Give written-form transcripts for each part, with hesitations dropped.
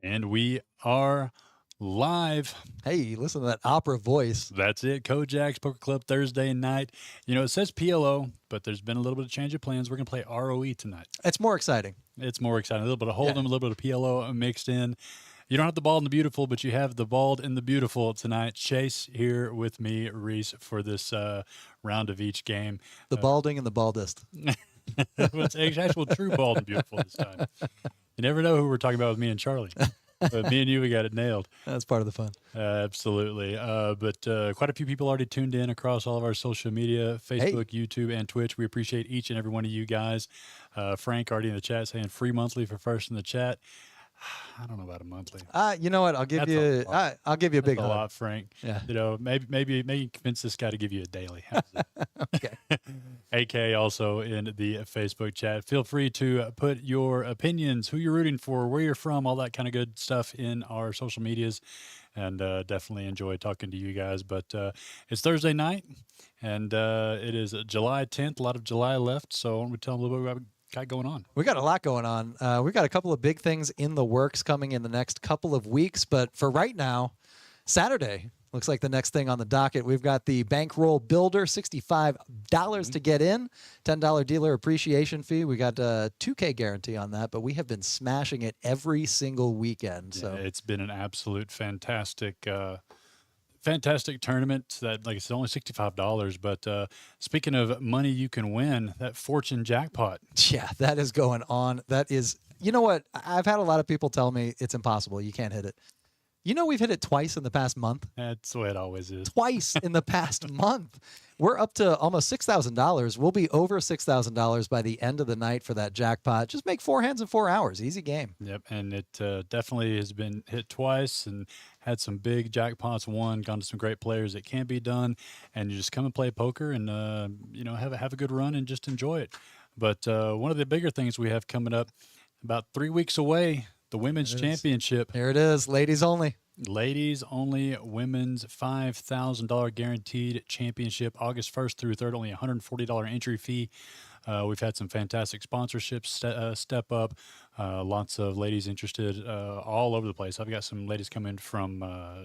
And we are live. Hey, listen to that opera voice. That's it. KoJack's Poker Club Thursday night. You know, it says PLO, but there's been a little bit of change of plans. We're going to play ROE tonight. It's more exciting. It's more exciting. A little bit of Hold'em, Yeah. a little bit of PLO mixed in. You don't have the bald and the beautiful, but you have the bald and the beautiful tonight. Chase here with me, Reese, for this round of each game. The balding and the baldest. It's actual true bald and beautiful this time. You never know who we're talking about with me and Charlie. But me and you, we got it nailed. That's part of the fun. Absolutely. But quite a few people already tuned in across all of our social media, Facebook, YouTube, and Twitch. We appreciate each and every one of you guys. Frank already in the chat saying free monthly for first in the chat. I don't know about a monthly. You know what? I'll give you. I'll give you a big That's a hug. lot, Frank. Yeah. You know, maybe convince this guy to give you a daily. How's it? Okay. AK also in the Facebook chat. Feel free to put your opinions, who you're rooting for, where you're from, all that kind of good stuff in our social medias. And definitely enjoy talking to you guys. But it's Thursday night, and it is July 10th. A lot of July left. So why don't we tell them a little bit about what we got going on? We got a lot going on. We got a couple of big things in the works coming in the next couple of weeks. But for right now, Saturday looks like the next thing on the docket. We've got the Bankroll Builder, $65 to get in, $10 dealer appreciation fee. We got a $2K guarantee on that, but we have been smashing it every single weekend. So it's been an absolute fantastic tournament that, like I said, only $65. But speaking of money you can win, that fortune jackpot. Yeah, that is going on. That is, you know what? I've had a lot of people tell me it's impossible. You can't hit it. You know, we've hit it twice in the past month. That's the way it always is. Twice in the past month. We're up to almost $6,000. We'll be over $6,000 by the end of the night for that jackpot. Just make 4 hands in 4 hours. Easy game. Yep, and it definitely has been hit twice and had some big jackpots won, gone to some great players. It can be done, and you just come and play poker and, have a good run and just enjoy it. But one of the bigger things we have coming up, about 3 weeks away, the Women's Championship. Here it is. Ladies only. Ladies only women's $5,000 guaranteed championship, August 1st through 3rd, only $140 entry fee. We've had some fantastic sponsorships step up. Lots of ladies interested all over the place. I've got some ladies coming from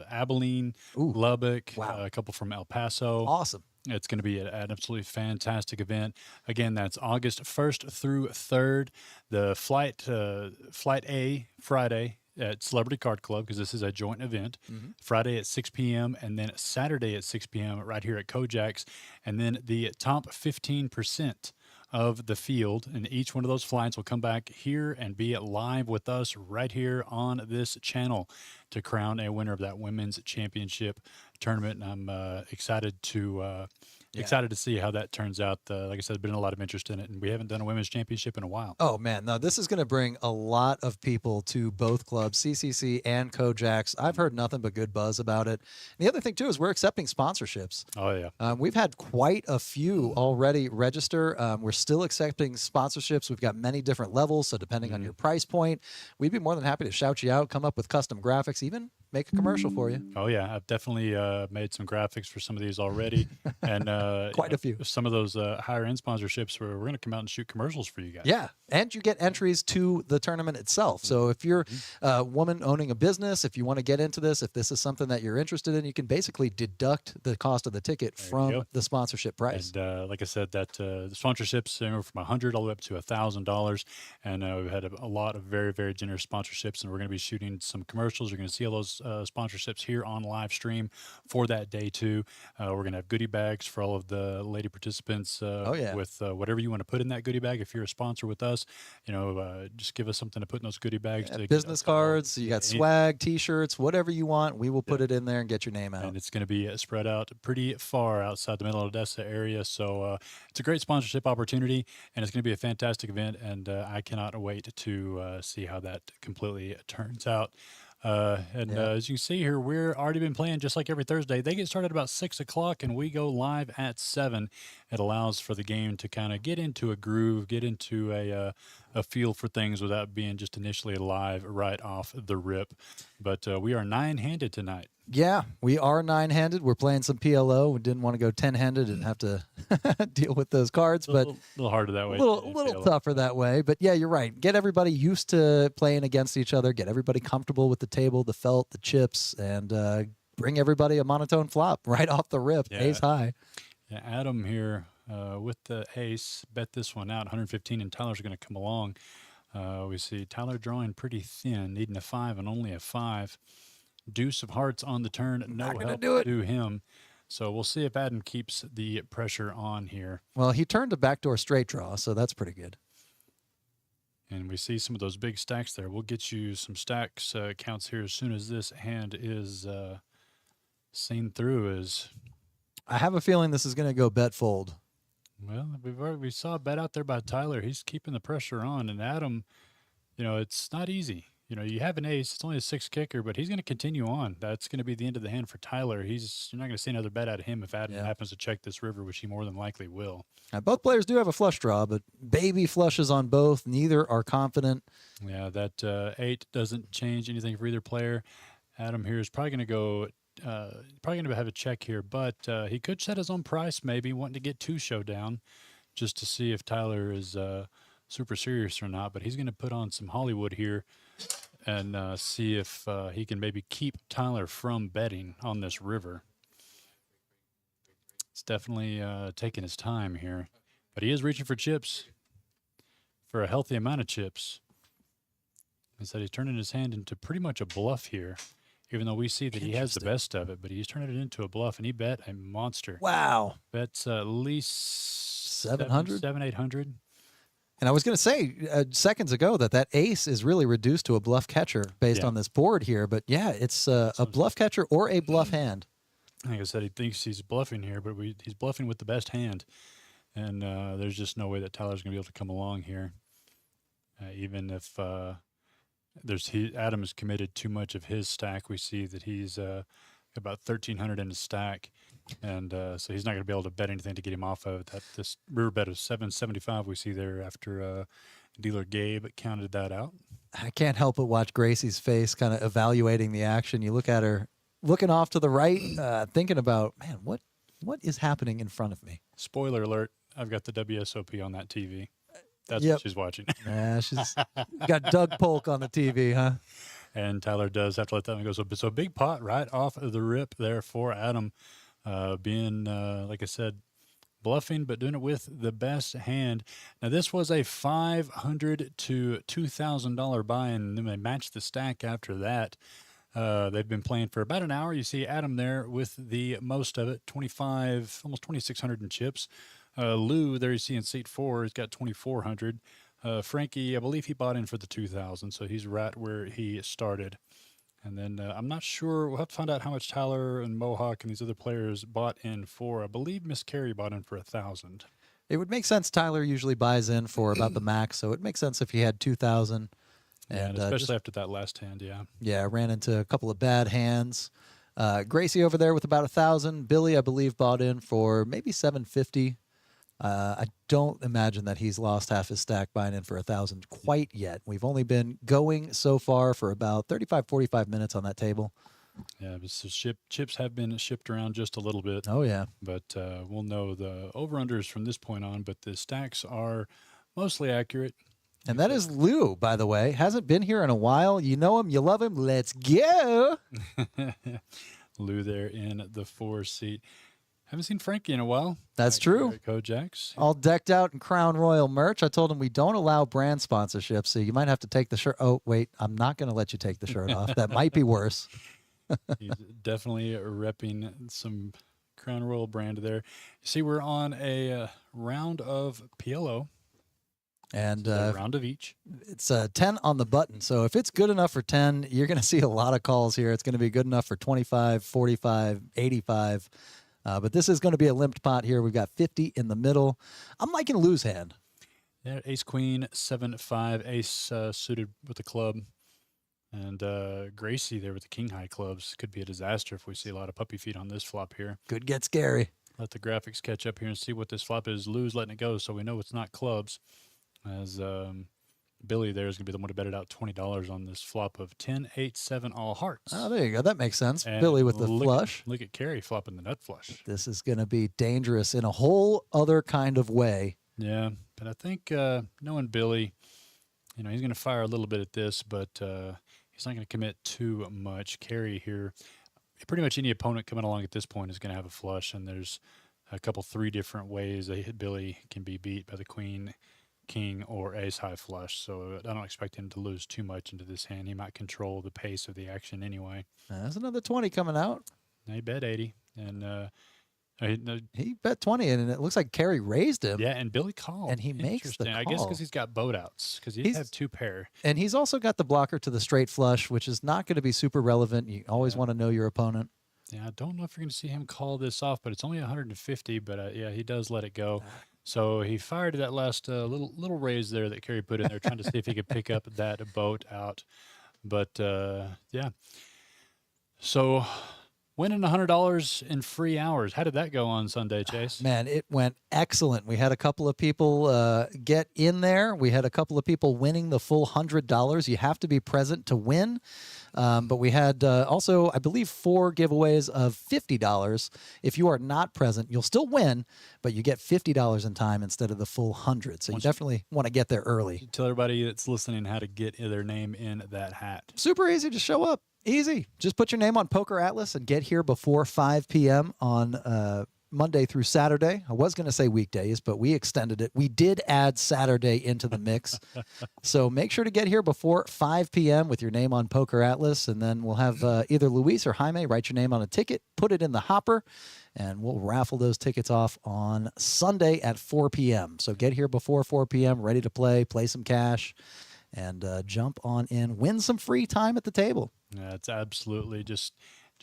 Abilene, Lubbock, a couple from El Paso. Awesome. It's going to be an absolutely fantastic event. Again, that's August 1st through 3rd. The flight A, Friday, at Celebrity Card Club, because this is a joint event. Friday at 6 p.m. and then Saturday at 6 p.m. right here at KoJack's. And then the top 15% of the field, and each one of those flights will come back here and be live with us right here on this channel to crown a winner of that women's championship tournament. And I'm excited to see how that turns out. Like I said, there's been a lot of interest in it, and we haven't done a women's championship in a while. Oh, man. No, this is going to bring a lot of people to both clubs, CCC and KoJack's. I've heard nothing but good buzz about it. And the other thing, too, is we're accepting sponsorships. Oh, yeah. We've had quite a few already register. We're still accepting sponsorships. We've got many different levels, so depending on your price point, we'd be more than happy to shout you out, come up with custom graphics, even make a commercial for you. Oh, yeah. I've definitely made some graphics for some of these already. And quite a few. Some of those higher-end sponsorships where we're going to come out and shoot commercials for you guys. Yeah, and you get entries to the tournament itself. So if you're a woman owning a business, if you want to get into this, if this is something that you're interested in, you can basically deduct the cost of the ticket from the sponsorship price. And like I said, that the sponsorships anywhere from $100 all the way up to $1,000. And we've had a lot of very, very generous sponsorships, and we're going to be shooting some commercials. You're going to see all those sponsorships here on live stream for that day too. We're going to have goodie bags for all of the lady participants with whatever you want to put in that goodie bag. If you're a sponsor with us, just give us something to put in those goodie bags. Business cards, you got swag, T-shirts, whatever you want. We will put it in there and get your name out. And it's going to be spread out pretty far outside the Middle Odessa area. So it's a great sponsorship opportunity, and it's going to be a fantastic event. And I cannot wait to see how that completely turns out. As you can see here, we're already been playing just like every Thursday. They get started about 6 o'clock, and we go live at 7. It allows for the game to kind of get into a groove, get into a feel for things without being just initially live right off the rip. But we are 9-handed tonight. Yeah, we are 9-handed. We're playing some PLO. We didn't want to go 10-handed and have to deal with those cards, A but little harder that a way. little tougher that way. But yeah, you're right. Get everybody used to playing against each other. Get everybody comfortable with the table, the felt, the chips, and bring everybody a monotone flop right off the rip. Yeah. Ace high. Yeah, Adam here with the ace, bet this one out, 115, and Tyler's going to come along. We see Tyler drawing pretty thin, needing a 5 and only a 5. Deuce of hearts on the turn, no help to him. So we'll see if Adam keeps the pressure on here. Well, he turned a backdoor straight draw, so that's pretty good. And we see some of those big stacks there. We'll get you some stacks counts here as soon as this hand is seen through. I have a feeling this is going to go bet fold. Well, we saw a bet out there by Tyler. He's keeping the pressure on, and Adam, it's not easy. You have an ace. It's only a 6 kicker, but he's going to continue on. That's going to be the end of the hand for Tyler. You're not going to see another bet out of him if Adam happens to check this river, which he more than likely will. Both players do have a flush draw, but baby flushes on both. Neither are confident. Yeah, that 8 doesn't change anything for either player. Adam here is probably going to go. Probably going to have a check here, but he could set his own price, maybe wanting to get 2 showdown, just to see if Tyler is super serious or not. But he's going to put on some Hollywood here and see if he can maybe keep Tyler from betting on this river. It's definitely taking his time here, but he is reaching for chips, for a healthy amount of chips. He said he's turning his hand into pretty much a bluff here, even though we see that he has the best of it, but he's turning it into a bluff, and he bet a monster. Wow. Bets at least 700? 800. And I was going to say seconds ago that ace is really reduced to a bluff catcher based on this board here. But, yeah, it's a bluff catcher or a bluff hand. Like I said, he thinks he's bluffing here, but he's bluffing with the best hand. And there's just no way that Tyler's going to be able to come along here, even if Adam has committed too much of his stack. We see that he's about 1,300 in his stack. And so he's not going to be able to bet anything to get him off of that. This river bet of 775 we see there after dealer Gabe counted that out. I can't help but watch Gracie's face kind of evaluating the action. You look at her looking off to the right, thinking about, man, what is happening in front of me? Spoiler alert, I've got the WSOP on that TV. That's what she's watching. Yeah, she's got Doug Polk on the TV, huh? And Tyler does have to let that one go. So a big pot right off of the rip there for Adam. Being, like I said, bluffing, but doing it with the best hand. Now, this was a $500 to $2,000 buy, and then they matched the stack after that. They've been playing for about an hour. You see Adam there with the most of it, 25, almost 2,600 in chips. Lou, there you see in seat 4, he's got 2,400. Frankie, I believe he bought in for the 2,000, so he's right where he started. And then I'm not sure. We'll have to find out how much Tyler and Mohawk and these other players bought in for. I believe Miss Carey bought in for 1,000. It would make sense. Tyler usually buys in for about the max, so it makes sense if he had 2,000. And especially after that last hand, Yeah, ran into a couple of bad hands. Gracie over there with about 1,000. Billy, I believe, bought in for maybe 750. I don't imagine that he's lost half his stack buying in for 1,000 quite yet. We've only been going so far for about 35, 45 minutes on that table. Yeah, but so chips have been shipped around just a little bit. Oh, yeah. But we'll know the over-unders from this point on, but the stacks are mostly accurate. And that is Lou, by the way. Hasn't been here in a while. You know him. You love him. Let's go. Lou there in the 4 seat. Haven't seen Frankie in a while. That's true. KoJack's. All decked out in Crown Royal merch. I told him we don't allow brand sponsorships, so you might have to take the shirt. Oh, wait, I'm not going to let you take the shirt off. That might be worse. He's definitely repping some Crown Royal brand there. You see, we're on a round of PLO. And a round of each. It's 10 on the button. So if it's good enough for 10, you're going to see a lot of calls here. It's going to be good enough for 25, 45, 85. But this is going to be a limped pot here. We've got 50 in the middle. I'm liking Lou's hand. Yeah, ace, queen, 7-5, ace suited with the club. And Gracie there with the king high clubs. Could be a disaster if we see a lot of puppy feet on this flop here. Could get scary. Let the graphics catch up here and see what this flop is. Lou's letting it go, so we know it's not clubs. As Billy there is going to be the one to bet it out $20 on this flop of 10, 8, 7 all hearts. Oh, there you go. That makes sense. And Billy with the look flush. Look at Carrie flopping the nut flush. This is going to be dangerous in a whole other kind of way. Yeah, but I think knowing Billy, he's going to fire a little bit at this, but he's not going to commit too much. Carrie here, pretty much any opponent coming along at this point is going to have a flush, and there's a couple, 3 different ways that Billy can be beat by the queen, king, or ace high flush. So I don't expect him to lose too much into this hand. He might control the pace of the action anyway. There's another 20 coming out. He bet 80, and he bet 20, and it looks like Carrie raised him. yeah, and Billy called. And he makes the call. I guess because he's got boat outs, because he have 2 pair. And he's also got the blocker to the straight flush, which is not going to be super relevant. You always want to know your opponent. Yeah, I don't know if you're going to see him call this off, but it's only 150. But yeah, he does let it go. So he fired that last little raise there that Carrie put in there, trying to see if he could pick up that boat out. But yeah. So winning $100 in free hours. How did that go on Sunday, Chase? Man, it went excellent. We had a couple of people get in there. We had a couple of people winning the full $100. You have to be present to win. But we had also, I believe, 4 giveaways of $50. If you are not present, you'll still win, but you get $50 in time instead of the full 100. So you definitely want to get there early. Tell everybody that's listening how to get their name in that hat. Super easy. Just show up. Easy. Just put your name on Poker Atlas and get here before 5 p.m. on Monday through Saturday. I was going to say weekdays, but we extended it. We did add Saturday into the mix. So make sure to get here before 5 p.m. with your name on Poker Atlas, and then we'll have either Luis or Jaime write your name on a ticket, put it in the hopper, and we'll raffle those tickets off on Sunday at 4 p.m. So get here before 4 p.m., ready to play some cash, and jump on in, win some free time at the table. Yeah, it's absolutely just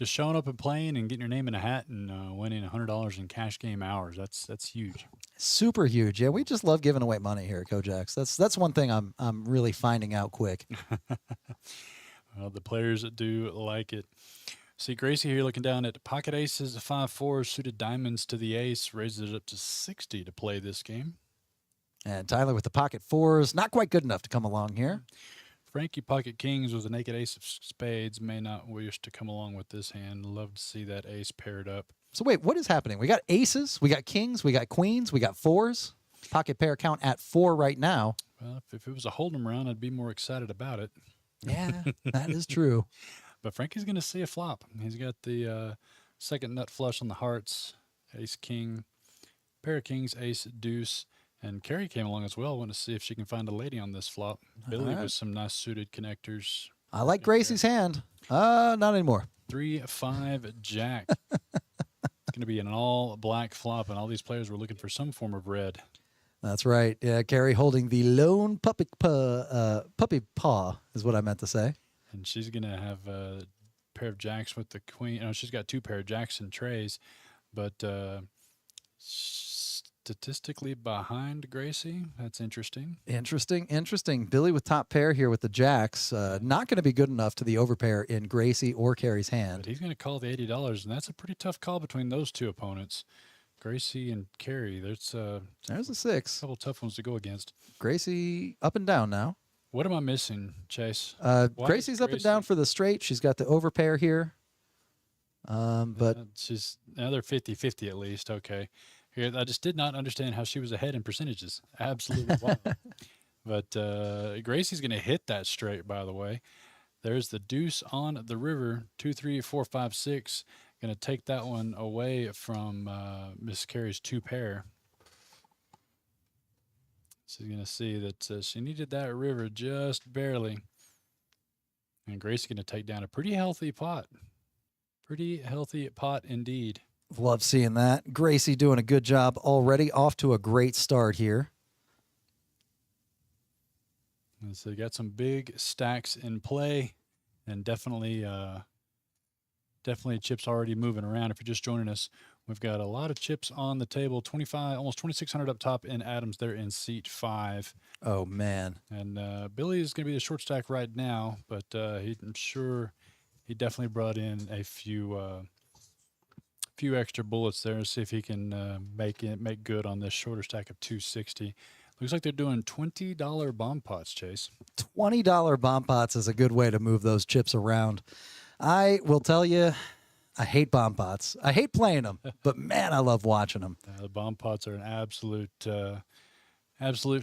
showing up and playing and getting your name in a hat and winning $100 in cash game hours. That's huge. Super huge. Yeah, we just love giving away money here at KoJack's. That's one thing I'm really finding out quick. Well, the players that do like it. See Gracie here looking down at pocket aces, 5-4, suited diamonds to the ace, raises it up to 60 to play this game. And Tyler with the pocket 4s, not quite good enough to come along here. Frankie pocket kings with a naked ace of spades may not wish to come along with this hand. Love to see that ace paired up. So wait, what is happening? We got aces, we got kings, we got queens, we got 4s. Pocket pair count at 4 right now. Well, if it was a hold'em round, I'd be more excited about it. Yeah, that is true. But Frankie's going to see a flop. He's got the second nut flush on the hearts, ace king, pair of kings, ace deuce. And Carrie came along as well. Want to see if she can find a lady on this flop. Billy with some nice suited connectors. I like Gracie's hand. Not anymore. 3-5 jack. It's going to be an all black flop, and all these players were looking for some form of red. That's right. Yeah, Carrie holding the lone puppy paw is what I meant to say. And she's going to have a pair of jacks with the queen. Oh, she's got 2 pair of jacks and trays, but statistically behind Gracie. That's interesting. Interesting. Billy with top pair here with the jacks. Not going to be good enough to the overpair in Gracie or Carrie's hand. But he's going to call the $80, and that's a pretty tough call between those 2 opponents. Gracie and Carrie. There's a 6. couple tough ones to go against. Gracie up and down now. What am I missing, Chase? Gracie's up and down for the straight. She's got the overpair here. But she's another 50-50 at least. Okay. Here, I just did not understand how she was ahead in percentages. Absolutely wild. But Gracie's going to hit that straight, by the way. There's the deuce on the river, 2, 3, 4, 5, 6. Going to take that one away from Miss Carrie's 2 pair. She's going to see that she needed that river just barely. And Gracie's going to take down a pretty healthy pot. Pretty healthy pot indeed. Love seeing that. Gracie doing a good job already. Off to a great start here. And so you got some big stacks in play, and definitely chips already moving around. If you're just joining us, we've got a lot of chips on the table. 25, almost 2,600 up top in Adams there in seat 5. Oh man! And Billy is going to be the short stack right now, but I'm sure he definitely brought in a few extra bullets there to see if he can make good on this shorter stack of 260. Looks like they're doing $20 bomb pots, Chase. $20 bomb pots is a good way to move those chips around. I will tell you, I hate bomb pots. I hate playing them, but man, I love watching them. The bomb pots are an absolute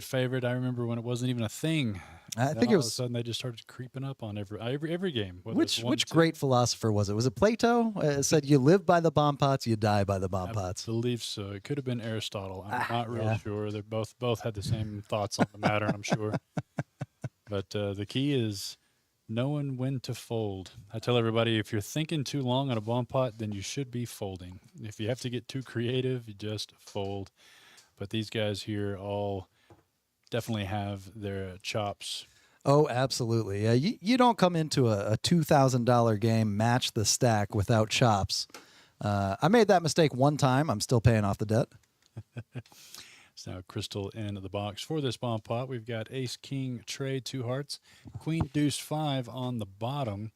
favorite. I remember when it wasn't even a thing. I Then think all it of a was. sudden they just started creeping up on every game. Whether it's Which one, which two. great philosopher was it? Was it Plato? It said you live by the bomb pots, you die by the bomb I pots. believe so. It could have been Aristotle. I'm not real yeah. sure. They both had the same thoughts on the matter, I'm sure. But the key is knowing when to fold. I tell everybody, if you're thinking too long on a bomb pot, then you should be folding. If you have to get too creative, you just fold. But these guys here all definitely have their chops. Oh, absolutely. Yeah, you don't come into a $2,000 game, match the stack without chops. I made that mistake one time. I'm still paying off the debt. So now crystal in the box for this bomb pot. We've got ace, king, trade, 2 hearts, queen, deuce, 5 on the bottom.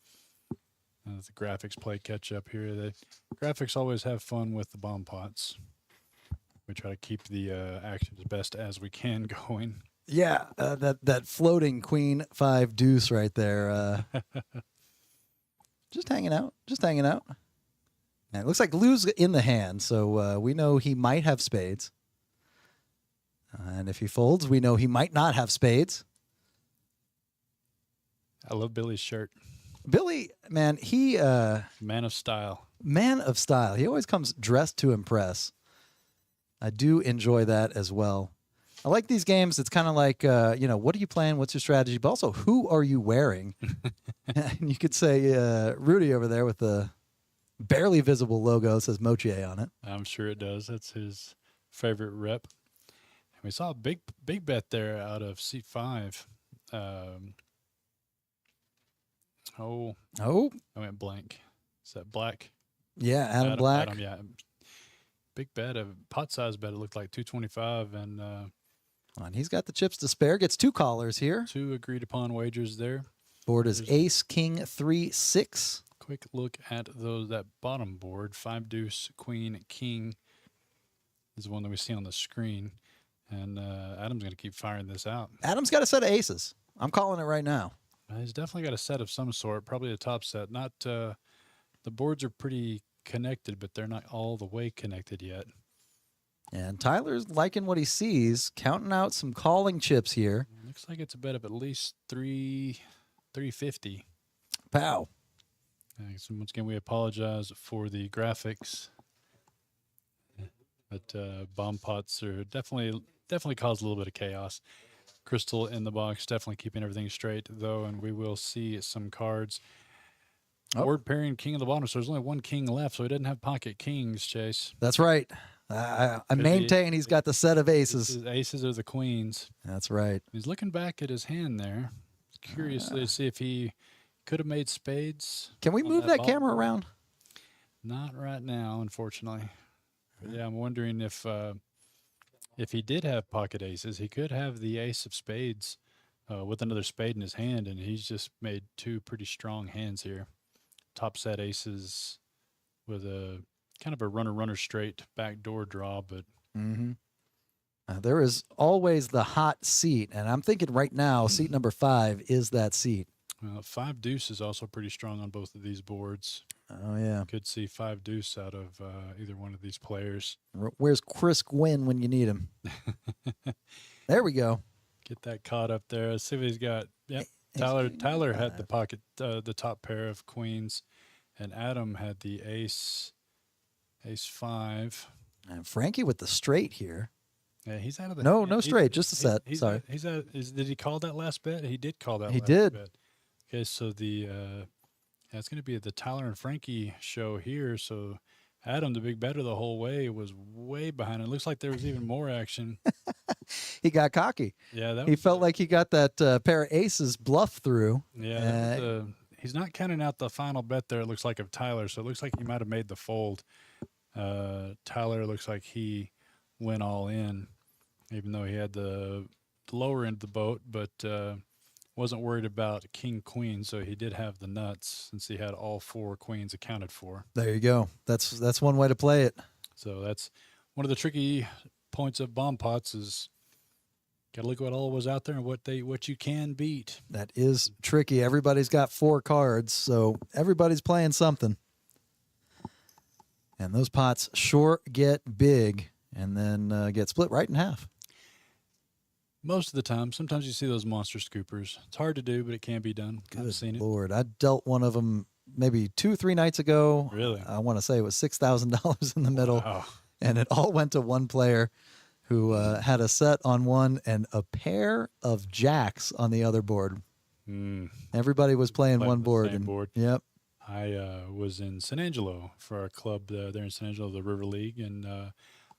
The graphics play catch up here. The graphics always have fun with the bomb pots. We try to keep the action as best as we can going. Yeah, that floating queen 5 deuce right there. Just hanging out. Just hanging out. And it looks like Lou's in the hand, so we know he might have spades. And if he folds, we know he might not have spades. I love Billy's shirt. Billy, man, he Man of style. man of style. He always comes dressed to impress. I do enjoy that as well. I like these games. It's kind of like, what are you playing? What's your strategy? But also, who are you wearing? And you could say Rudy over there with the barely visible logo that says Mochier on it. I'm sure it does. That's his favorite rep. And we saw a big bet there out of seat 5. I went blank. Is that Black? Yeah, Adam Black. Adam, yeah. Big bet, a pot size bet. It looked like 225, and And he's got the chips to spare. Gets 2 callers here. 2 agreed upon wagers there. Board is ace, king, 3, 6. Quick look at that bottom board. 5 deuce, queen, king is the one that we see on the screen. And Adam's going to keep firing this out. Adam's got a set of aces. I'm calling it right now. He's definitely got a set of some sort, probably a top set. Not the boards are pretty connected, but they're not all the way connected yet. And Tyler's liking what he sees, counting out some calling chips here. Looks like it's a bet of at least 350. Pow. So once again, we apologize for the graphics, but bomb pots are definitely cause a little bit of chaos. Crystal in the box, definitely keeping everything straight though, and we will see some cards. Board pairing king of the bottom, so there's only 1 king left, so he doesn't have pocket kings, Chase. That's right. I maintain he's got the set of aces. His aces are the queens. That's right. He's looking back at his hand there, curiously to see if he could have made spades. Can we move that camera around? Not right now, unfortunately. But yeah, I'm wondering if he did have pocket aces, he could have the ace of spades with another spade in his hand, and he's just made 2 pretty strong hands here. Top set aces with a kind of a runner straight backdoor draw, but there is always the hot seat, and I'm thinking right now, seat number 5 is that seat. 5 deuce is also pretty strong on both of these boards. Oh, yeah. Could see 5 deuce out of either one of these players. Where's Chris Gwynn when you need him? There we go. Get that caught up there. Let's see what he's got. Yep. Tyler had the pocket, the top pair of queens, and Adam had the ace 5. And Frankie with the straight here. Yeah, he's out of the no straight, just a set. Sorry. He's out. Did he call that last bet? He did call that. He last did. Bet. Okay, so it's going to be the Tyler and Frankie show here. So Adam, the big better the whole way, was way behind. It looks like there was even more action. He got cocky. Yeah, he felt like he got that pair of aces bluff through. Yeah, he's not counting out the final bet there. It looks like of Tyler, so it looks like he might have made the fold. Tyler looks like he went all in, even though he had the lower end of the boat, but wasn't worried about king queen, so he did have the nuts since he had all 4 queens accounted for. There you go. That's one way to play it. So that's one of the tricky points of bomb pots is Got to look what all was out there and what you can beat. That is tricky. Everybody's got 4 cards, so everybody's playing something. And those pots sure get big and then get split right in half. Most of the time. Sometimes you see those monster scoopers. It's hard to do, but it can be done. I've seen it. Lord, I dealt one of them maybe 2-3 nights ago. Really? I want to say it was $6,000 in the middle. Wow. And it all went to one player who had a set on one and a pair of jacks on the other board. Everybody was playing one board. Same board. Yep. I was in San Angelo for our club there in San Angelo, the River League, and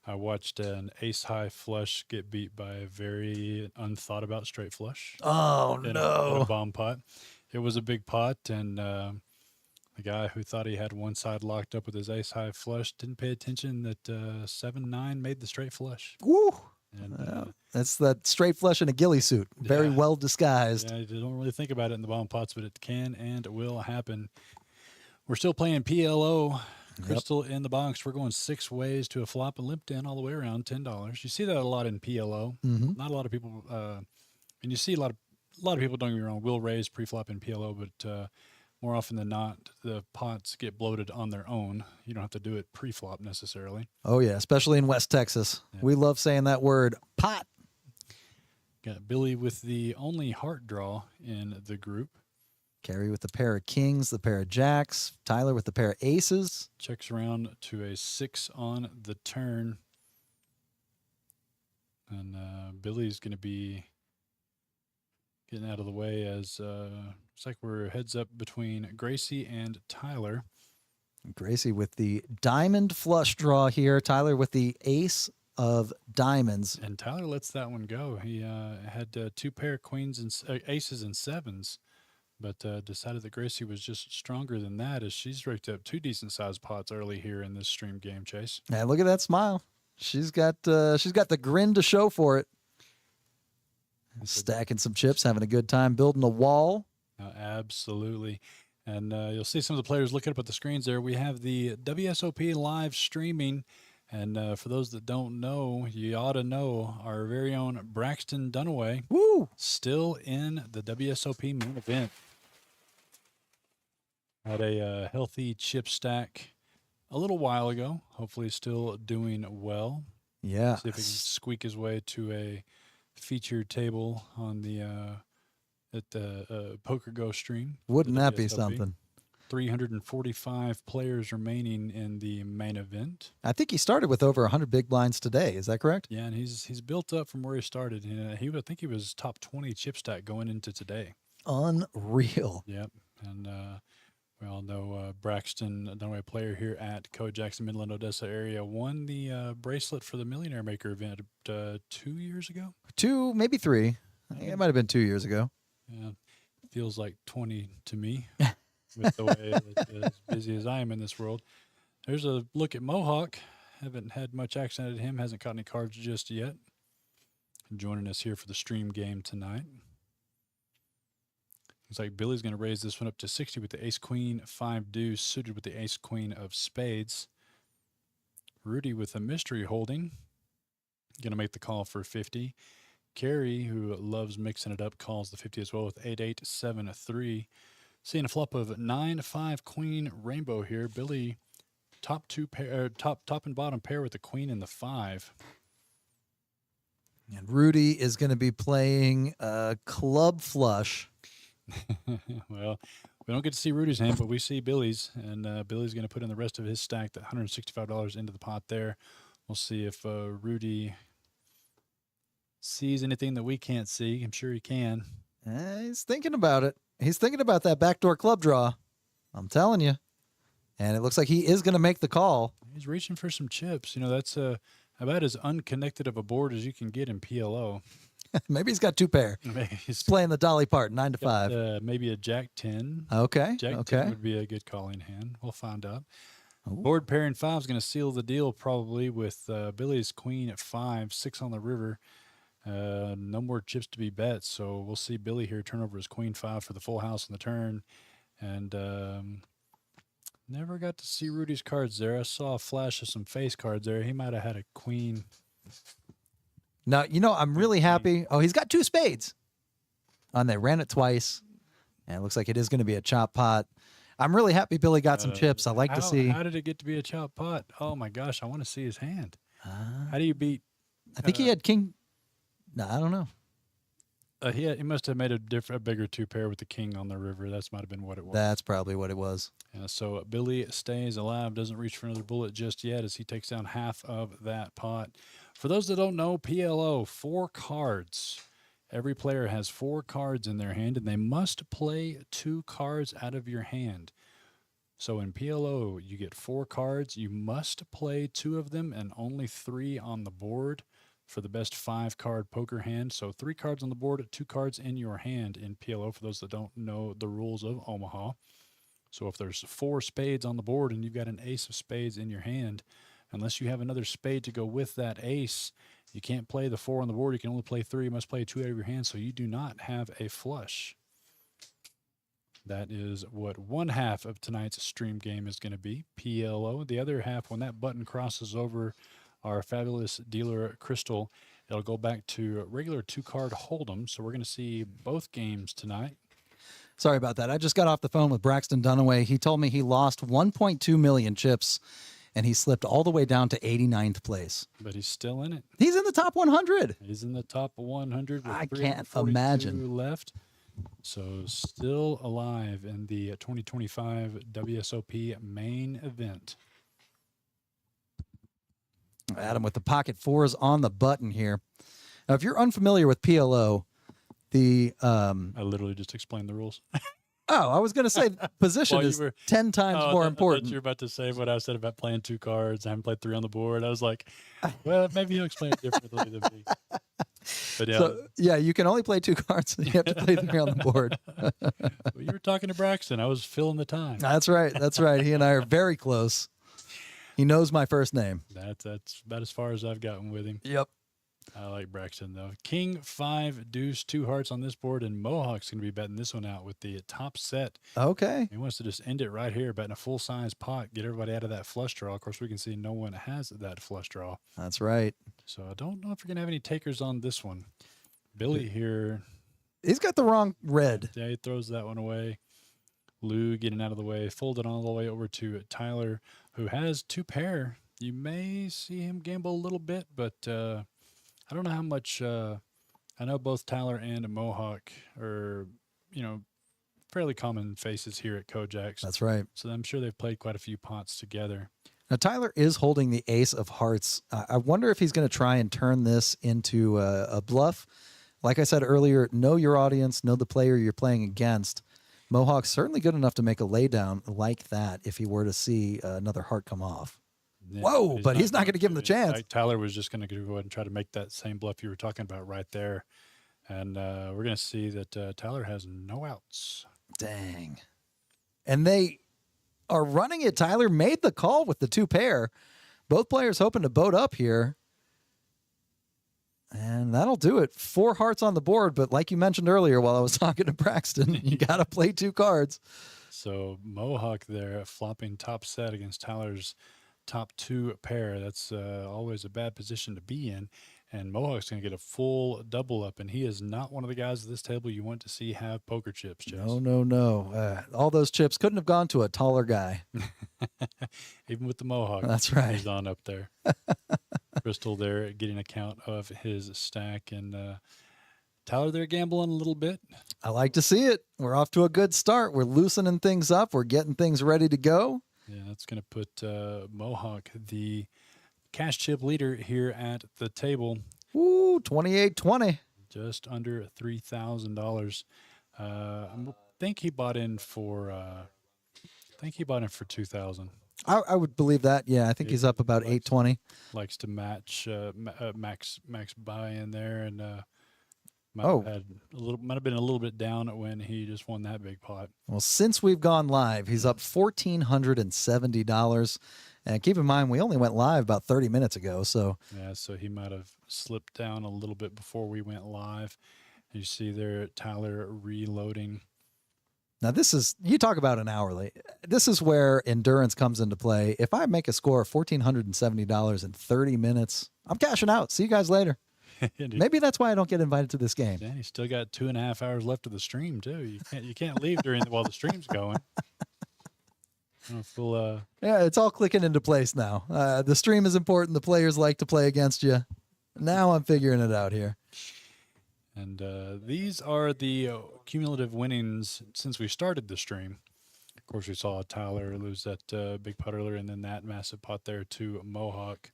I watched an ace-high flush get beat by a very unthought-about straight flush. Oh, in no. a bomb pot. It was a big pot, and the guy who thought he had one side locked up with his ace-high flush didn't pay attention that 7-9 made the straight flush. Woo. And, That's that straight flush in a ghillie suit. Very well disguised. Yeah, you don't really think about it in the bomb pots, but it can and will happen. We're still playing PLO. Crystal in the box. We're going 6 ways to a flop and limp in all the way around, $10. You see that a lot in PLO. Not a lot of people, and you see a lot of people, don't get me wrong, will raise pre-flop in PLO, but more often than not, the pots get bloated on their own. You don't have to do it pre-flop necessarily. Oh, yeah, especially in West Texas. Yeah. We love saying that word, pot. Got Billy with the only heart draw in the group. Carrie with the pair of kings, the pair of jacks. Tyler with the pair of aces. Checks around to a 6 on the turn. And Billy's going to be getting out of the way as looks like we're heads up between Gracie and Tyler. Gracie with the diamond flush draw here. Tyler with the ace of diamonds. And Tyler lets that one go. He had 2 pair of queens and aces and 7s, but decided that Gracie was just stronger than that as she's raked up 2 decent-sized pots early here in this stream game, Chase. And look at that smile. She's got the grin to show for it. Stacking some chips, having a good time, building a wall. Absolutely. And you'll see some of the players looking up at the screens there. We have the WSOP live streaming. And for those that don't know, you ought to know our very own Braxton Dunaway. Woo! Still in the WSOP main event. Had a healthy chip stack a little while ago. Hopefully still doing well. Yeah. See if he can squeak his way to a featured table on the at the Poker Go stream. Wouldn't that be WSOP. something? 345 players remaining in the main event. I think he started with over 100 big blinds today. Is that correct? Yeah, and he's built up from where he started. I think he was top 20 chip stack going into today. Unreal. Yep, and we all know Braxton, Dunaway player here at KoJack's Midland, Odessa area, won the bracelet for the Millionaire Maker event 2 years ago. 2, maybe 3. I think it might have been 2 years ago. Yeah, feels like 20 to me. With the way as busy as I am in this world. There's a look at Mohawk. Haven't had much action at him. Hasn't caught any cards just yet. Joining us here for the stream game tonight. Looks like Billy's going to raise this one up to 60 with the ace-queen, 5 deuce, suited with the ace-queen of spades. Rudy with a mystery holding. Going to make the call for 50. Carrie, who loves mixing it up, calls the 50 as well with 8-8, 7-3. Seeing a flop of 9-5 queen rainbow here. Billy top and bottom pair with the queen and the 5. And Rudy is going to be playing club flush. Well, we don't get to see Rudy's hand, but we see Billy's, and Billy's going to put in the rest of his stack, that $165 into the pot there. We'll see if Rudy sees anything that we can't see. I'm sure he can. He's thinking about it. He's thinking about that backdoor club draw. I'm telling you. And it looks like he is going to make the call. He's reaching for some chips. You know, that's about as unconnected of a board as you can get in PLO. Maybe he's got 2 pair. He's playing the dolly part, 9 to 5. Maybe a Jack 10. Okay. Jack 10 would be a good calling hand. We'll find out. Ooh. Board pairing 5 is going to seal the deal probably with Billy's queen at 5, 6 on the river. No more chips to be bet, so we'll see Billy here turn over his queen 5 for the full house on the turn. And never got to see Rudy's cards there. I saw a flash of some face cards there. He might have had a queen. Now, I'm really happy. Oh, he's got 2 spades. And they ran it twice. And it looks like it is going to be a chop pot. I'm really happy Billy got some chips. I like to see. How did it get to be a chop pot? Oh my gosh, I want to see his hand. How do you beat? I think he had king. No, I don't know. He must have made a bigger 2-pair with the king on the river. That's might have been what it was. That's probably what it was. So Billy stays alive, doesn't reach for another bullet just yet as he takes down half of that pot. For those that don't know, PLO, 4 cards. Every player has 4 cards in their hand, and they must play 2 cards out of your hand. So in PLO, you get 4 cards. You must play 2 of them and only 3 on the board for the best 5-card poker hand. So 3 cards on the board, 2 cards in your hand in PLO, for those that don't know the rules of Omaha. So if there's 4 spades on the board and you've got an ace of spades in your hand, unless you have another spade to go with that ace, you can't play the 4 on the board. You can only play 3. You must play 2 out of your hand, so you do not have a flush. That is what one half of tonight's stream game is going to be, PLO. The other half, when that button crosses over our fabulous dealer, Crystal, it'll go back to regular 2-card hold'em. So we're going to see both games tonight. Sorry about that. I just got off the phone with Braxton Dunaway. He told me he lost 1.2 million chips, and he slipped all the way down to 89th place. But he's still in it. He's in the top 100. He's in the top 100 with I can't imagine. left. So still alive in the 2025 WSOP main event. Adam with the pocket 4s on the button here. Now, if you're unfamiliar with PLO, I literally just explained the rules. Oh, I was going to say position is 10 times more important. You're about to say what I said about playing 2 cards. I haven't played 3 on the board. I was like, well, maybe you'll explain it differently than me. But yeah, so, you can only play 2 cards. You have to play 3 on the board. Well, you were talking to Braxton. I was filling the time. That's right. That's right. He and I are very close. He knows my first name. That's about as far as I've gotten with him. Yep. I like Braxton, though. King, 5, deuce, 2 hearts on this board, and Mohawk's going to be betting this one out with the top set. Okay. He wants to just end it right here, betting a full-size pot, get everybody out of that flush draw. Of course, we can see no one has that flush draw. That's right. So I don't know if you're going to have any takers on this one. Billy here. He's got the wrong red. Yeah, he throws that one away. Lou getting out of the way, folded all the way over to Tyler, who has 2-pair. You may see him gamble a little bit, but I don't know how much. I know both Tyler and Mohawk are, fairly common faces here at KoJack's. That's right. So I'm sure they've played quite a few pots together. Now, Tyler is holding the ace of hearts. I wonder if he's going to try and turn this into a bluff. Like I said earlier, know your audience, know the player you're playing against. Mohawk's certainly good enough to make a laydown like that if he were to see another heart come off. Yeah, whoa, but he's not going to give him the chance. Tyler was just going to go ahead and try to make that same bluff you were talking about right there. And we're going to see that Tyler has no outs. Dang. And they are running it. Tyler made the call with the 2-pair. Both players hoping to boat up here. And that'll do it. 4 hearts on the board, but like you mentioned earlier while I was talking to Braxton, you got to play 2 cards. So Mohawk there flopping top set against Tyler's top 2 pair. That's always a bad position to be in. And Mohawk's going to get a full double up, and he is not one of the guys at this table you want to see have poker chips, Jess. No. All those chips couldn't have gone to a taller guy. Even with the Mohawk. That's right. He's on up there. Crystal there getting a count of his stack, and Tyler there gambling a little bit. I like to see it. We're off to a good start. We're loosening things up. We're getting things ready to go. Yeah, that's going to put Mohawk, the cash chip leader here at the table. Ooh, 28-20. Just under $3,000. I think he bought in for $2,000. I would believe that. Yeah, I think he's up about $820. Likes to match max buy in there, and might have been a little bit down when he just won that big pot. Well, since we've gone live, he's up $1,470. And keep in mind, we only went live about 30 minutes ago. So yeah, so he might have slipped down a little bit before we went live. You see there, Tyler reloading. Now this is, you talk about an hourly. This is where endurance comes into play. If I make a score of $1,470 in 30 minutes, I'm cashing out. See you guys later. Maybe that's why I don't get invited to this game. Yeah, you still got 2.5 hours left of the stream too. You can't leave while the stream's going. I don't know if we'll, Yeah, it's all clicking into place now. The stream is important. The players like to play against you. Now I'm figuring it out here. And these are the cumulative winnings since we started the stream. Of course, we saw Tyler lose that big putt earlier, and then that massive putt there to Mohawk.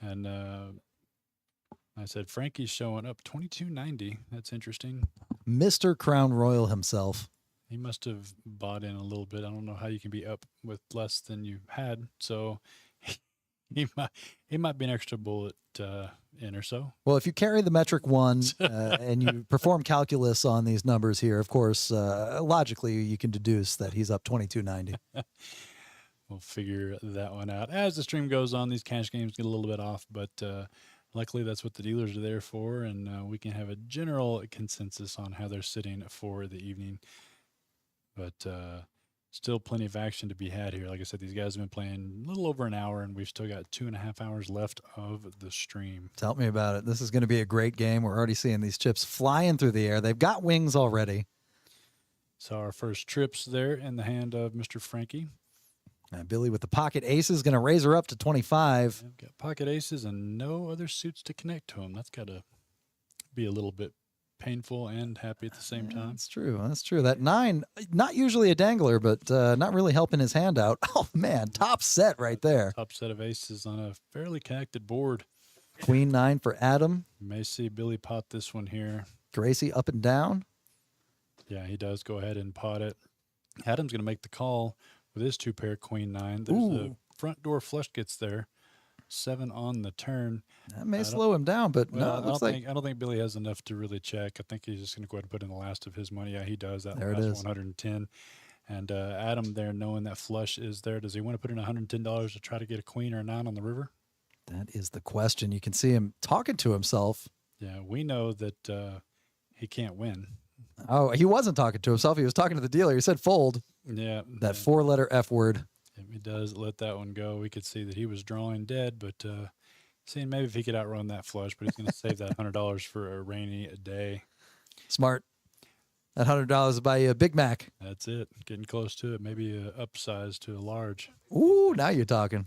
And I said Frankie's showing up 22.90. That's interesting. Mr. Crown Royal himself. He must have bought in a little bit. I don't know how you can be up with less than you had. So he might be an extra bullet in or so. Well, if you carry the metric one and you perform calculus on these numbers here, of course, logically you can deduce that he's up 22.90. We'll figure that one out. As the stream goes on, these cash games get a little bit off, but luckily that's what the dealers are there for, and we can have a general consensus on how they're sitting for the evening. But still plenty of action to be had here. Like I said, these guys have been playing a little over an hour, and we've still got 2.5 hours left of the stream. Tell me about it. This is going to be a great game. We're already seeing these chips flying through the air. They've got wings already. So our first trips there in the hand of Mr. Frankie. Billy with the pocket aces going to raise her up to 25. I've got pocket aces and no other suits to connect to them. That's got to be a little bit painful and happy at the same time. That's true. That's true. That 9, not usually a dangler, but not really helping his hand out. Oh, man, top set right there. Top set of aces on a fairly connected board. Queen 9 for Adam. You may see Billy pot this one here. Gracie up and down. Yeah, he does go ahead and pot it. Adam's going to make the call with his 2-pair Queen 9. There's a front door flush gets there. 7 on the turn. That may slow him down, but Well, no, I don't think Billy has enough to really check. I think he's just going to go ahead and put in the last of his money. Yeah, he does. That There it last is. 110. And Adam there, knowing that flush is there, does he want to put in $110 to try to get a queen or a 9 on the river? That is the question. You can see him talking to himself. Yeah, we know that he can't win. Oh, he wasn't talking to himself. He was talking to the dealer. He said fold. Yeah. That 4-letter F word. If he does let that one go, we could see that he was drawing dead, but seeing maybe if he could outrun that flush, but he's going to save that $100 for a rainy day. Smart. That $100 will buy you a Big Mac. That's it. Getting close to it. Maybe a upsize to a large. Ooh, now you're talking.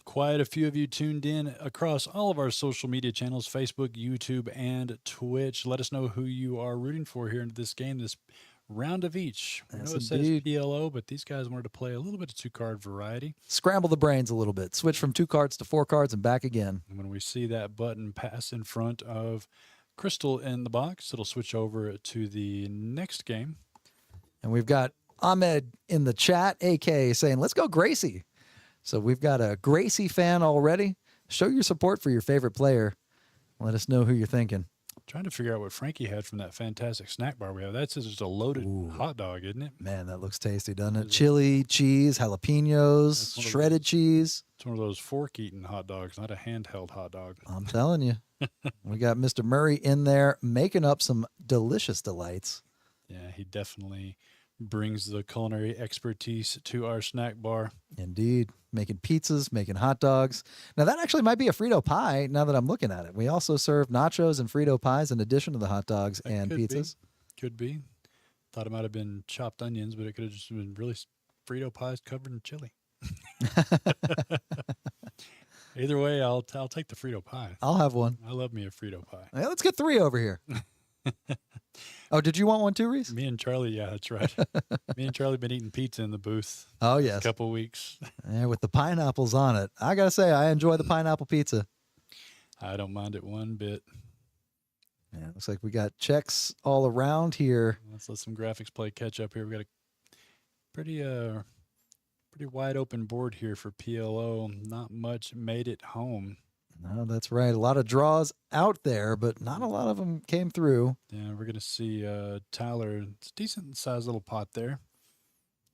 Quite a few of you tuned in across all of our social media channels, Facebook, YouTube, and Twitch. Let us know who you are rooting for here in this game, this round of each. I know it says PLO, but these guys wanted to play a little bit of 2-card variety. Scramble the brains a little bit. Switch from 2 cards to 4 cards and back again. And when we see that button pass in front of Crystal in the box, it'll switch over to the next game. And we've got Ahmed in the chat, AK, saying, let's go Gracie. So we've got a Gracie fan already. Show your support for your favorite player. Let us know who you're thinking. Trying to figure out what Frankie had from that fantastic snack bar we have. That's just a loaded hot dog, isn't it? Man, that looks tasty, doesn't it? Chili, cheese, jalapenos, shredded cheese. It's one of those fork-eating hot dogs, not a handheld hot dog. I'm telling you. We got Mr. Murray in there making up some delicious delights. Yeah, he definitely brings the culinary expertise to our snack bar. Indeed. Making pizzas, making hot dogs. Now, that actually might be a Frito pie now that I'm looking at it. We also serve nachos and Frito pies in addition to the hot dogs and pizzas. Could be. Thought it might have been chopped onions, but it could have just been really Frito pies covered in chili. Either way, I'll take the Frito pie. I'll have one. I love me a Frito pie. Hey, let's get 3 over here. Oh, did you want one too, Reese? Me and Charlie, yeah, that's right. Me and Charlie been eating pizza in the booth. Oh, yes. A couple weeks. Yeah, with the pineapples on it. I got to say, I enjoy the pineapple pizza. I don't mind it one bit. Yeah, looks like we got checks all around here. Let's let some graphics play catch up here. We got a pretty wide open board here for PLO. Not much made it home. No, that's right. A lot of draws out there, but not a lot of them came through. Yeah, we're going to see Tyler. It's a decent sized little pot there.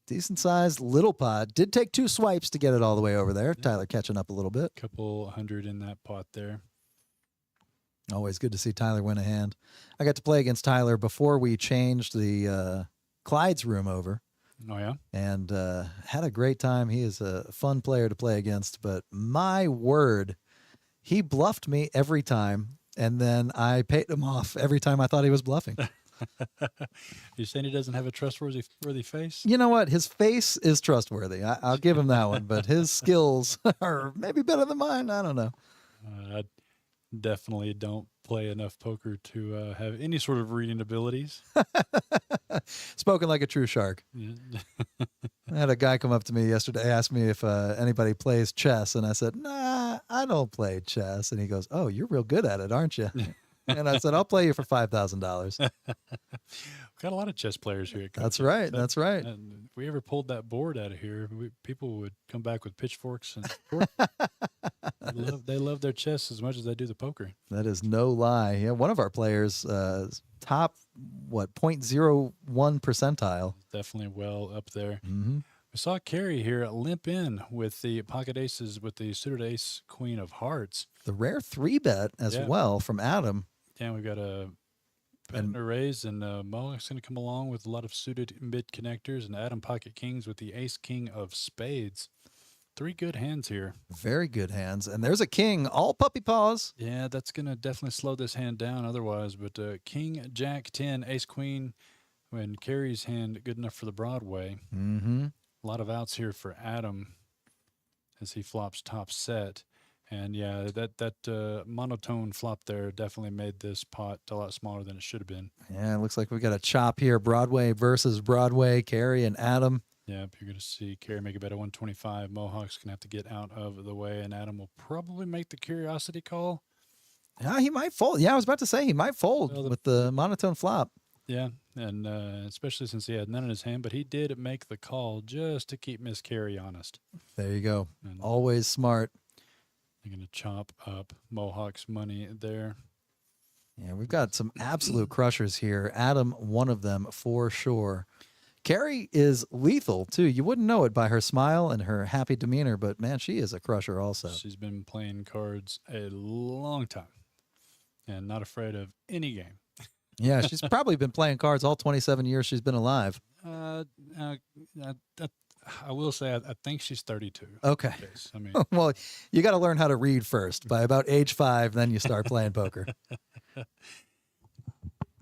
Decent sized little pot. Did take 2 swipes to get it all the way over there. Yeah. Tyler catching up a little bit. Couple hundred in that pot there. Always good to see Tyler win a hand. I got to play against Tyler before we changed the Clyde's room over. Oh, yeah? And had a great time. He is a fun player to play against, but my word, He bluffed me every time, and then I paid him off every time I thought he was bluffing. You're saying he doesn't have a trustworthy face? You know what? His face is trustworthy. I'll give him that one, but his skills are maybe better than mine. I don't know. I definitely don't play enough poker to have any sort of reading abilities. Spoken like a true shark. Yeah. I had a guy come up to me yesterday, ask me if anybody plays chess, and I said, "Nah, I don't play chess." And he goes, "Oh, you're real good at it, aren't you?" And I said, "I'll play you for $5,000." We've got a lot of chess players here at That's KoJack's. right. That's right. And if we ever pulled that board out of here, people would come back with pitchforks and they love their chess as much as they do the poker. That is no lie. Yeah, one of our players, top 0.01 percentile. Definitely well up there. Mm-hmm. We saw Carrie here limp in with the pocket aces with the suited ace queen of hearts. The rare 3-bet as well from Adam. Yeah, we've got a raise, and Mohawk's going to come along with a lot of suited mid connectors, and Adam pocket kings with the ace king of spades. 3 good hands here. Very good hands. And there's a king, all puppy paws. Yeah, that's going to definitely slow this hand down otherwise. But king, jack, 10, ace, queen, when Carrie's hand good enough for the Broadway. Mm-hmm. A lot of outs here for Adam as he flops top set. And yeah, that monotone flop there definitely made this pot a lot smaller than it should have been. Yeah, it looks like we got a chop here. Broadway versus Broadway. Carrie and Adam. Yep, you're going to see Carrie make a bet at 125. Mohawk's going to have to get out of the way, and Adam will probably make the curiosity call. Yeah, he might fold. Yeah, I was about to say he might fold with the monotone flop. Yeah, and especially since he had none in his hand, but he did make the call just to keep Miss Carrie honest. There you go. And always smart. They're going to chop up Mohawk's money there. Yeah, we've got some absolute crushers here. Adam, one of them for sure. Carrie is lethal, too. You wouldn't know it by her smile and her happy demeanor, but, man, she is a crusher also. She's been playing cards a long time and not afraid of any game. Yeah, she's probably been playing cards all 27 years she's been alive. I will say I think she's 32. Okay. I mean, well, you got to learn how to read first. By about age 5, then you start playing poker.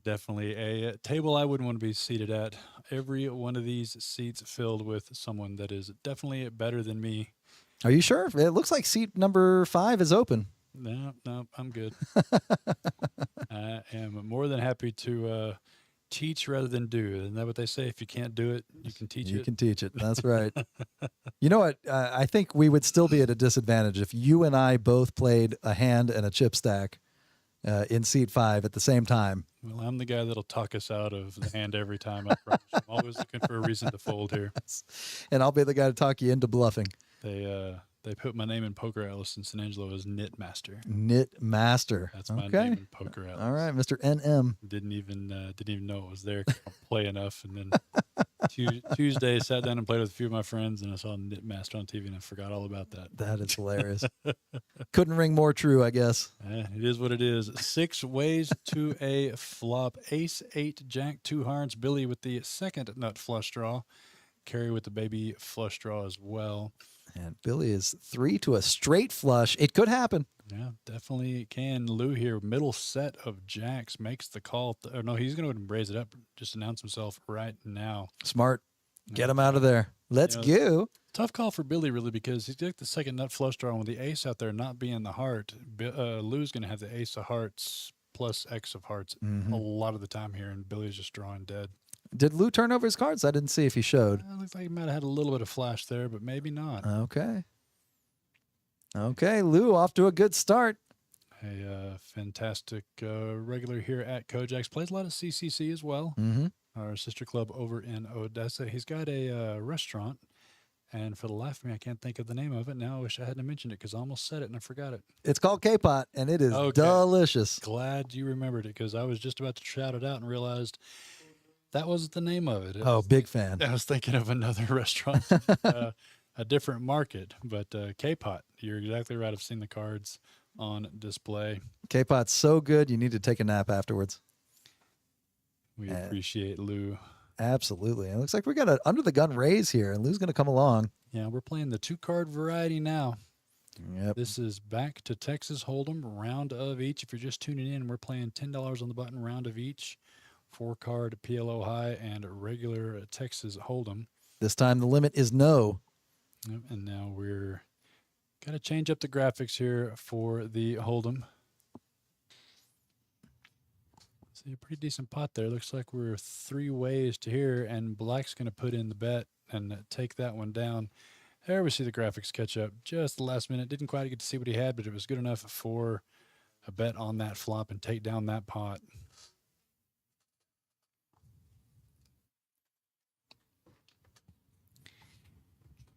Definitely a table I wouldn't want to be seated at. Every one of these seats filled with someone that is definitely better than me. Are you sure? It looks like seat number 5 is open. No, I'm good. I am more than happy to teach rather than do. Isn't that what they say? If you can't do it, you can teach it. You can teach it. That's right. You know what? I think we would still be at a disadvantage if you and I both played a hand and a chip stack in seat 5 at the same time. Well, I'm the guy that'll talk us out of the hand every time. I promise. I'm always looking for a reason to fold here. And I'll be the guy to talk you into bluffing. They put my name in Poker Atlas in San Angelo as Knit Master. Knit Master. That's my name in Poker Atlas. All right, Mr. NM. Didn't even know it was there. Couldn't play enough, and then Tuesday sat down and played with a few of my friends, and I saw Knit Master on TV, and I forgot all about that. That is hilarious. Couldn't ring more true, I guess. It is what it is. 6 ways to a flop. Ace, 8, Jack, 2 hearts. Billy with the second nut flush draw. Carrie with the baby flush draw as well. And Billy is 3 to a straight flush. It could happen. Yeah, definitely can. Lou here, middle set of jacks, makes the call. No, he's going to raise it up, just announce himself right now. Smart. Get him out of there. Let's go. Tough call for Billy, really, because he's got the second nut flush draw, and with the ace out there not being the heart, Lou's going to have the ace of hearts plus X of hearts a lot of the time here, and Billy's just drawing dead. Did Lou turn over his cards? I didn't see if he showed. It looks like he might have had a little bit of flash there, but maybe not. Okay. Okay, Lou off to a good start. A fantastic regular here at KoJack's. Plays a lot of CCC as well. Our sister club over in Odessa. He's got a restaurant, and for the life of me, I can't think of the name of it. Now I wish I hadn't mentioned it because I almost said it and I forgot it. It's called K-Pot, and it is delicious. Glad you remembered it because I was just about to shout it out and realized that wasn't the name of it. Big fan. I was thinking of another restaurant, a different market, but K-Pot. You're exactly right. I've seen the cards on display. K-Pot's so good, you need to take a nap afterwards. We appreciate Lou. Absolutely. It looks like we got an under-the-gun raise here, and Lou's going to come along. Yeah, we're playing the 2-card variety now. Yep. This is back to Texas Hold'em, round of each. If you're just tuning in, we're playing $10 on the button, round of each. 4-card PLO high and regular Texas Hold'em. This time the limit is no. Yep, and now we're got to change up the graphics here for the Hold'em. See, a pretty decent pot there. Looks like we're 3 ways to here, and Black's going to put in the bet and take that one down. There we see the graphics catch up just the last minute. Didn't quite get to see what he had, but it was good enough for a bet on that flop and take down that pot.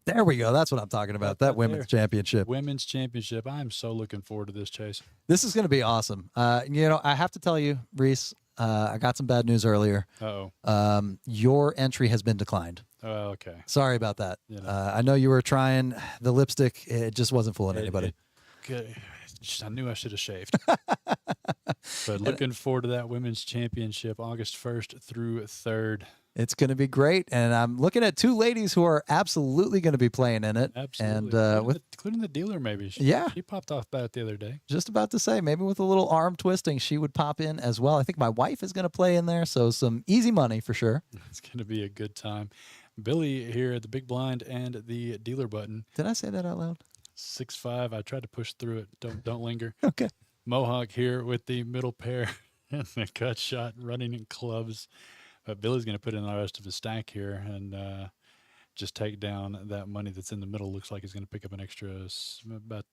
There we go. That's what I'm talking about. That women's championship. Women's championship. I'm so looking forward to this, Chase. This is going to be awesome. I have to tell you, Reese, I got some bad news earlier. Uh-oh. Your entry has been declined. Oh, okay. Sorry about that. You know. I know you were trying the lipstick. It just wasn't fooling anybody. I knew I should have shaved. But looking forward to that women's championship, August 1st through 3rd. It's going to be great, and I'm looking at 2 ladies who are absolutely going to be playing in it. Absolutely. And including the dealer, maybe. She popped off bat the other day. Just about to say, maybe with a little arm twisting, she would pop in as well. I think my wife is going to play in there, so some easy money for sure. It's going to be a good time. Billy here at the big blind and the dealer button. Did I say that out loud? 6'5". I tried to push through it. Don't linger. Okay. Mohawk here with the middle pair and the cut shot running in clubs. But Billy's going to put in the rest of his stack here and just take down that money that's in the middle. Looks like he's going to pick up an extra about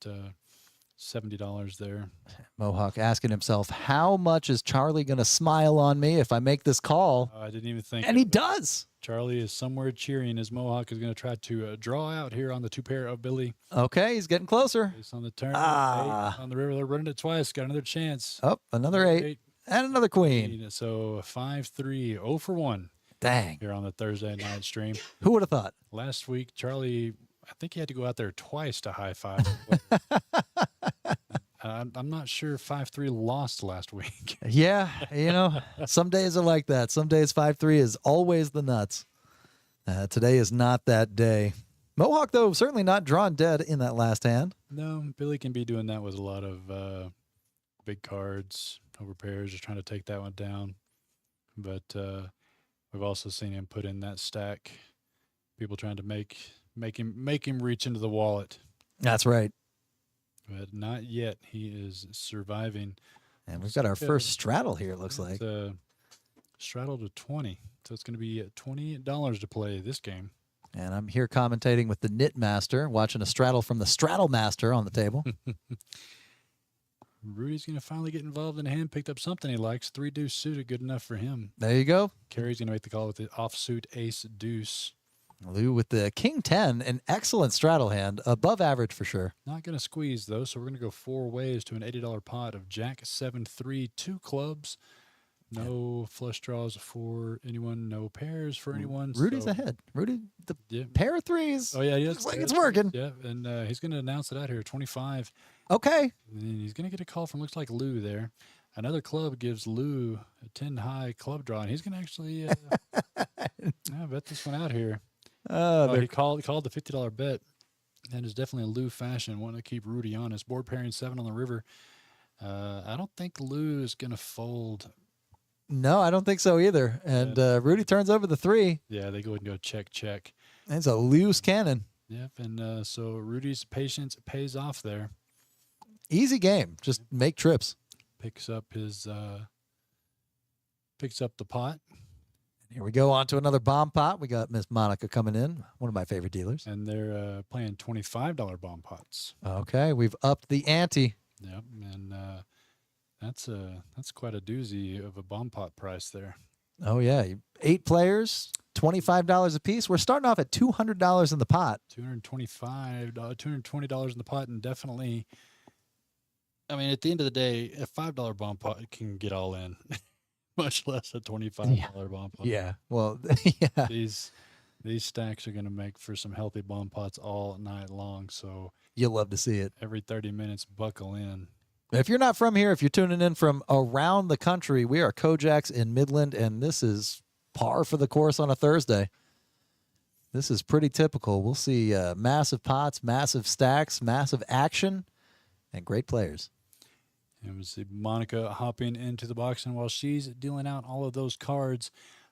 $70 there. Mohawk asking himself, how much is Charlie going to smile on me if I make this call? I didn't even think. And he does. Charlie is somewhere cheering as Mohawk is going to try to draw out here on the 2-pair of Billy. Okay, he's getting closer. He's on the turn. 8 on the river. They're running it twice. Got another chance. Oh, another 8. And another queen. So 5-3, 0 for 1. Dang. Here on the Thursday night stream. Who would have thought? Last week, Charlie, I think he had to go out there twice to high five. I'm not sure 5-3 lost last week. Yeah, some days are like that. Some days 5-3 is always the nuts. Today is not that day. Mohawk, though, certainly not drawn dead in that last hand. No, Billy can be doing that with a lot of big cards, over pairs, just trying to take that one down. But we've also seen him put in that stack. People trying to make him reach into the wallet. That's right. But not yet. He is surviving. And we've got our first straddle here, it looks like. Straddle to 20. So it's going to be $20 to play this game. And I'm here commentating with the Knit Master, watching a straddle from the Straddle Master on the table. Rudy's going to finally get involved in a hand, picked up something he likes. 3 deuce suited, good enough for him. There you go. Carrie's going to make the call with the offsuit ace deuce. Lou with the king 10, an excellent straddle hand, above average for sure. Not going to squeeze, though, so we're going to go 4 ways to an $80 pot of Jack 7-3, 2 clubs. No flush draws for anyone, no pairs for anyone. Rudy's ahead. Rudy, pair of threes. Oh, yeah, he looks like it's working. Yeah, and he's going to announce it out here, 25. Okay. And he's going to get a call from, looks like Lou there. Another club gives Lou a 10 high club draw, and he's going to actually bet this one out here. He called the $50 bet, and is definitely a Lou fashion, wanting to keep Rudy honest. Board pairing 7 on the river. I don't think Lou is going to fold. No, I don't think so either. And Rudy turns over the 3. Yeah, they go ahead and go check. It's a loose cannon. Yep, and so Rudy's patience pays off there. Easy game. Just make trips. Picks up the pot. Here we go on to another bomb pot. We got Miss Monica coming in, one of my favorite dealers. And they're playing $25 bomb pots. Okay, we've upped the ante. Yep, and that's quite a doozy of a bomb pot price there. Oh yeah, 8 players, $25 a piece. We're starting off at $200 in the pot. $220 in the pot, and definitely. I mean, at the end of the day, a $5 bomb pot can get all in. Much less a $25 bomb pot. Yeah. Well, yeah. These stacks are going to make for some healthy bomb pots all night long. So you'll love to see it. Every 30 minutes, buckle in. If you're not from here, if you're tuning in from around the country, we are KoJack's in Midland, and this is par for the course on a Thursday. This is pretty typical. We'll see massive pots, massive stacks, massive action, and great players. And we see Monica hopping into the box, and while she's dealing out all of those cards,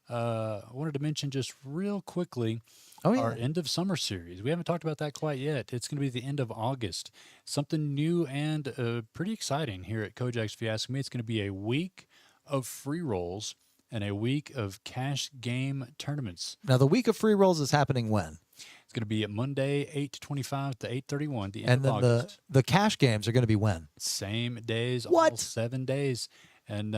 I wanted to mention just real quickly our end of summer series. We haven't talked about that quite yet. It's going to be the end of August. Something new and pretty exciting here at KoJack's, if you ask me. It's going to be a week of free rolls and a week of cash game tournaments. Now, the week of free rolls is happening when? It's going to be at Monday, 8/25 to 8/31, the end And of then August. the cash games are going to be when? Same days, What? all 7 days. And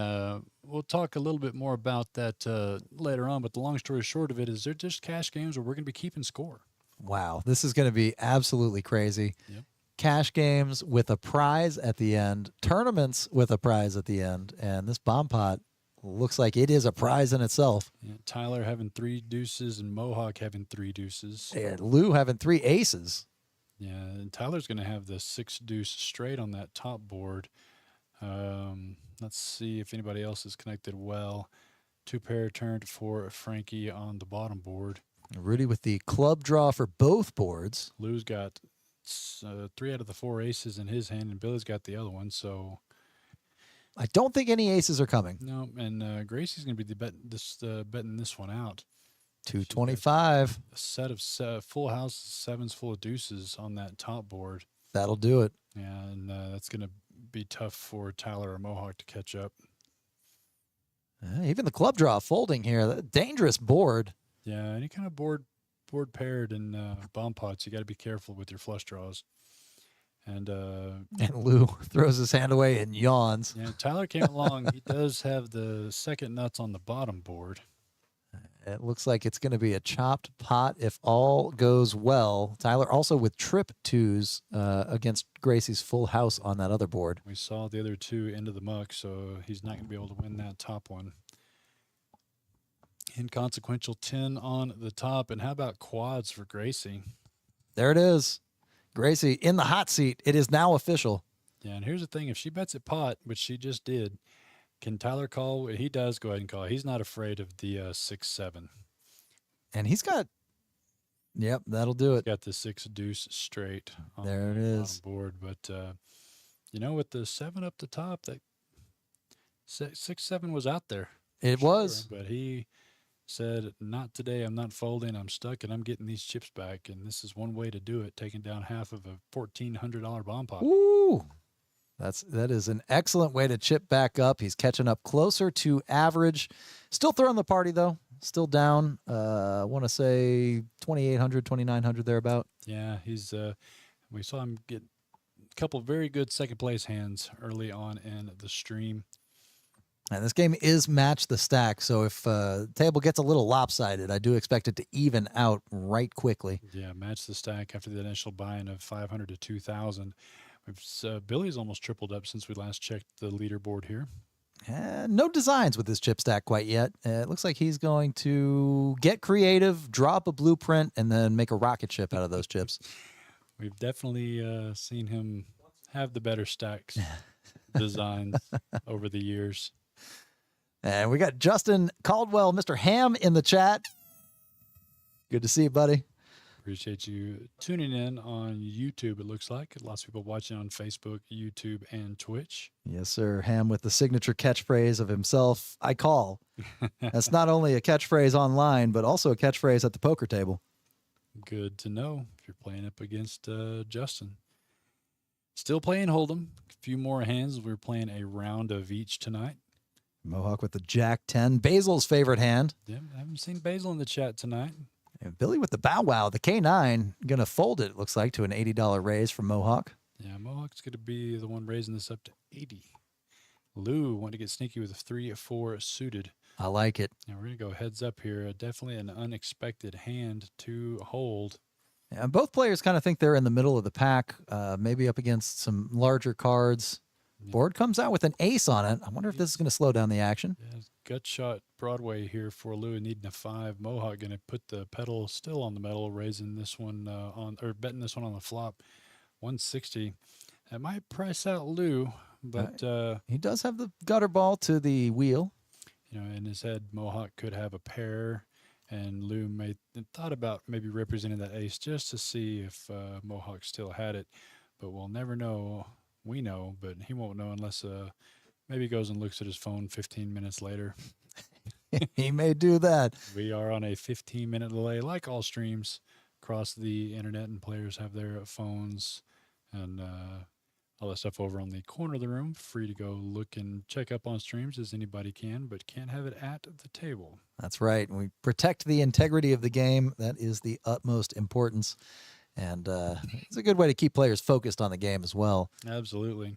we'll talk a little bit more about that later on. But the long story short of it is they're just cash games where we're going to be keeping score. Wow, this is going to be absolutely crazy. Yep. Cash games with a prize at the end, tournaments with a prize at the end, and this bomb pot looks like it is a prize in itself. Yeah, Tyler having 3 deuces and Mohawk having 3 deuces. And Lou having 3 aces. Yeah, and Tyler's going to have the 6 deuce straight on that top board. Let's see if anybody else is connected well. 2 pair turned for Frankie on the bottom board. Rudy with the club draw for both boards. Lou's got 3 out of the 4 aces in his hand, and Billy's got the other one. So I don't think any aces are coming. no, and Gracie's going to be betting this one out. 225. A set of full house sevens full of deuces on that top board. That'll do it. Yeah, and that's going to be tough for Tyler or Mohawk to catch up. Even the club draw folding here. Dangerous board. Yeah, any kind of board paired in bomb pots, you got to be careful with your flush draws. And Lou throws his hand away and yawns. yeah, Tyler came along. He does have the second nuts on the bottom board. It looks like it's going to be a chopped pot if all goes well. Tyler also with trip twos against Gracie's full house on that other board. We saw the other 2 into the muck, so he's not going to be able to win that top one. Inconsequential 10 on the top. And how about quads for Gracie? There it is. Gracie in the hot seat. It is now official. Yeah, and here's the thing. If she bets at pot, which she just did, can Tyler call? He does go ahead and call. He's not afraid of the 6-7. And he's got, yep, that'll do it. Got the 6 deuce straight on There it the is. bottom board. But, with the 7 up the top, that 6-7 was out there. It was. But he said, not today. I'm not folding. I'm stuck, and I'm getting these chips back. And this is one way to do it, taking down half of a $1,400 bomb pot. Ooh. That is an excellent way to chip back up. He's catching up closer to average. Still throwing the party, though. Still down. I want to say 2,800, 2,900 thereabout. Yeah, he's. We saw him get a couple very good second place hands early on in the stream. And this game is match the stack, so if the table gets a little lopsided, I do expect it to even out right quickly. Yeah, match the stack after the initial buy-in of 500 to 2,000. Billy's almost tripled up since we last checked the leaderboard here. No designs with this chip stack quite yet. It looks like he's going to get creative, drop a blueprint, and then make a rocket ship out of those chips. We've definitely seen him have the better stacks designs over the years. And we got Justin Caldwell, Mr. Ham, in the chat. Good to see you, buddy. Appreciate you tuning in on YouTube, it looks like. Lots of people watching on Facebook, YouTube, and Twitch. Yes, sir. Ham with the signature catchphrase of himself, I call. That's not only a catchphrase online, but also a catchphrase at the poker table. Good to know if you're playing up against Justin. Still playing Hold'em. A few more hands. We're playing a round of each tonight. Mohawk with the Jack 10. Basil's favorite hand. Yeah, I haven't seen Basil in the chat tonight. And Billy with the Bow Wow. The K9 going to fold it, looks like, to an $80 raise from Mohawk. Yeah, Mohawk's going to be the one raising this up to 80. Lou wanted to get sneaky with a 3-4 suited. I like it. Now we're going to go heads up here. Definitely an unexpected hand to hold. Yeah, both players kind of think they're in the middle of the pack, maybe up against some larger cards. Yeah. Board comes out with an ace on it. I wonder if this is going to slow down the action. Yeah, gut shot Broadway here for Lou, needing a 5. Mohawk going to put the pedal still on the metal, raising this one betting this one on the flop. 160. That might price out Lou, but he does have the gutter ball to the wheel. in his head, Mohawk could have a pair and Lou thought about maybe representing that ace just to see if Mohawk still had it, but we'll never know. We know, but he won't know unless maybe he goes and looks at his phone 15 minutes later. He may do that. We are on a 15-minute delay, like all streams across the internet, and players have their phones and all that stuff over on the corner of the room. Free to go look and check up on streams as anybody can, but can't have it at the table. That's right. And we protect the integrity of the game. That is the utmost importance. And it's a good way to keep players focused on the game as well. Absolutely.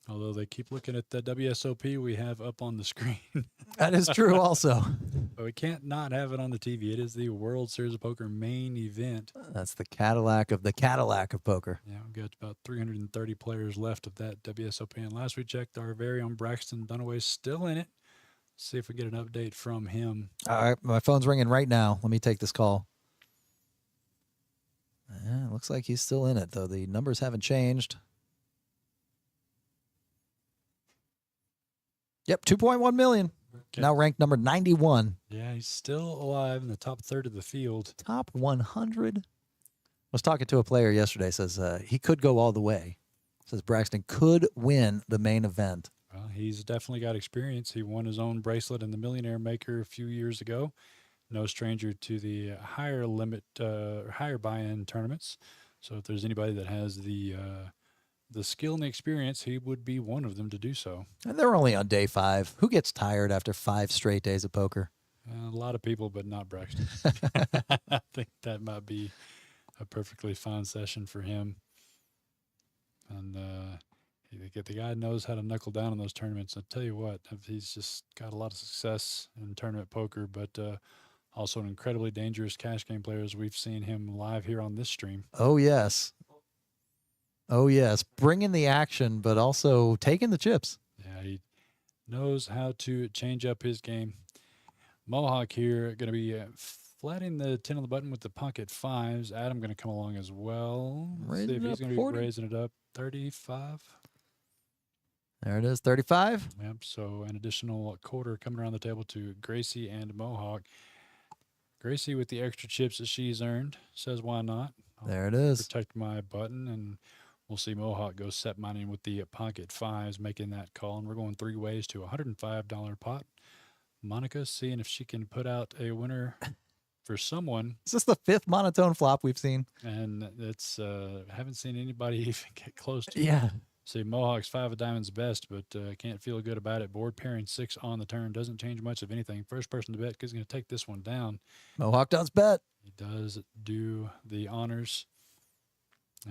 Although they keep looking at the WSOP we have up on the screen. That is true also. But we can't not have it on the TV. It is the World Series of Poker main event. That's the Cadillac of poker. Yeah, we've got about 330 players left of that WSOP. And last we checked, our very own Braxton Dunaway's still in it. See if we get an update from him. All right, my phone's ringing right now. Let me take this call. Looks like he's still in it, though. The numbers haven't changed. Yep, 2.1 million. Okay. Now ranked number 91. Yeah, he's still alive in the top third of the field. Top 100. I was talking to a player yesterday. Says he could go all the way. Says Braxton could win the main event. Well, he's definitely got experience. He won his own bracelet in the Millionaire Maker a few years ago. No stranger to the higher limit, higher buy-in tournaments. So if there's anybody that has the skill and the experience, he would be one of them to do so. And they're only on day 5. Who gets tired after 5 straight days of poker? A lot of people, but not Braxton. I think that might be a perfectly fine session for him. And the guy knows how to knuckle down in those tournaments. I'll tell you what, he's just got a lot of success in tournament poker, but also an incredibly dangerous cash game player, as we've seen him live here on this stream. Oh, yes. Oh, yes. Bringing the action, but also taking the chips. Yeah, he knows how to change up his game. Mohawk here going to be flatting the 10 on the button with the pocket 5s. Adam going to come along as well. Let's see if he's going to be raising it up. 35. There it is, 35. Yep, so an additional quarter coming around the table to Gracie and Mohawk. Gracie with the extra chips that she's earned says, why not? There it is. Protect my button, and we'll see Mohawk go set mining with the pocket 5s, making that call. And we're going 3 ways to a $105 pot. Monica seeing if she can put out a winner for someone. Is this the 5th monotone flop we've seen? And it's haven't seen anybody even get close to it. Yeah. See, Mohawk's 5 of diamonds best, but can't feel good about it. Board pairing 6 on the turn. Doesn't change much of anything. First person to bet because he's going to take this one down. Mohawk does bet. He does do the honors.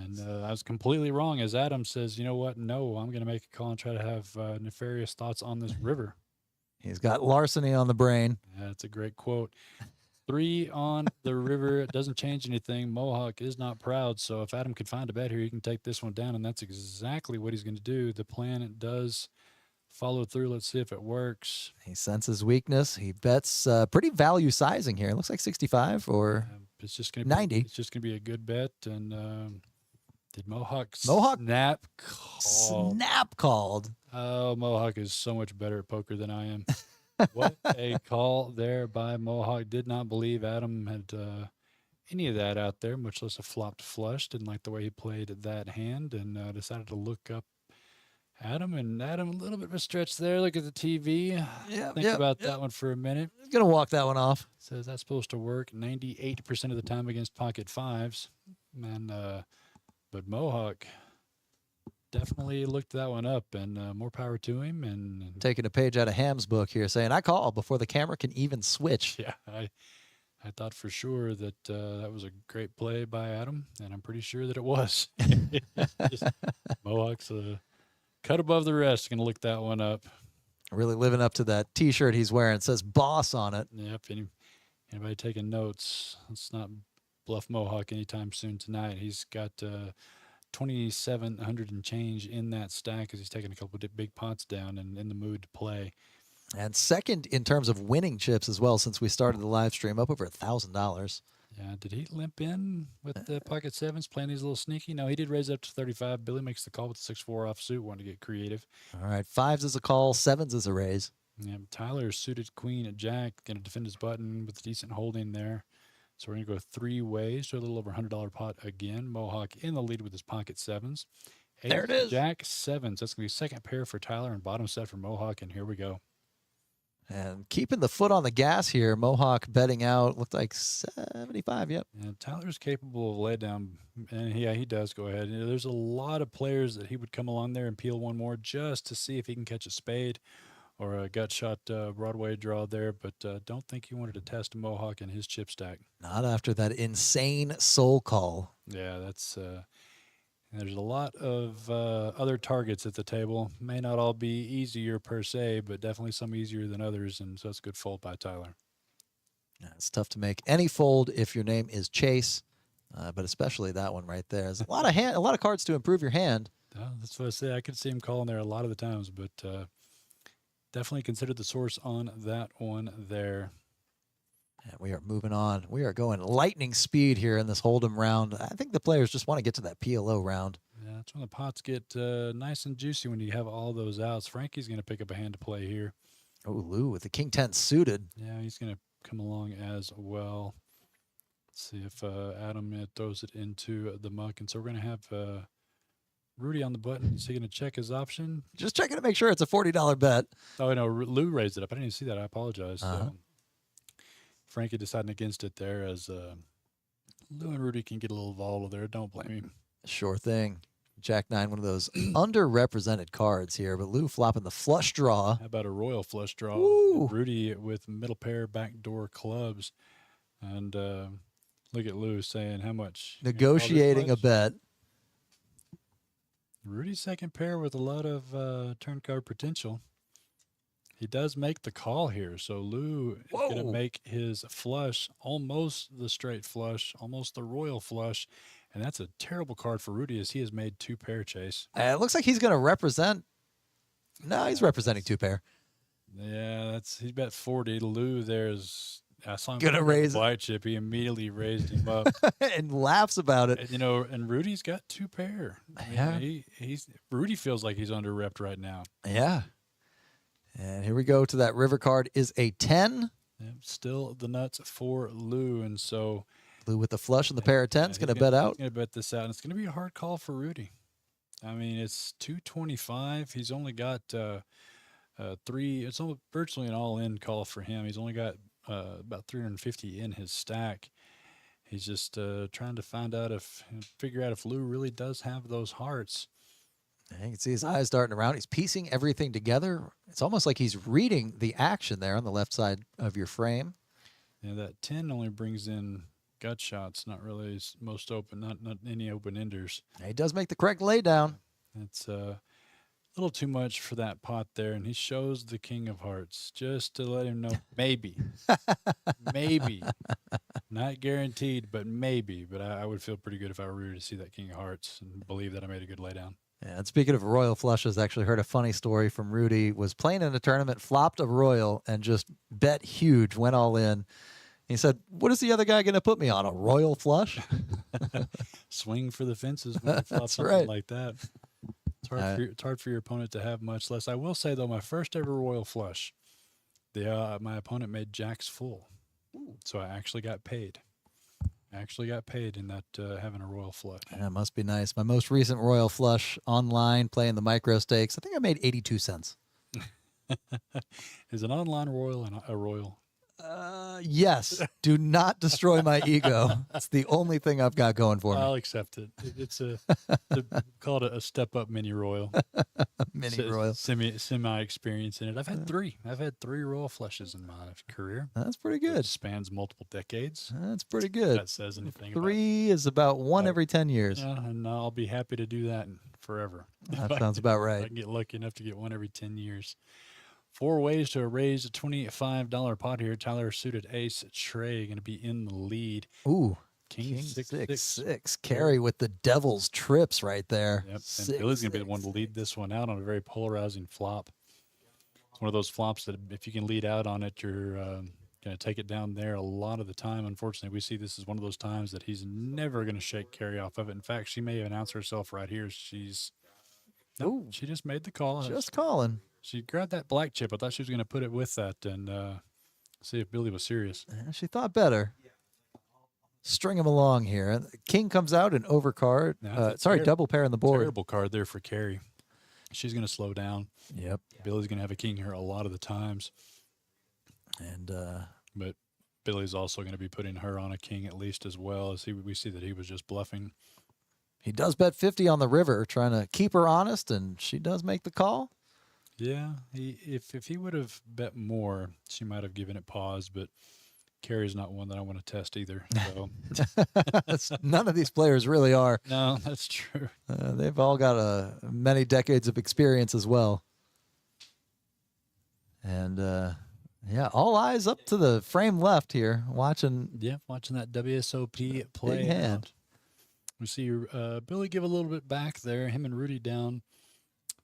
And I was completely wrong, as Adam says, you know what? No, I'm going to make a call and try to have nefarious thoughts on this river. He's got larceny on the brain. Yeah, that's a great quote. 3 on the river. It doesn't change anything. Mohawk is not proud, so if Adam can find a bet here, he can take this one down, and that's exactly what he's going to do. The plan does follow through. Let's see if it works. He senses weakness. He bets pretty value sizing here. It looks like 65 or it's just going to 90. It's just going to be a good bet. And did Mohawk snap call? Snap called. Oh, Mohawk is so much better at poker than I am. What a call there by Mohawk. Did not believe Adam had any of that out there, much less a flopped flush. Didn't like the way he played that hand, and decided to look up Adam. And Adam, a little bit of a stretch there. Look at the TV. Think about that one for a minute. He's going to walk that one off. Says that's supposed to work 98% of the time against pocket 5s. And but Mohawk definitely looked that one up, and more power to him. And taking a page out of Ham's book here, saying, I call before the camera can even switch. Yeah, I thought for sure that that was a great play by Adam, and I'm pretty sure that it was. Mohawk's cut above the rest. Going to look that one up. Really living up to that T-shirt he's wearing. It says boss on it. Yep. Anybody taking notes? Let's not bluff Mohawk anytime soon tonight. He's got 2,700 and change in that stack as he's taking a couple of big pots down and in the mood to play. And second in terms of winning chips as well since we started the live stream, up over $1,000. Yeah, did he limp in with the pocket 7s, playing these a little sneaky? No, he did raise up to 35. Billy makes the call with the 6-4 offsuit, wanted to get creative. All right, 5s is a call, 7s is a raise. Yeah, Tyler suited queen at jack, going to defend his button with decent holding there. So we're going to go 3 ways to a little over $100 pot again. Mohawk in the lead with his pocket sevens. There Ace, it is. jack, sevens. That's going to be second pair for Tyler and bottom set for Mohawk. And here we go. And keeping the foot on the gas here, Mohawk betting out, looked like 75, yep. And Tyler's capable of lay down, and yeah, he does go ahead. There's a lot of players that he would come along there and peel one more just to see if he can catch a spade or a gut shot Broadway draw there, but don't think he wanted to test Mohawk in his chip stack. Not after that insane soul call. Yeah, that's there's a lot of other targets at the table. May not all be easier per se, but definitely some easier than others, and so it's a good fold by Tyler. Yeah, it's tough to make any fold if your name is Chase, but especially that one right there. There's a lot of cards to improve your hand. That's what I say. I could see him calling there a lot of the times, but definitely consider the source on that one there. And we are moving on. We are going lightning speed here in this Hold'em round. I think the players just want to get to that PLO round. Yeah, that's when the pots get nice and juicy when you have all those outs. Frankie's going to pick up a hand to play here. Oh, Lou with the King 10 suited. Yeah, he's going to come along as well. Let's see if Adam throws it into the muck. And so we're going to have Rudy on the button. Is he going to check his option? Just checking to make sure it's a $40 bet. Oh, no, Lou raised it up. I didn't even see that. I apologize. Frankie deciding against it there as Lou and Rudy can get a little volatile there. Don't blame him. Sure thing. Jack 9, one of those underrepresented cards here, but Lou flopping the flush draw. How about a royal flush draw? Ooh. Rudy with middle pair backdoor clubs. And look at Lou saying how much. Negotiating a bet. Rudy's second pair with a lot of turn card potential. He does make the call here, so Lou is going to make his flush almost the straight flush, almost the royal flush, and that's a terrible card for Rudy as he has made 2 pair, Chase. It looks like he's going to represent. No, he's representing 2 pair. Yeah, he bet 40. Lou there's I saw him Gonna raise a white chip. He immediately raised him up and laughs about it. and, and Rudy's got 2 pair. I mean, Rudy feels like he's under repped right now. Yeah. And here we go to that river card is a 10. Yep, still the nuts for Lou, and so Lou with the flush and the pair of 10s going to bet out. He's going to bet this out, and it's going to be a hard call for Rudy. I mean, it's 225. He's only got 3. It's almost virtually an all-in call for him. He's only got about 350 in his stack. He's just trying to figure out if Lou really does have those hearts. You can see his eyes darting around. He's piecing everything together. It's almost like he's reading the action there on the left side of your frame. Yeah, that 10 only brings in gut shots, not really most open, not any open-enders. He does make the correct laydown. It's a little too much for that pot there, and he shows the king of hearts just to let him know maybe, maybe, not guaranteed, but maybe. But I would feel pretty good if I were Rudy to see that king of hearts and believe that I made a good laydown. Yeah, and speaking of royal flushes, I actually heard a funny story from Rudy. Was playing in a tournament, flopped a royal, and just bet huge, went all in. He said, "What is the other guy going to put me on? A royal flush?" Swing for the fences when you flop something right. like that. It's hard for your opponent to have much less. I will say, though, my first ever royal flush, my opponent made jacks full. So I actually got paid. In that having a royal flush. That must be nice. My most recent royal flush online playing the micro stakes, I think I made 82 cents. Is an online royal and a royal? Yes. Do not destroy my ego. It's the only thing I've got going for me. I'll accept it. It's call it a step up mini royal. Mini royal. Semi experience in it. I've had 3. I've had 3 royal flushes in my career. That's pretty good. It spans multiple decades. That's pretty good. If that says anything. 3 is about 1 every 10 years. Yeah, and I'll be happy to do that forever. That sounds about right. I can get lucky enough to get 1 every 10 years. 4 ways to raise a $25 pot here. Tyler suited ace. Trey going to be in the lead. Ooh. King 6-6. Carry with the devil's trips right there. Yep. And Billy's going to be the one to lead this one out on a very polarizing flop. It's one of those flops that if you can lead out on it, you're going to take it down there a lot of the time. Unfortunately, we see this as one of those times that he's never going to shake Carrie off of it. In fact, she may announce herself right here. She just made the call. Just calling. She grabbed that black chip. I thought she was going to put it with that and see if Billy was serious. She thought better. String him along here. King comes out an overcard. Yeah, Sorry, double pair on the board. Terrible card there for Carrie. She's going to slow down. Yep. Billy's going to have a king here a lot of the times. And but Billy's also going to be putting her on a king at least as well, as we see that he was just bluffing. he does bet 50 on the river, trying to keep her honest, and she does make the call. Yeah, if he would have bet more, she might have given it pause, but Carrie's not one that I want to test either. So None of these players really are. no, that's true. They've all got many decades of experience as well. And yeah, all eyes up to the frame left here, watching. Yeah, watching that WSOP play. Big hand. Out. We see Billy give a little bit back there. Him and Rudy down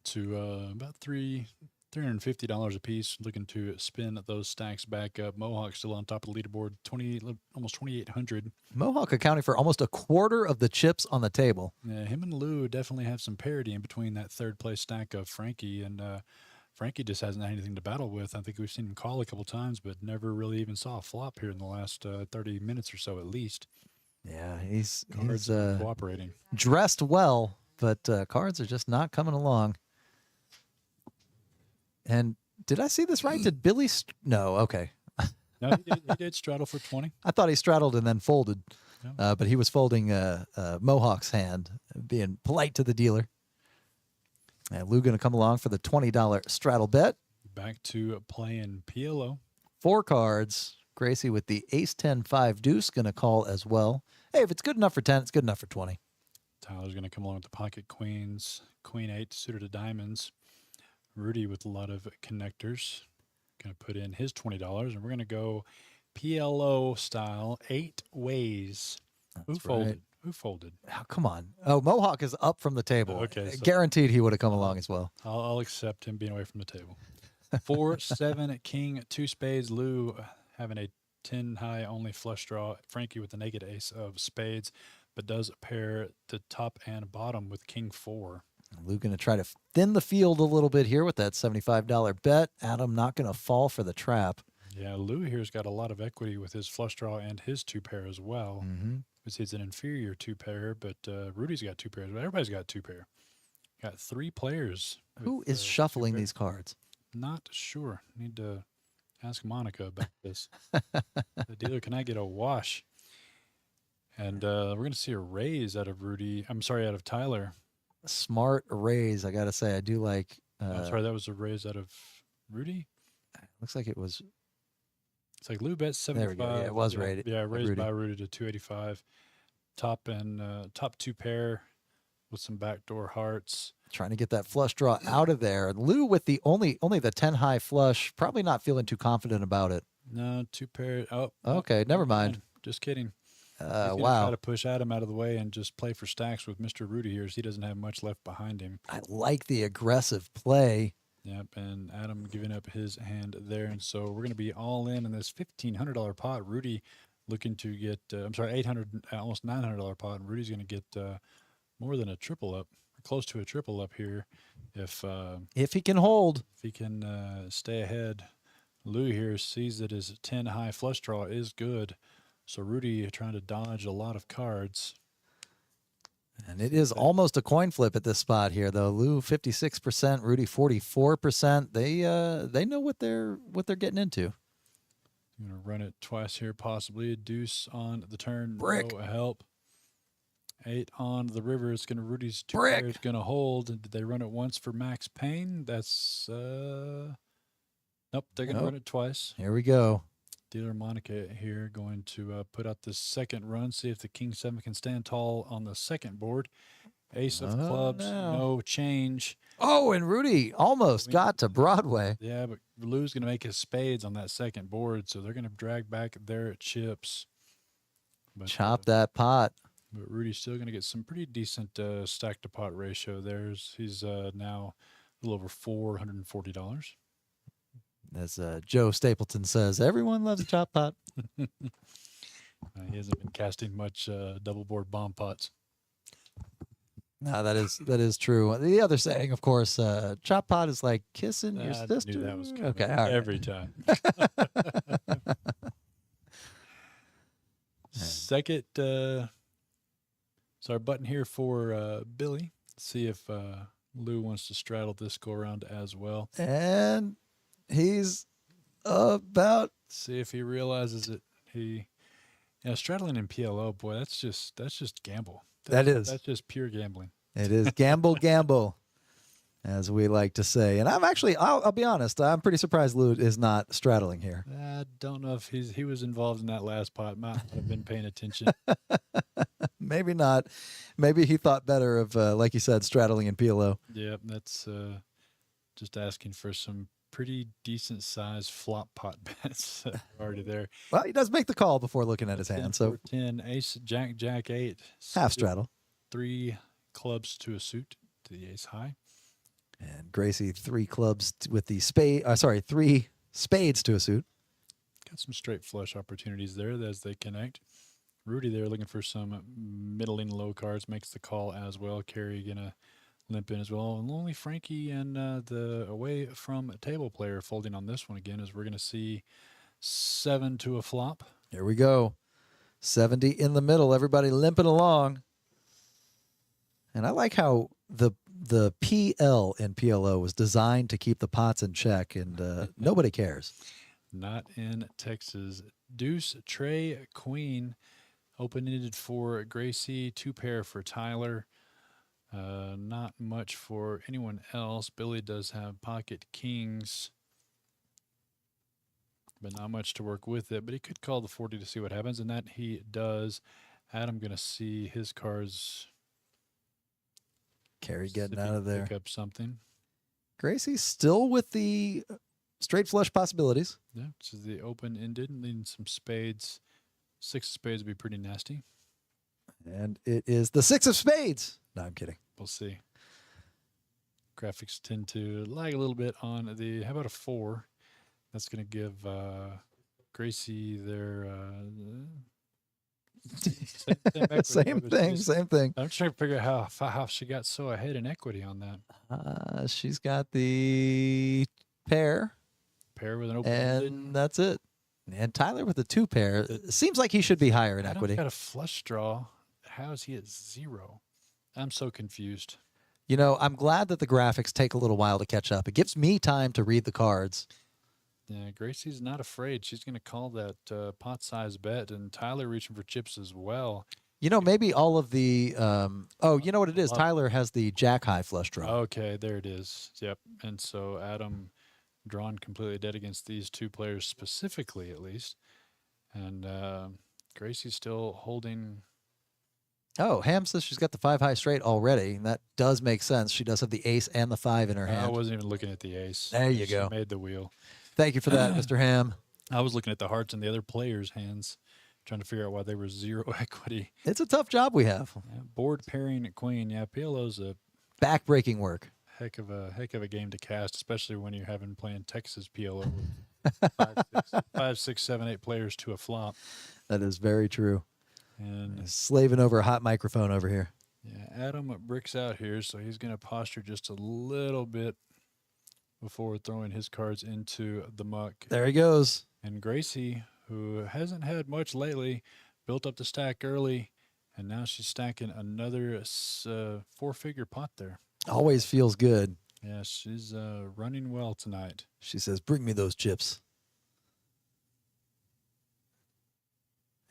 to about $350 a piece, looking to spin those stacks back up. Mohawk still on top of the leaderboard, almost 2,800. Mohawk accounting for almost a quarter of the chips on the table. Yeah, him and Lou definitely have some parity in between that third place stack of Frankie, and Frankie just hasn't had anything to battle with. I think we've seen him call a couple times, but never really even saw a flop here in the last 30 minutes or so at least. Yeah, he's cooperating. Dressed well, but cards are just not coming along. And did I see this right? Did Billy? No, okay. No, he did straddle for 20. I thought he straddled and then folded, Yeah. but he was folding Mohawk's hand, being polite to the dealer. And Lou going to come along for the $20 straddle bet. Back to playing PLO. 4 cards. Gracie with the ace-10-5 deuce going to call as well. Hey, if it's good enough for 10, it's good enough for 20. Tyler's going to come along with the pocket queens, queen 8 suited to diamonds. Rudy with a lot of connectors. Going to put in his $20, and we're going to go PLO style 8 ways. Who folded? Right. Who folded? Oh, come on. Oh, Mohawk is up from the table. Okay, so- Guaranteed he would have come along as well. I'll accept him being away from the table. 4, 7, king, 2 spades. Lou having a 10 high only flush draw. Frankie with the naked ace of spades, but does pair the top and bottom with king 4. Lou going to try to thin the field a little bit here with that $75 bet. Adam not going to fall for the trap. Yeah, Lou here's got a lot of equity with his flush draw and his 2 pair as well. Mm-hmm. It's an inferior 2 pair, but Rudy's got 2 pairs. But everybody's got 2 pair. Got 3 players. Who with, is 2 shuffling pair. these cards? Not sure. Need to ask Monica about this. The dealer, can I get a wash? And we're going to see a raise out of Rudy. I'm sorry, out of Tyler. Smart raise, I got to say. I do like. I'm sorry, that was a raise out of Rudy. Looks like it was. It's like Lou bet 75. There we go. Yeah, it was rated. Yeah, raised Rudy. by Rudy to 285. Top 2 pair with some backdoor hearts. Trying to get that flush draw out of there. Lou with the only the 10 high flush, probably not feeling too confident about it. No, 2 pair. Oh, Okay, never mind. Just kidding. He's gonna Wow. try to push Adam out of the way and just play for stacks with Mr. Rudy here, as he doesn't have much left behind him. I like the aggressive play. Yep, and Adam giving up his hand there, and so we're going to be all in this $1,500 pot. Rudy looking to get, $800, almost $900 pot, and Rudy's going to get more than a triple up, close to a triple up here, if If he can hold. he can stay ahead. Lou here sees that his 10 high flush draw is good, so Rudy trying to dodge a lot of cards. And it is almost a coin flip at this spot here, though. Lou 56%, Rudy 44%. They know what they're getting into. I'm going to run it twice here, possibly. A deuce on the turn. Brick. No help. 8 on the river. It's going to Rudy's 2 Brick. pairs going to hold. And did they run it once for Max Payne? That's nope. They're going to Nope. run it twice. Here we go. Dealer Monica here going to put out the second run. See if the King 7 can stand tall on the second board. Ace of Oh, clubs. no. No change. Oh, and Rudy almost got to Broadway. Yeah, but Lou's going to make his spades on that second board, so they're going to drag back their chips. But, Chop that pot. But Rudy's still going to get some pretty decent stack to pot ratio. He's now a little over $440. As Joe Stapleton says, everyone loves a chop pot. He hasn't been casting much double board bomb pots. No, that is true. The other saying, of course, chop pot is like kissing your I sister. knew that was coming Okay, all right. every time. Second, it's our button here for Billy. See if Lou wants to straddle this go around as well. And he's about. See if he realizes it. Straddling in PLO, boy, that's just gamble. That's just pure gambling. It is gamble, as we like to say. And I'll be honest, I'm pretty surprised Lou is not straddling here. I don't know if he was involved in that last pot. Might not have been paying attention. Maybe not. Maybe he thought better of, like you said, straddling in PLO. Yep, that's just asking for some pretty decent sized flop pot bets already there. Well, he does make the call before looking at his hand. So 10, ace, jack, jack, 8. half straddle. 3 clubs to a suit to the ace high. And Gracie, 3 clubs with the spade. 3 spades to a suit. Got some straight flush opportunities there as they connect. Rudy there looking for some middling low cards, makes the call as well. Carrie gonna limp in as well. And only Frankie and the away from table player folding on this one again, as we're gonna see 7 to a flop. Here we go. 70 in the middle. Everybody limping along. And I like how the PL in PLO was designed to keep the pots in check, and nobody cares. Not in Texas. Deuce, Trey, Queen, open-ended for Gracie, 2 pair for Tyler. Not much for anyone else. Billy does have pocket kings, but not much to work with it. But he could call the 40 to see what happens, and that he does. Adam going to see his cards. Carrie getting out of there. Pick up something. Gracie still with the straight flush possibilities. Yeah, so the open-ended, needing some spades. 6 of spades would be pretty nasty. And it is the 6 of spades. No, I'm kidding. We'll see. Graphics tend to lag a little bit on the, how about a 4? That's going to give Gracie their... same thing. I'm trying to figure out how she got so ahead in equity on that. She's got the pair With an open and that's it. And Tyler with the 2 pair. Seems like he should be higher in equity. Got a flush draw. How is he at 0? I'm so confused. You know, I'm glad that the graphics take a little while to catch up. It gives me time to read the cards. Yeah, Gracie's not afraid. She's going to call that pot size bet, and Tyler reaching for chips as well. You know, maybe all of the you know what it is? Tyler has the jack high flush draw. Okay, there it is. Yep. And so Adam drawn completely dead against these 2 players specifically, at least. And Gracie's still holding. Oh, Ham says she's got the 5 high straight already. And that does make sense. She does have the ace and the 5 in her hand. I wasn't even looking at the ace. There you She go. made the wheel. Thank you for that, Mr. Ham. I was looking at the hearts in the other players' hands, trying to figure out why they were 0 equity. It's a tough job we have. Yeah, board pairing at Queen. Yeah, PLO's a Back-breaking work. heck of a game to cast, especially when you're having playing Texas PLO. 5, 6, 7, 8 players to a flop. That is very true. And Slaving over a hot microphone over here. yeah, Adam bricks out here, so he's going to posture just a little bit before throwing his cards into the muck. There he goes. And Gracie, who hasn't had much lately, built up the stack early, and now she's stacking another 4-figure pot there. Always feels good. Yeah, she's running well tonight. She says, bring me those chips.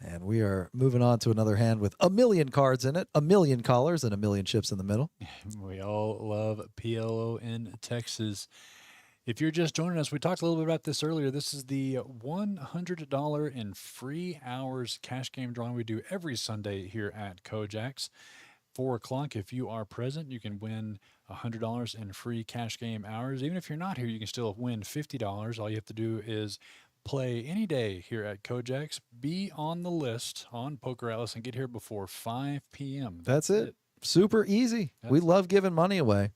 And we are moving on to another hand with a million cards in it, a million callers, and a million chips in the middle. We all love PLO in Texas. If you're just joining us, we talked a little bit about this earlier. This is the $100 in free hours cash game drawing we do every Sunday here at KoJack's. 4 o'clock, if you are present, you can win $100 in free cash game hours. Even if you're not here, you can still win $50. All you have to do is play any day here at KoJack's, be on the list on Poker Atlas, and get here before 5 p.m. That's it. Super easy. We love giving money away.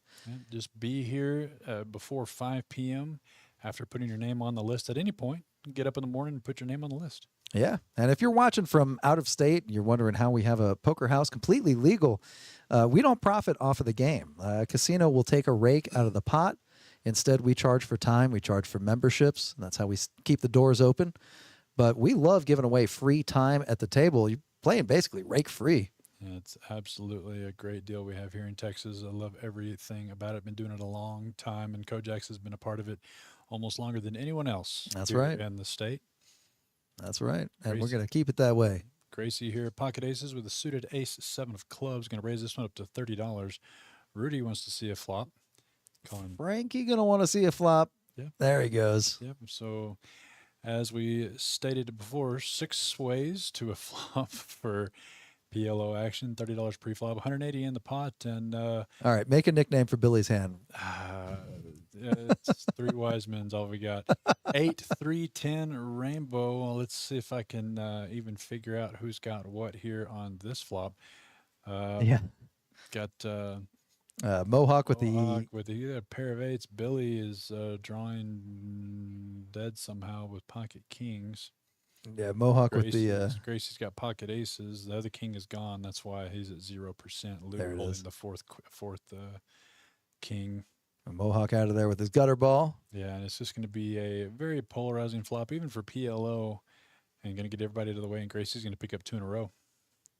Just be here before 5 p.m. after putting your name on the list at any point, get up in the morning and put your name on the list. Yeah. And if you're watching from out of state, you're wondering how we have a poker house completely legal. We don't profit off of the game. Casino will take a rake out of the pot. Instead, we charge for time. We charge for memberships. And that's how we keep the doors open. But we love giving away free time at the table. You're playing basically rake free. Yeah, it's absolutely a great deal we have here in Texas. I love everything about it. Been doing it a long time, and KoJack's has been a part of it almost longer than anyone else. That's here right. in the state. That's right. And we're Gracie. going to keep it that way. Gracie here, pocket aces with a suited ace, 7 of clubs. Going to raise this one up to $30. Rudy wants to see a flop. Calling. Frankie going to want to see a flop. Yep. There he goes. Yep. So, as we stated before, 6 ways to a flop for PLO action. $30 pre-flop, 180 in the pot, and All right, make a nickname for Billy's hand. it's 3 wise men's all we got. 8, 3, 10 rainbow. Well, let's see if I can even figure out who's got what here on this flop. Yeah. Got Mohawk with Mohawk with a pair of 8s. Billy is drawing dead somehow with pocket kings. Yeah, Mohawk with Gracie's got pocket aces. The other king is gone. That's why he's at 0%. Lou There it holding is. the fourth king. Mohawk out of there with his gutter ball. Yeah, and it's just going to be a very polarizing flop, even for PLO, and going to get everybody out of the way. And Gracie's going to pick up 2 in a row.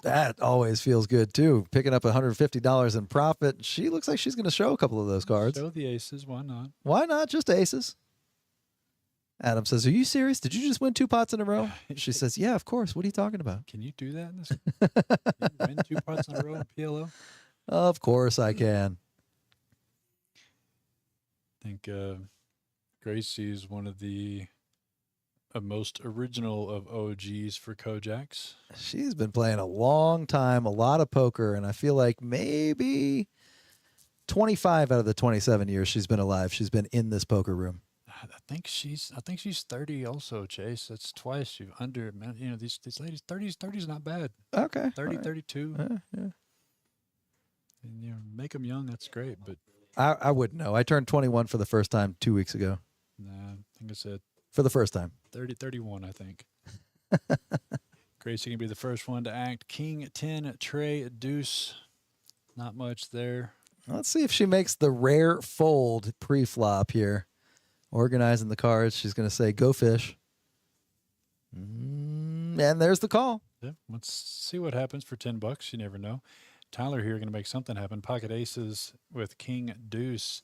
That always feels good too. Picking up $150 in profit. She looks like she's going to show a couple of those cards. Show the aces. Why not? Why not just aces? Adam says, "Are you serious? Did you just win 2 pots in a row?" She says, "Yeah, of course. What are you talking about?" Can you do that in this? Can you win 2 pots in a row in PLO? Of course I can. I think Gracie's one of the most original of OGs for KoJack's. She's been playing a long time, a lot of poker, and I feel like maybe 25 out of the 27 years she's been alive, she's been in this poker room. I think she's 30 also, Chase. That's twice you under. You know, these ladies, 30 is not bad. Okay. 30, all right. 32. Yeah. And, you know, make them young. That's great. But I wouldn't know. I turned 21 for the first time 2 weeks ago. nah, I think I said For the first time. 30, 31, I think. Gracie can be the first one to act. King 10, Trey, deuce. Not much there. Let's see if she makes the rare fold pre-flop here. Organizing the cards. She's going to say, "Go fish." And there's the call. Yeah, let's see what happens for $10. You never know. Tyler here going to make something happen. Pocket aces with king, deuce.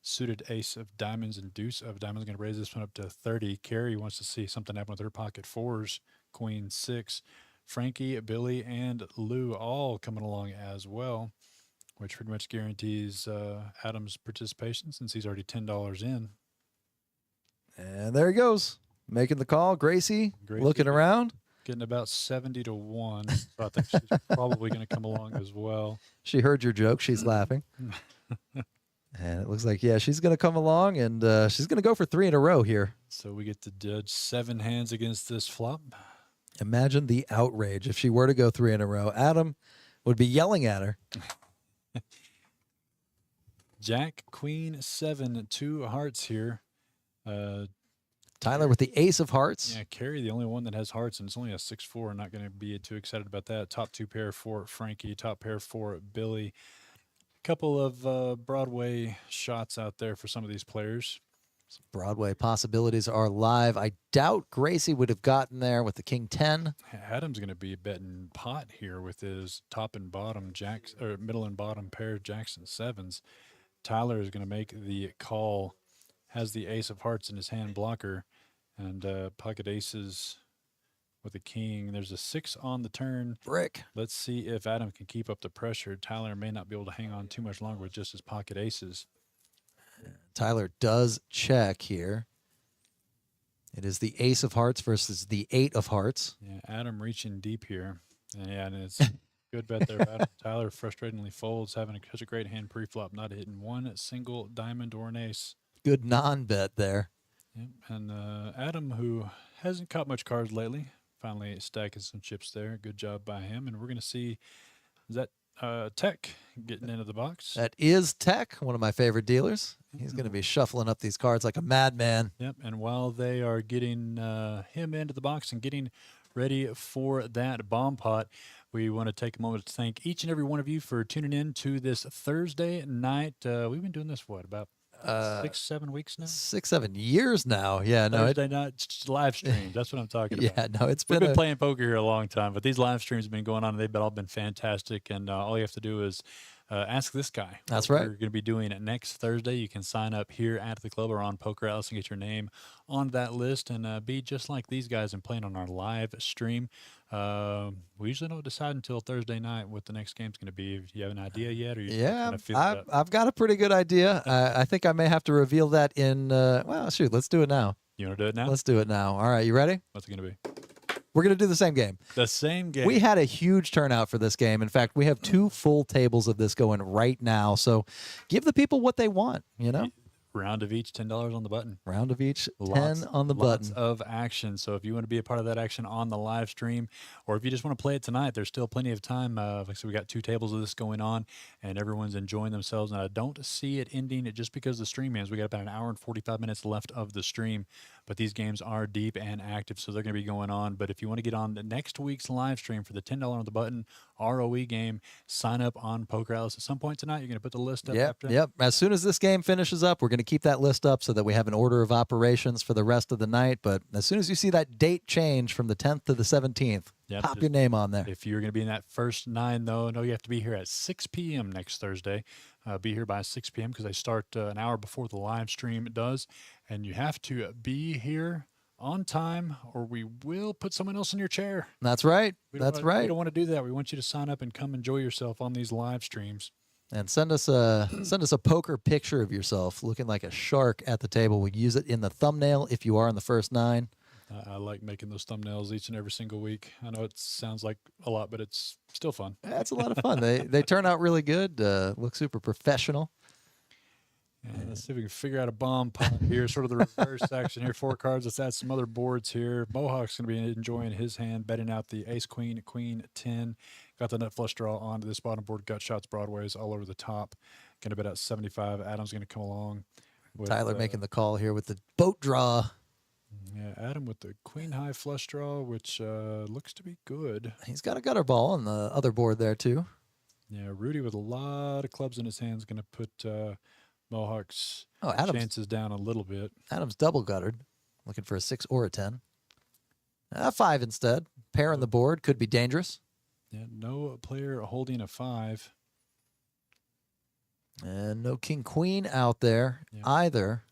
Suited ace of diamonds and deuce of diamonds. Going to raise this one up to 30. Carrie wants to see something happen with her pocket 4s. Queen 6. Frankie, Billy, and Lou all coming along as well, which pretty much guarantees Adam's participation since he's already $10 in. And there he goes. Making the call. Gracie Gracie. looking around. Getting about 70 to 1. So I think she's probably going to come along as well. She heard your joke. She's laughing. And it looks like, yeah, she's going to come along, and she's going to go for 3 in a row here. So we get to judge 7 hands against this flop. Imagine the outrage if she were to go 3 in a row. Adam would be yelling at her. Jack, queen, 7, 2 hearts here. Tyler with the ace of hearts. Yeah, Carrie, the only one that has hearts, and it's only a 6-4. Not going to be too excited about that. Top 2 pair for Frankie. Top pair for Billy. Couple of Broadway shots out there for some of these players. Broadway possibilities are live. I doubt Gracie would have gotten there with the king 10. Adam's going to be betting pot here with his top and bottom jacks, or middle and bottom pair jacks and 7s. Tyler is going to make the call. Has the ace of hearts in his hand blocker, and pocket aces with a king. There's a 6 on the turn. Brick. Let's see if Adam can keep up the pressure. Tyler may not be able to hang on too much longer with just his pocket aces. Tyler does check here. It is the ace of hearts versus the 8 of hearts. Yeah, Adam reaching deep here. And it's a good bet there. Adam. Tyler frustratingly folds, having such a great hand pre-flop, not hitting one single diamond or an ace. Good non-bet there. Yep. And Adam, who hasn't caught much cards lately, finally stacking some chips there. Good job by him. And we're going to see, is that Tech getting into the box. That is Tech, one of my favorite dealers. He's going to be shuffling up these cards like a madman. Yep. And while they are getting him into the box and getting ready for that bomb pot, we want to take a moment to thank each and every one of you for tuning in to this Thursday night. We've been doing this, about 6, 7 weeks now? 6, 7 years now. Yeah, no. Thursday night live streams. That's what I'm talking about. Yeah, no, We've been playing poker here a long time, but these live streams have been going on, and they've all been fantastic. And all you have to do is ask this guy. That's what right. We're going to be doing it next Thursday. You can sign up here at the club or on Poker Atlas and get your name on that list and be just like these guys and playing on our live stream. We usually don't decide until Thursday night what the next game's going to be. Do you have an idea yet? Or you Yeah, feel it up? I've got a pretty good idea. I think I may have to reveal that in, well, shoot, let's do it now. You want to do it now? Let's do it now. All right, you ready? What's it going to be? We're going to do the same game. The same game. We had a huge turnout for this game. In fact, we have 2 full tables of this going right now. So give the people what they want, you know? Round of each, $10 on the button. Round of each, 10 Lots on the button. of action. So if you want to be a part of that action on the live stream, or if you just want to play it tonight, there's still plenty of time. Like I said, we got 2 tables of this going on, and everyone's enjoying themselves. And I don't see it ending just because the stream ends. We got about an hour and 45 minutes left of the stream, but these games are deep and active, so they're going to be going on. But if you want to get on the next week's live stream for the $10 on the button ROE game, sign up on Poker Atlas at some point tonight. You're going to put the list up after that? Yep. As soon as this game finishes up, we're going to keep that list up so that we have an order of operations for the rest of the night. But as soon as you see that date change from the 10th to the 17th, pop your name on there. If you're going to be in that first 9, though, no, you have to be here at 6 p.m. next Thursday. Be here by 6 p.m. because they start an hour before the live stream does. And you have to be here on time or we will put someone else in your chair. That's right. We don't want to do that. We want you to sign up and come enjoy yourself on these live streams. And send us a poker picture of yourself looking like a shark at the table. We use it in the thumbnail if you are in the first 9. I like making those thumbnails each and every single week. I know it sounds like a lot, but it's still fun. That's a lot of fun. They turn out really good. Look super professional. Let's see if we can figure out a bomb pot here, sort of the reverse action here. 4 cards. Let's add some other boards here. Mohawk's going to be enjoying his hand, betting out the ace, queen, queen, 10. Got the nut flush draw onto this bottom board. Gut shots, broadways all over the top. Going to bet out 75. Adam's going to come along. With, Tyler making the call here with the boat draw. Yeah, Adam with the queen high flush draw, which looks to be good. He's got a gutter ball on the other board there, too. Yeah, Rudy with a lot of clubs in his hands going to put Mohawk's chances down a little bit. Adam's double guttered, looking for a 6 or a 10. 5 instead. Pair on the board could be dangerous. Yeah, no player holding a 5. And no king queen out there either.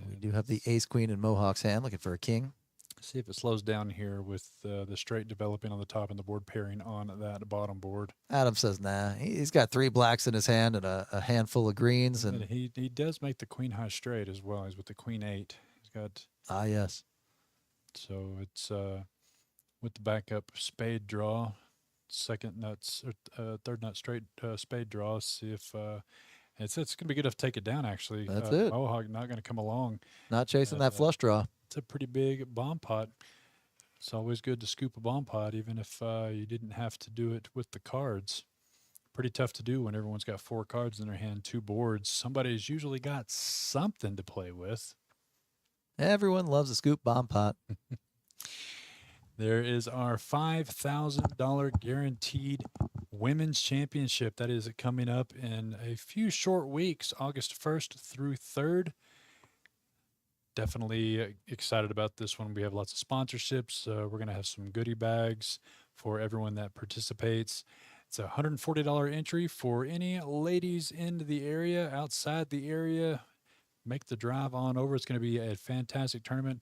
We do have the ace queen in Mohawk's hand, looking for a king. See if it slows down here with the straight developing on the top and the board pairing on that bottom board. Adam says, nah. He's got 3 blacks in his hand and a handful of greens. And he does make the queen high straight as well. He's with the queen 8. He's got... yes. So it's with the backup spade draw, second nuts, or third nut straight spade draw. See if it's going to be good enough to take it down, actually. That's it. Mohawk not going to come along. Not chasing that flush draw. It's a pretty big bomb pot. It's always good to scoop a bomb pot, even if you didn't have to do it with the cards. Pretty tough to do when everyone's got 4 cards in their hand, 2 boards. Somebody's usually got something to play with. Everyone loves a scoop bomb pot. There is our $5,000 guaranteed women's championship. That is coming up in a few short weeks, August 1st through 3rd. Definitely excited about this one. We have lots of sponsorships. We're going to have some goodie bags for everyone that participates. It's a $140 entry for any ladies in the area, outside the area. Make the drive on over. It's going to be a fantastic tournament.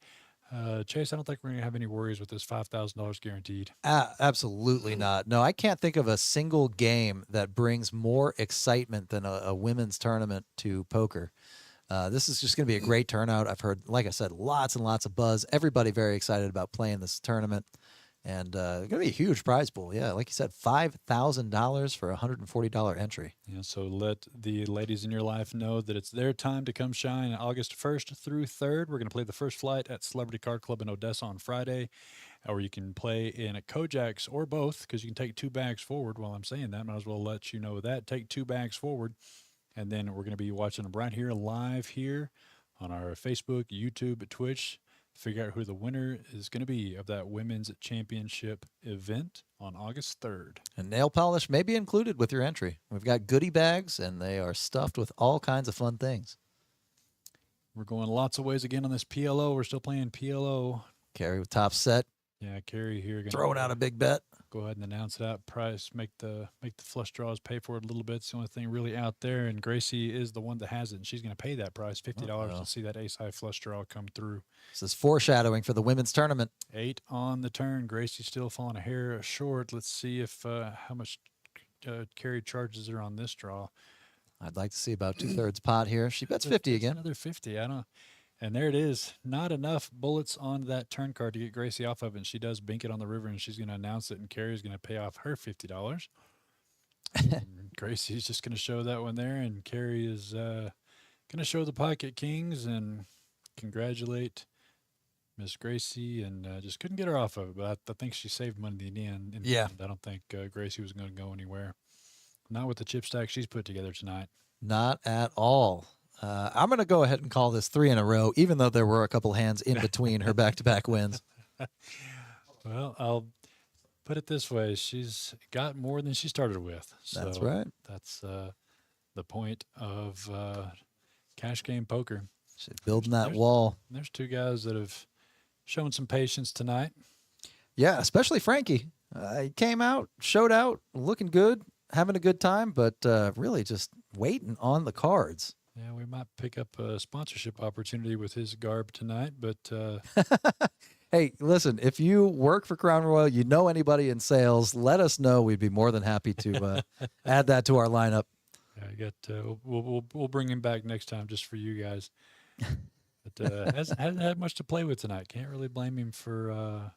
Chase, I don't think we're going to have any worries with this $5,000 guaranteed. Absolutely not. No, I can't think of a single game that brings more excitement than a women's tournament to poker. This is just going to be a great turnout. I've heard, like I said, lots and lots of buzz. Everybody very excited about playing this tournament. And going to be a huge prize pool. Yeah, like you said, $5,000 for a $140 entry. Yeah, so let the ladies in your life know that it's their time to come shine. August 1st through 3rd, we're going to play the first flight at Celebrity Card Club in Odessa on Friday. or you can play in a KoJack's or both, because you can take 2 bags forward. While I'm saying that, might as well let you know that. Take 2 bags forward, and then we're going to be watching them right here live here on our Facebook, YouTube, Twitch. Figure out who the winner is going to be of that women's championship event on August 3rd. And nail polish may be included with your entry. We've got goodie bags, and they are stuffed with all kinds of fun things. We're going lots of ways again on this PLO. We're still playing PLO. Carrie with top set. Yeah, Carrie here. Throwing out a big bet. Go ahead and announce that price. Make the flush draws pay for it a little bit. It's the only thing really out there. And Gracie is the one that has it, and she's going to pay that price, $50, to see that ace high flush draw come through. This is foreshadowing for the women's tournament. 8 on the turn. Gracie's still falling a hair short. Let's see if how much Carrie charges her on this draw. I'd like to see about 2/3 pot here. She bets 50 again. Another 50. I don't. And there it is. Not enough bullets on that turn card to get Gracie off of it. And she does bink it on the river, and she's going to announce it, and Carrie's going to pay off her $50. Gracie's just going to show that one there, and Carrie is going to show the pocket kings and congratulate Miss Gracie, and just couldn't get her off of it. But I think she saved money in the end. Yeah. I don't think Gracie was going to go anywhere. Not with the chip stack she's put together tonight. Not at all. I'm going to go ahead and call this 3 in a row, even though there were a couple hands in between her back-to-back wins. Well, I'll put it this way. She's got more than she started with. So That's right. That's the point of cash game poker. She's building that wall. There's 2 guys that have shown some patience tonight. Yeah, especially Frankie. He came out, showed out, looking good, having a good time, but really just waiting on the cards. Yeah, we might pick up a sponsorship opportunity with his garb tonight, but hey, listen, if you work for Crown Royal, you know anybody in sales, let us know. We'd be more than happy to add that to our lineup. I got we'll bring him back next time just for you guys. But hasn't had much to play with tonight. Can't really blame him for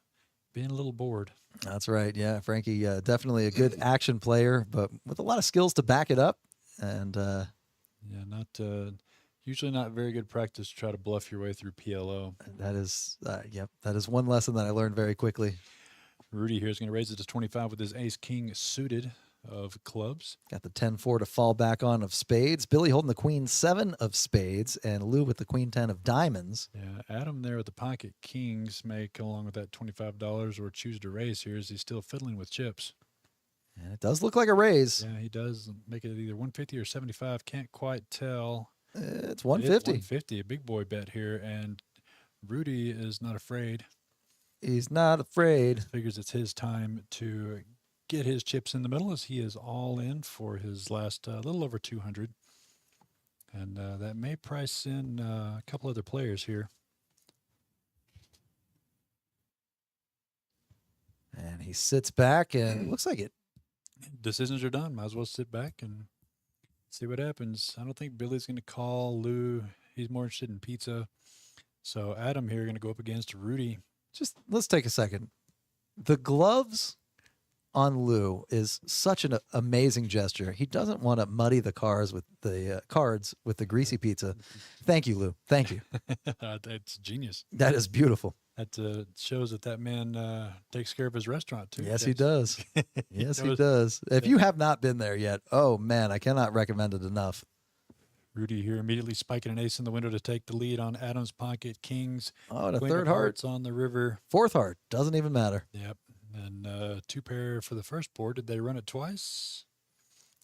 being a little bored. That's right. Yeah, Frankie, definitely a good action player, but with a lot of skills to back it up. And yeah, not usually not very good practice to try to bluff your way through PLO. that is, yep, that is one lesson that I learned very quickly. Rudy here is going to raise it to 25 with his ace-king suited of clubs. Got the 10-4 to fall back on of spades. Billy holding the queen-7 of spades, and Lou with the queen-10 of diamonds. Yeah, Adam there with the pocket kings may come along with that $25 or choose to raise here as he's still fiddling with chips. And it does look like a raise. Yeah, he does make it either 150 or 75. Can't quite tell. It's It 150. is 150, a big boy bet here, and Rudy is not afraid. He's not afraid. Figures it's his time to get his chips in the middle as he is all in for his last little over 200. And that may price in a couple other players here. And he sits back, and looks like it. Decisions are done. Might as well sit back and see what happens. I don't think Billy's going to call Lou. He's more interested in pizza. So Adam here going to go up against Rudy. Just let's take a second. The gloves on Lou is such an amazing gesture. He doesn't want to muddy the cards with the greasy pizza. Thank you, Lou. Thank you. That's genius. That is beautiful. That shows that man takes care of his restaurant too. Yes, he does. Yes, he does. If you have not been there yet, oh man, I cannot recommend it enough. Rudy here immediately spiking an ace in the window to take the lead on Adam's pocket kings. Oh, and a Queen third of heart. hearts on the river. 4th heart. Doesn't even matter. Yep. And 2 pair for the first board. Did they run it twice?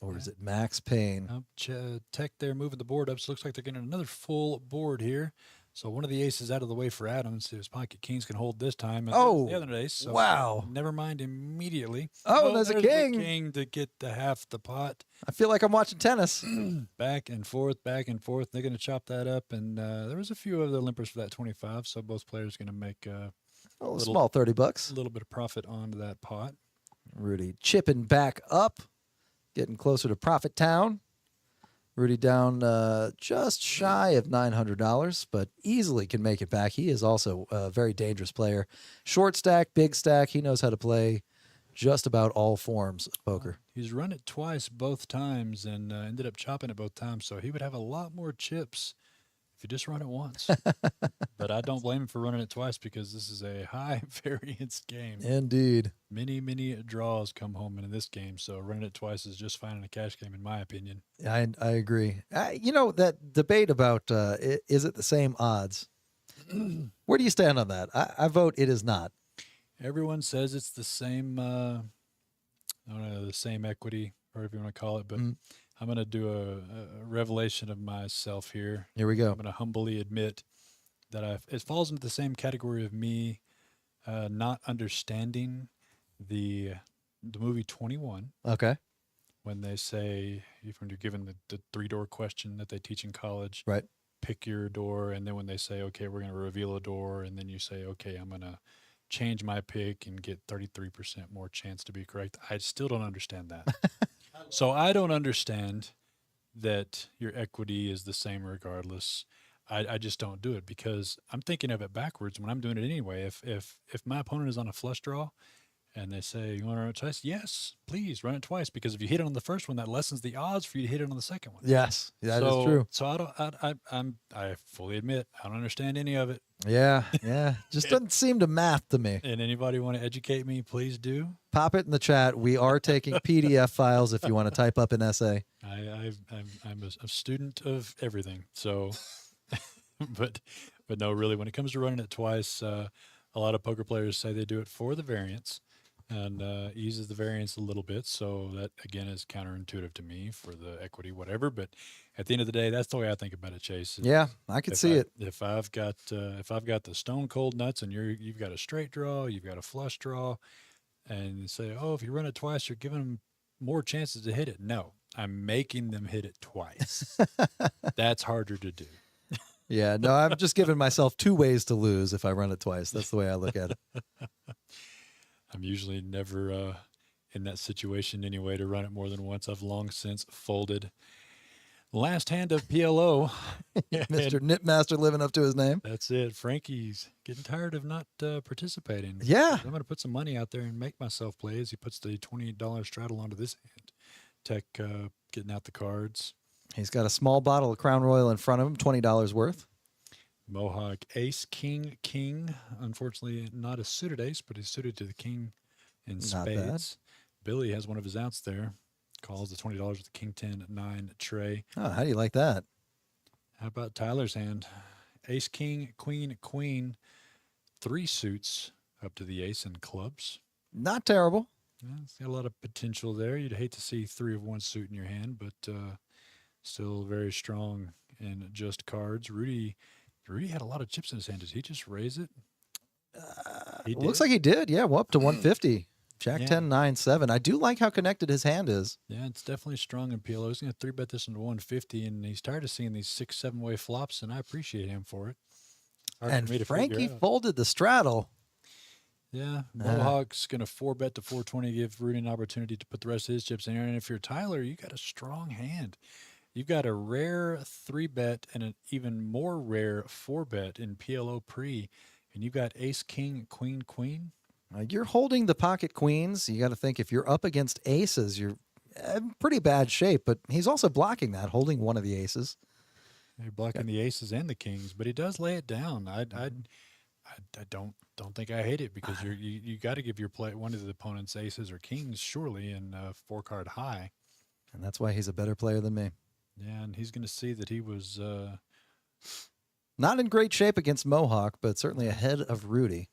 Or is it Max Payne? Tech there moving the board up. So it looks like they're getting another full board here. So one of the aces out of the way for Adam. So his pocket kings can hold this time. And Oh, the other ace. So wow. Never mind immediately. Oh, there's a king. The king to get the half the pot. I feel like I'm watching tennis. Back and forth, back and forth. They're going to chop that up. And there was a few other limpers for that 25. So both players going to make a small $30. a little bit of profit onto that pot. Rudy chipping back up, getting closer to Profit Town. Rudy down just shy of $900, but easily can make it back. He is also a very dangerous player. Short stack, big stack. He knows how to play just about all forms of poker. He's run it twice both times and ended up chopping it both times, so he would have a lot more chips if he just run it once. But But I don't blame him for running it twice because this is a high variance game. Indeed. Many draws come home in this game, so running it twice is just fine in a cash game, in my opinion. I agree. You know, that debate about is it the same odds? Where do you stand on that? I vote it is not. Everyone says it's the same, I don't know, the same equity, or whatever you want to call it, but I'm going to do a revelation of myself here. Here we go. I'm going to humbly admit that it falls into the same category of me not understanding the movie 21. Okay. When they say, when you're given the 3-door question that they teach in college, right? Pick your door, and then when they say, okay, we're going to reveal a door, and then you say, okay, I'm going to change my pick and get 33% more chance to be correct. I still don't understand that. So I don't understand that your equity is the same regardless. I just don't do it because I'm thinking of it backwards when I'm doing it anyway. If my opponent is on a flush draw and they say, you want to run it twice? Yes, please run it twice, because if you hit it on the first one, that lessens the odds for you to hit it on the second one. Yes, that is true. So I fully admit I don't understand any of it. Yeah. Just doesn't seem to math to me. And anybody want to educate me, please do. Pop it in the chat. We are taking PDF files if you want to type up an essay. I'm a student of everything. So, but no, really, when it comes to running it twice, a lot of poker players say they do it for the variance and eases the variance a little bit. So that, again, is counterintuitive to me for the equity, whatever. But at the end of the day, that's the way I think about it, Chase. Yeah, I can see it. If I've got the stone cold nuts and you've got a straight draw, you've got a flush draw, and you say, oh, if you run it twice, you're giving them more chances to hit it. No, I'm making them hit it twice. That's harder to do. Yeah, no, I'm just giving myself 2 ways to lose if I run it twice. That's the way I look at it. I'm usually never in that situation anyway to run it more than once. I've long since folded. Last hand of PLO. Mr. Nipmaster living up to his name. That's it. Frankie's getting tired of not participating. Yeah. I'm going to put some money out there and make myself play as he puts the $20 straddle onto this hand. Tech getting out the cards. He's got a small bottle of Crown Royal in front of him, $20 worth. Mohawk ace, king. Unfortunately, not a suited ace, but he's suited to the king in spades. Billy has one of his outs there. Calls the $20 with the king 10-9 tray. Oh, how do you like that? How about Tyler's hand? Ace, king, queen, 3 suits up to the ace and clubs. Not terrible. Yeah, it's got a lot of potential there. You'd hate to see 3 of 1 suit in your hand, but still very strong in just cards. Rudy had a lot of chips in his hand. Did he just raise it? Looks like he did. Yeah, well, up to 150. Jack 10, 9, 7. I do like how connected his hand is. Yeah, it's definitely strong in PLO. He's going to 3-bet this into 150, and he's tired of seeing these 6-7-way flops, and I appreciate him for it. And Frankie folded the straddle. Yeah, Mohawk's going to 4-bet to 420, give Rudy an opportunity to put the rest of his chips in here. And if you're Tyler, you got a strong hand. You've got a rare 3-bet and an even more rare 4-bet in PLO pre, and you've got ace, king, queen. You're holding the pocket queens. You got to think if you're up against aces, you're in pretty bad shape. But he's also blocking that, holding one of the aces. You're blocking the aces and the kings, but he does lay it down. I don't think I hate it because you got to give your one of the opponent's aces or kings surely in 4-card high, and that's why he's a better player than me. Yeah, and he's going to see that he was not in great shape against Mohawk, but certainly ahead of Rudy.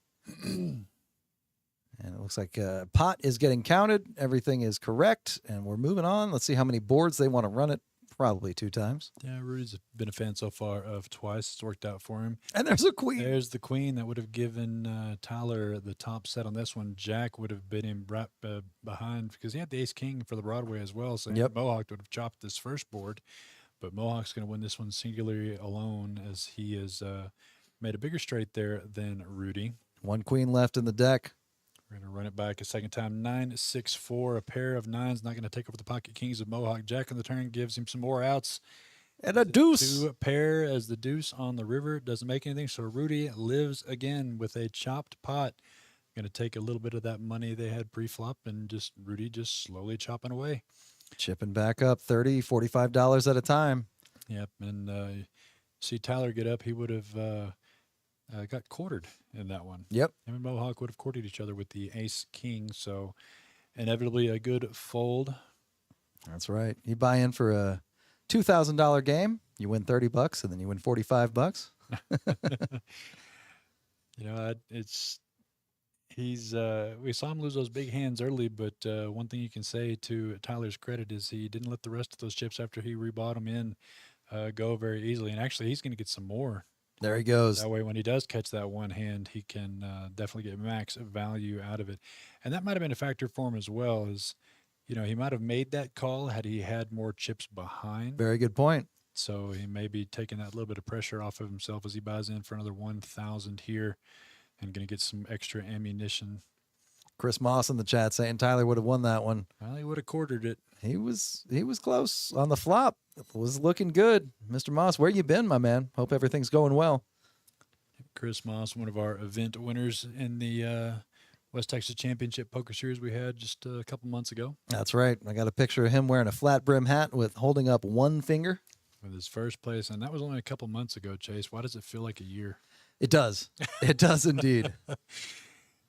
And it looks like pot is getting counted. Everything is correct, and we're moving on. Let's see how many boards they want to run it. Probably 2 times. Yeah, Rudy's been a fan so far of twice. It's worked out for him. And there's a queen. There's the queen that would have given Tyler the top set on this one. Jack would have been him right behind because he had the ace-king for the Broadway as well. So Mohawk would have chopped this first board. But Mohawk's going to win this one singularly alone as he has made a bigger straight there than Rudy. 1 queen left in the deck. We're going to run it back a second time. 9-6-4. A pair of 9s not going to take over the pocket kings of Mohawk. Jack on the turn gives him some more outs. And a deuce. 2 pair as the deuce on the river. Doesn't make anything. So Rudy lives again with a chopped pot. Going to take a little bit of that money they had pre-flop and Rudy just slowly chopping away. Chipping back up $30, $45 at a time. Yep. And see Tyler get up. He would have got quartered in that one. Yep. Him and Mohawk would have quartered each other with the ace king, so inevitably a good fold. That's right. You buy in for a $2,000 game, you win $30, and then you win $45. It's he's we saw him lose those big hands early, but one thing you can say to Tyler's credit is he didn't let the rest of those chips after he rebought them in go very easily, and actually he's going to get some more. There he goes. That way, when he does catch that one hand, he can definitely get max value out of it, and that might have been a factor for him as well. He might have made that call had he had more chips behind. Very good point. So he may be taking that little bit of pressure off of himself as he buys in for another 1,000 here and going to get some extra ammunition. Chris Moss in the chat saying Tyler would have won that one. Well, he would have quartered it. He was close on the flop. It was looking good. Mr. Moss, where you been, my man? Hope everything's going well. Chris Moss, one of our event winners in the West Texas Championship Poker Series we had just a couple months ago. That's right. I got a picture of him wearing a flat brim hat with holding up one finger. With his first place, and that was only a couple months ago, Chase. Why does it feel like a year? It does. It does indeed.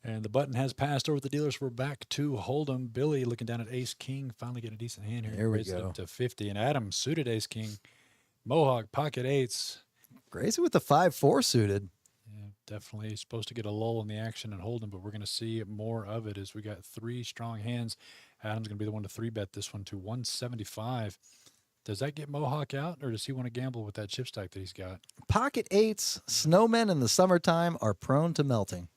And the button has passed over the dealers. We're back to Hold'em. Billy looking down at Ace King, finally getting a decent hand here. There we Raised it go. up to 50. And Adam suited Ace King. Mohawk pocket eights. Gracie with the 5-4 suited. Yeah, definitely supposed to get a lull in the action and Hold'em, but we're going to see more of it as we got three strong hands. Adam's going to be the one to 3-bet this one to 175. Does that get Mohawk out, or does he want to gamble with that chip stack that he's got? Pocket eights, snowmen in the summertime are prone to melting.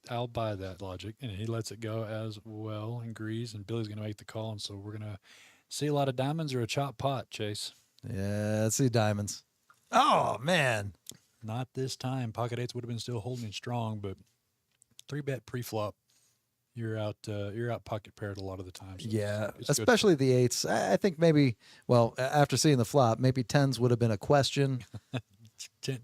I'll buy that logic, and he lets it go as well and agrees, and Billy's going to make the call, and so we're going to see a lot of diamonds or a chop pot, Chase. Yeah, let's see diamonds. Oh, man. Not this time. Pocket eights would have been still holding strong, but 3-bet pre-flop. You're out pocket paired a lot of the time. So Yeah, it's especially the eights. I think maybe, after seeing the flop, maybe tens would have been a question.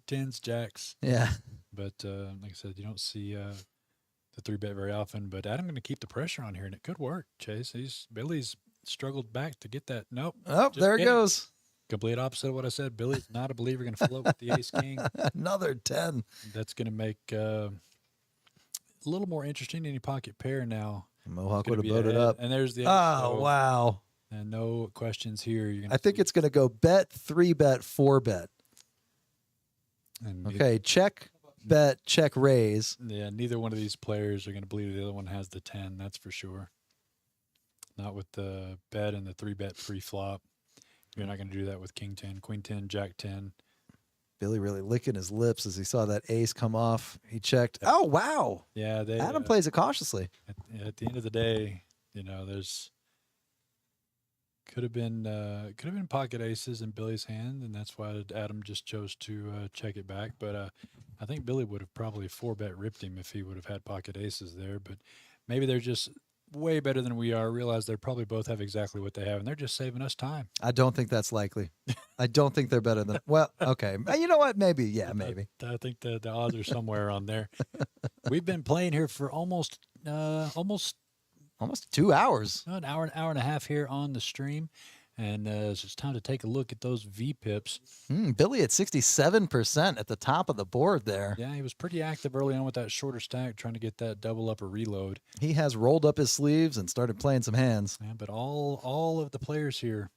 Tens, jacks. Yeah. But like I said, you don't see the 3-bet very often. But Adam going to keep the pressure on here, and it could work, Chase. Billy's struggled back to get that. Nope. Oh, there it goes. Complete opposite of what I said. Billy's not a believer. Going to float with the ace king. Another 10. That's going to make a little more interesting. Any pocket pair now. Mohawk would have voted up. And there's the oh, wow. And no questions here. I think it's going to go bet, 3-bet, 4-bet. Okay, check, bet, check, raise. Yeah, neither one of these players are going to believe the other one has the 10. That's for sure. Not with the bet and the 3-bet pre-flop. You're not going to do that with King 10, Queen 10, Jack 10. Billy really licking his lips as he saw that ace come off. He checked. Oh, wow. Yeah, Adam plays it cautiously. At the end of the day, there's could have been pocket aces in Billy's hand, and that's why Adam just chose to check it back. But I think Billy would have probably 4-bet ripped him if he would have had pocket aces there. But maybe they're just way better than we are. Realize they probably both have exactly what they have, and they're just saving us time. I don't think that's likely. I don't think they're better than. Well, okay. You know what? Maybe. Yeah, maybe. I think the odds are somewhere on there. We've been playing here for almost 2 hours. An hour and a half here on the stream. And it's just time to take a look at those V-pips. Billy at 67% at the top of the board there. Yeah, he was pretty active early on with that shorter stack, trying to get that double up or reload. He has rolled up his sleeves and started playing some hands. Yeah, but all of the players here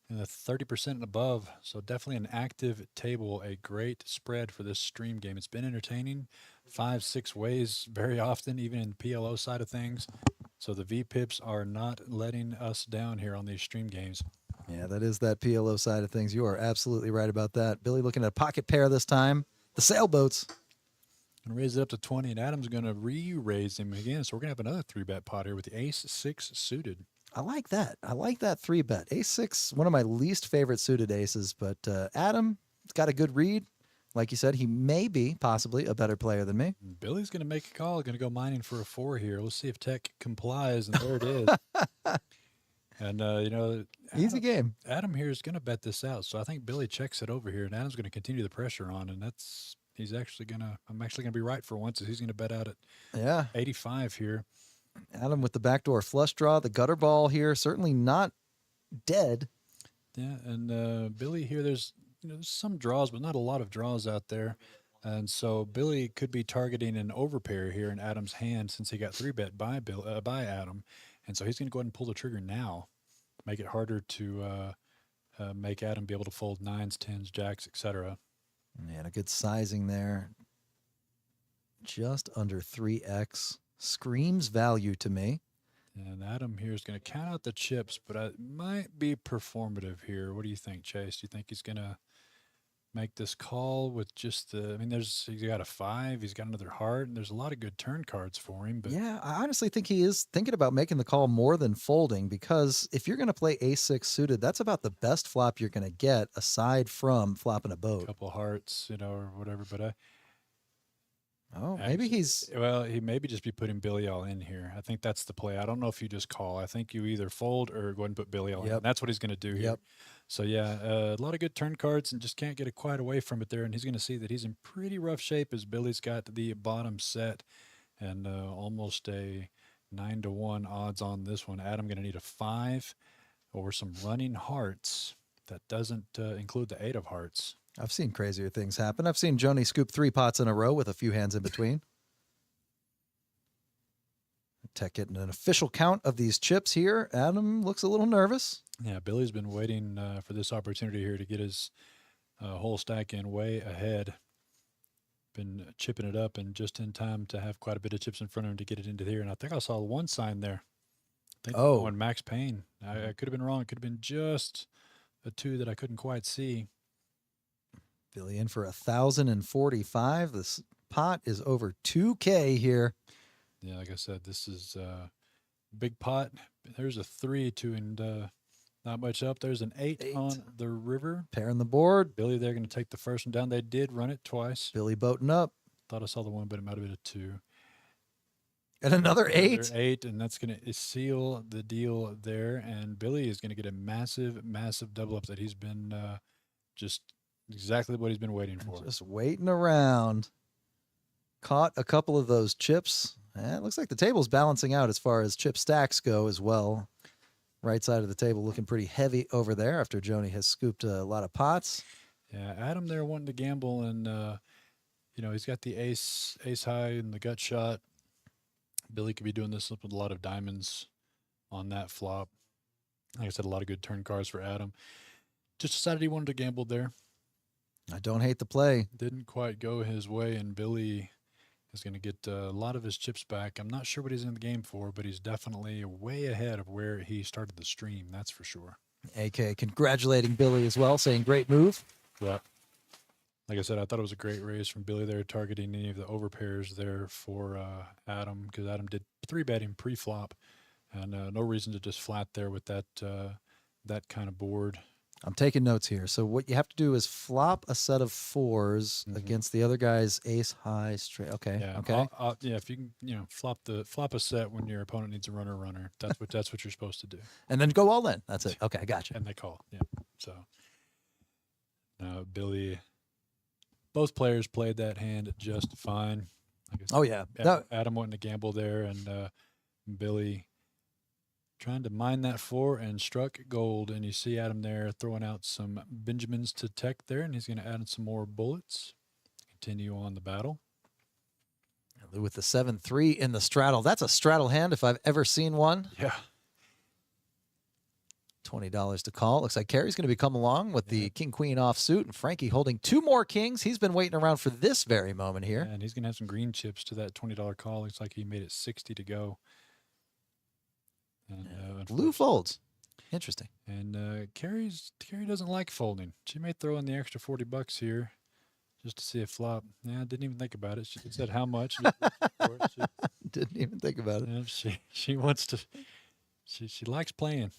in the 30% and above, so definitely an active table, a great spread for this stream game. It's been entertaining 5-6 ways very often, even in the PLO side of things. So the V-pips are not letting us down here on these stream games. Yeah, that is that PLO side of things. You are absolutely right about that. Billy looking at a pocket pair this time. The sailboats. And raise it up to 20, and Adam's going to re-raise him again. So we're going to have another 3-bet pot here with the ace-6 suited. I like that. I like that 3-bet. Ace-6, one of my least favorite suited aces, but Adam's got a good read. Like you said, he may be possibly a better player than me. Billy's going to make a call, going to go mining for a 4 here. Let's see if Tech complies, and there it is. And, easy game. Adam here is going to bet this out. So I think Billy checks it over here, and Adam's going to continue the pressure on, and I'm actually going to be right for once. He's going to bet out at 85 here. Adam with the backdoor flush draw, the gutter ball here, certainly not dead. Yeah, and Billy here, there's some draws, but not a lot of draws out there. And so Billy could be targeting an overpair here in Adam's hand since he got 3-bet by Adam. And so he's going to go ahead and pull the trigger now, make it harder to make Adam be able to fold 9s, 10s, jacks, etc. Man, a good sizing there. Just under 3x. Screams value to me. And Adam here is going to count out the chips, but it might be performative here. What do you think, Chase? Do you think he's going to make this call with just the? I mean, he's got a 5, he's got another heart, and there's a lot of good turn cards for him. But yeah, I honestly think he is thinking about making the call more than folding, because if you're going to play ace-6 suited, that's about the best flop you're going to get aside from flopping a a boat. couple hearts, or whatever. But Maybe he's. Well, he maybe just be putting Billy all in here. I think that's the play. I don't know if you just call. I think you either fold or go ahead and put Billy all in. That's what he's going to do here. Yep. So, yeah, a lot of good turn cards and just can't get it quite away from it there. And he's going to see that he's in pretty rough shape as Billy's got the bottom set and almost a 9-1 odds on this one. Adam going to need a 5 or some running hearts. That doesn't include the 8 of hearts. I've seen crazier things happen. I've seen Joni scoop 3 pots in a row with a few hands in between. Tech getting an official count of these chips here. Adam looks a little nervous. Yeah, Billy's been waiting for this opportunity here to get his whole stack in way ahead. Been chipping it up and just in time to have quite a bit of chips in front of him to get it into here. And I think I saw one sign there. I think on Max Payne. I could have been wrong. It could have been just a 2 that I couldn't quite see. Billy in for 1,045. This pot is over 2K here. Yeah, like I said, this is a big pot. There's a 3, 2, and not much up. There's an 8 on the river. Pairing the board. Billy, they're going to take the first one down. They did run it twice. Billy boating up. Thought I saw the 1, but it might have been a 2. And another 8. Another 8, and that's going to seal the deal there. And Billy is going to get a massive, massive double up that he's been just exactly what he's been waiting for. Just waiting around. Caught a couple of those chips. It looks like the table's balancing out as far as chip stacks go as well. Right side of the table looking pretty heavy over there after Joni has scooped a lot of pots. Yeah, Adam there wanting to gamble, and he's got the ace high and the gut shot. Billy could be doing this with a lot of diamonds on that flop. Like I said, a lot of good turn cards for Adam. Just decided he wanted to gamble there. I don't hate the play. Didn't quite go his way, and Billy is going to get a lot of his chips back. I'm not sure what he's in the game for, but he's definitely way ahead of where he started the stream, that's for sure. AK congratulating Billy as well, saying great move. Yeah. Like I said, I thought it was a great raise from Billy there, targeting any of the overpairs there for Adam, because Adam did 3-bet him pre-flop, and no reason to just flat there with that kind of board. I'm taking notes here. So what you have to do is flop a set of 4s against the other guy's ace high straight. Okay. Yeah. Okay. Yeah. If you can, flop a set when your opponent needs a runner. That's what you're supposed to do. And then go all in. That's it. Okay, gotcha. And they call. Yeah. So, Billy. Both players played that hand just fine. Oh yeah. Adam wanting to gamble there, and Billy trying to mine that 4 and struck gold. And you see Adam there throwing out some Benjamins to tech there, and he's going to add in some more bullets. Continue on the battle. With the 7-3 in the straddle. That's a straddle hand if I've ever seen one. Yeah. $20 to call. Looks like Kerry's going to be coming along with the king-queen offsuit, and Frankie holding 2 more kings. He's been waiting around for this very moment here. Yeah, and he's going to have some green chips to that $20 call. Looks like he made it 60 to go. And, blue folds. Interesting. And Carrie doesn't like folding. She may throw in the extra $40 here just to see a flop. Yeah, didn't even think about it. She said how much. Didn't even think about it. Yeah, she wants to. She likes playing.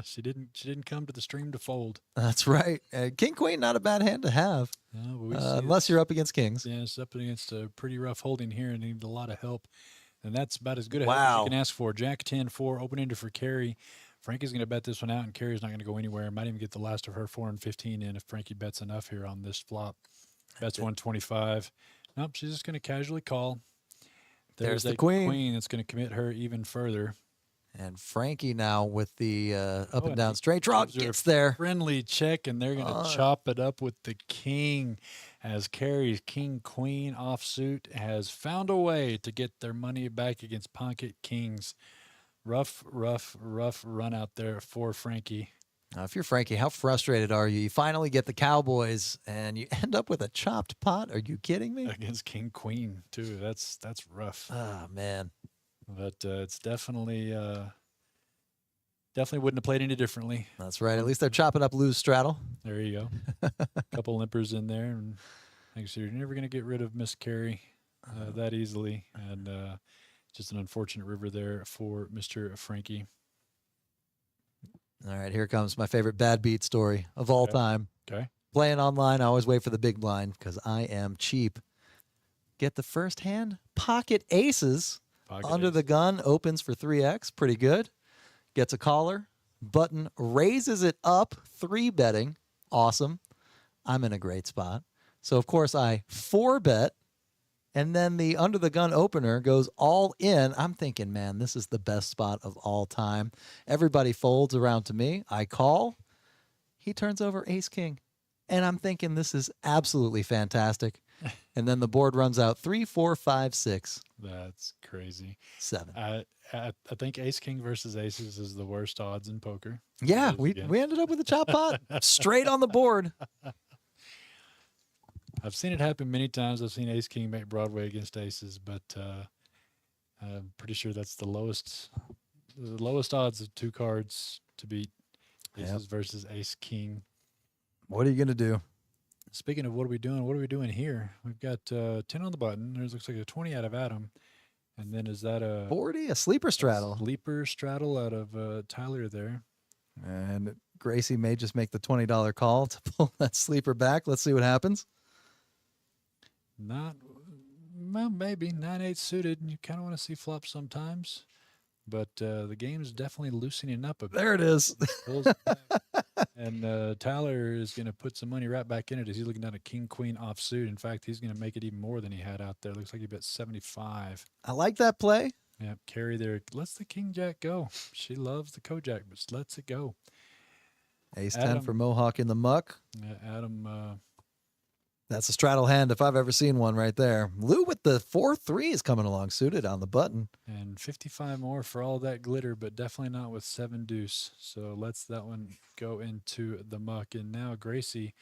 She didn't come to the stream to fold. That's right. King queen, not a bad hand to have. No, unless you're up against kings. Yeah, it's up against a pretty rough holding here, and need a lot of help. And that's about as good a help as you can ask for. Jack 10-4, open-ender for Carrie. Frankie's going to bet this one out, and Carrie's not going to go anywhere. Might even get the last of her 4 and 15 in if Frankie bets enough here on this flop. Bets 125. Nope, she's just going to casually call. There's the queen. That's going to commit her even further. And Frankie now with the up and down straight draw gets there. Friendly check, and they're going to chop it up with the king. as Carrie's King Queen offsuit has found a way to get their money back against Pocket Kings. Rough, rough, rough run out there for Frankie. Now, if you're Frankie, how frustrated are you? You finally get the Cowboys, and you end up with a chopped pot. Are you kidding me? Against King Queen too. That's rough. Oh, man. But it's definitely wouldn't have played any differently. That's right. At least they're chopping up Lou's straddle. There you go. A couple limpers in there, and like I said, you're never going to get rid of Miss Carrie that easily, and just an unfortunate river there for Mr. Frankie. All right, here comes my favorite bad beat story of all time. Okay. Playing online, I always wait for the big blind because I am cheap. Get the first hand, pocket aces. Under the gun, opens for 3x, pretty good. Gets a caller, button raises it up, 3-betting, awesome. I'm in a great spot. So, of course, I 4-bet, and then the under the gun opener goes all in. I'm thinking, man, this is the best spot of all time. Everybody folds around to me. I call. He turns over ace king. And I'm thinking this is absolutely fantastic. And then the board runs out 3, 4, 5, 6. That's crazy. 7. I think ace king versus aces is the worst odds in poker. Yeah, we ended up with a chop pot straight on the board. I've seen it happen many times. I've seen ace king make Broadway against aces, but I'm pretty sure that's the lowest odds of 2 cards to beat aces versus ace king. What are you going to do? Speaking of what are we doing here? We've got 10 on the button. There's looks like a 20 out of Adam. And then is that a 40, a sleeper straddle? Sleeper straddle out of Tyler there. And Gracie may just make the $20 call to pull that sleeper back. Let's see what happens. Well, maybe 9-8 suited. You kind of want to see flop sometimes, but the game is definitely loosening up a bit. There it is. And Tyler is going to put some money right back in it as he's looking down at king queen offsuit. In fact, he's going to make it even more than he had out there. Looks like he bet 75. I like that play. Yep, Carrie there lets the king jack go. She loves the KoJack, but lets it go. Ace 10 for Mohawk in the muck. Yeah, Adam. That's a straddle hand if I've ever seen one right there. Lou with the 4-3 is coming along suited on the button. And 55 more for all that glitter, but definitely not with 7 deuce. So lets that one go into the muck. And now Gracie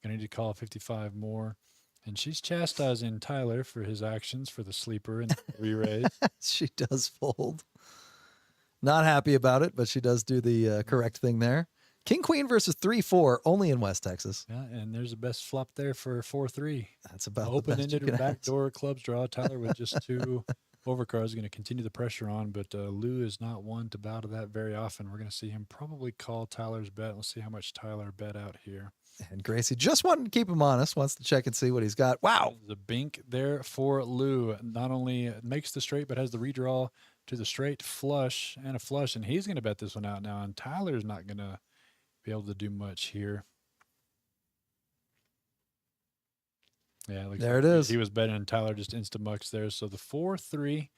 going to need to call 55 more. And she's chastising Tyler for his actions for the sleeper and the re-raise. She does fold. Not happy about it, but she does do the correct thing there. King Queen versus 3-4, only in West Texas. Yeah, and there's the best flop there for 4-3. That's about open-ended backdoor clubs draw. Tyler with just 2 overcards is going to continue the pressure on, but Lou is not one to bow to that very often. We're going to see him probably call Tyler's bet. Let's see how much Tyler bet out here. And Gracie just wanted to keep him honest, wants to check and see what he's got. Wow. The bink there for Lou. Not only makes the straight, but has the redraw to the straight flush and a flush, and he's going to bet this one out now, and Tyler's not going to be able to do much here. Yeah, there it is. He was betting, and Tyler just insta-mucks there. So the 4-3,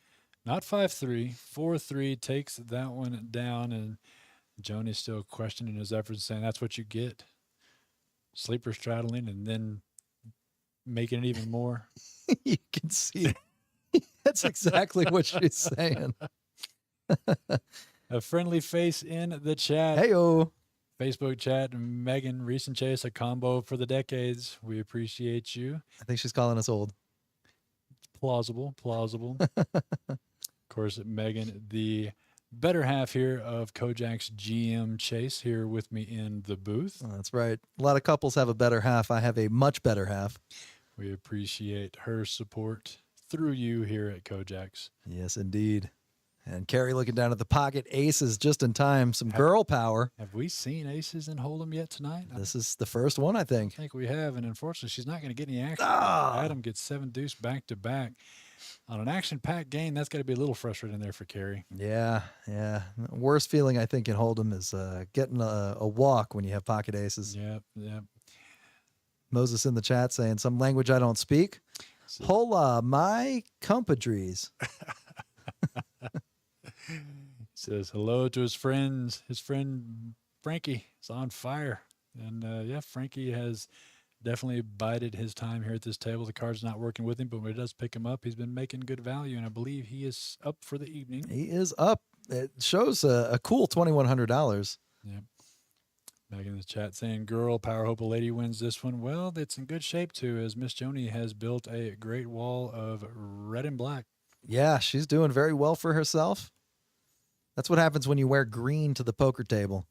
not 5-3, 4-3 takes that one down, and Joni's still questioning his efforts, saying that's what you get. Sleeper straddling and then making it even more. You can see that's exactly what she's saying. A friendly face in the chat. Hey-o. Facebook chat, Megan, recent chase, a combo for the decades. We appreciate you. I think she's calling us old. Plausible. Of course, Megan, the better half here of KoJack's GM Chase here with me in the booth. Oh, that's right. A lot of couples have a better half. I have a much better half. We appreciate her support through you here at KoJack's. Yes, indeed. And Carrie looking down at the pocket aces just in time. Some girl power. Have we seen aces in Hold'em yet tonight? This is the first one, I think. I think we have, and unfortunately, she's not going to get any action. Ah! Adam gets 7 deuce back to back. On an action-packed game, that's got to be a little frustrating there for Carrie. Yeah. Worst feeling, I think, in Hold'em is getting a walk when you have pocket aces. Yep. Moses in the chat saying some language I don't speak. Hola, my compadres. Says hello to his friends. His friend Frankie is on fire. And, Frankie has definitely bided his time here at this table. The card's not working with him, but when it does pick him up, he's been making good value, and I believe he is up for the evening. He is up. It shows a cool $2,100. Yep. Back in the chat saying, girl, Power Hope a Lady wins this one. Well, it's in good shape, too, as Miss Joni has built a great wall of red and black. Yeah, she's doing very well for herself. That's what happens when you wear green to the poker table.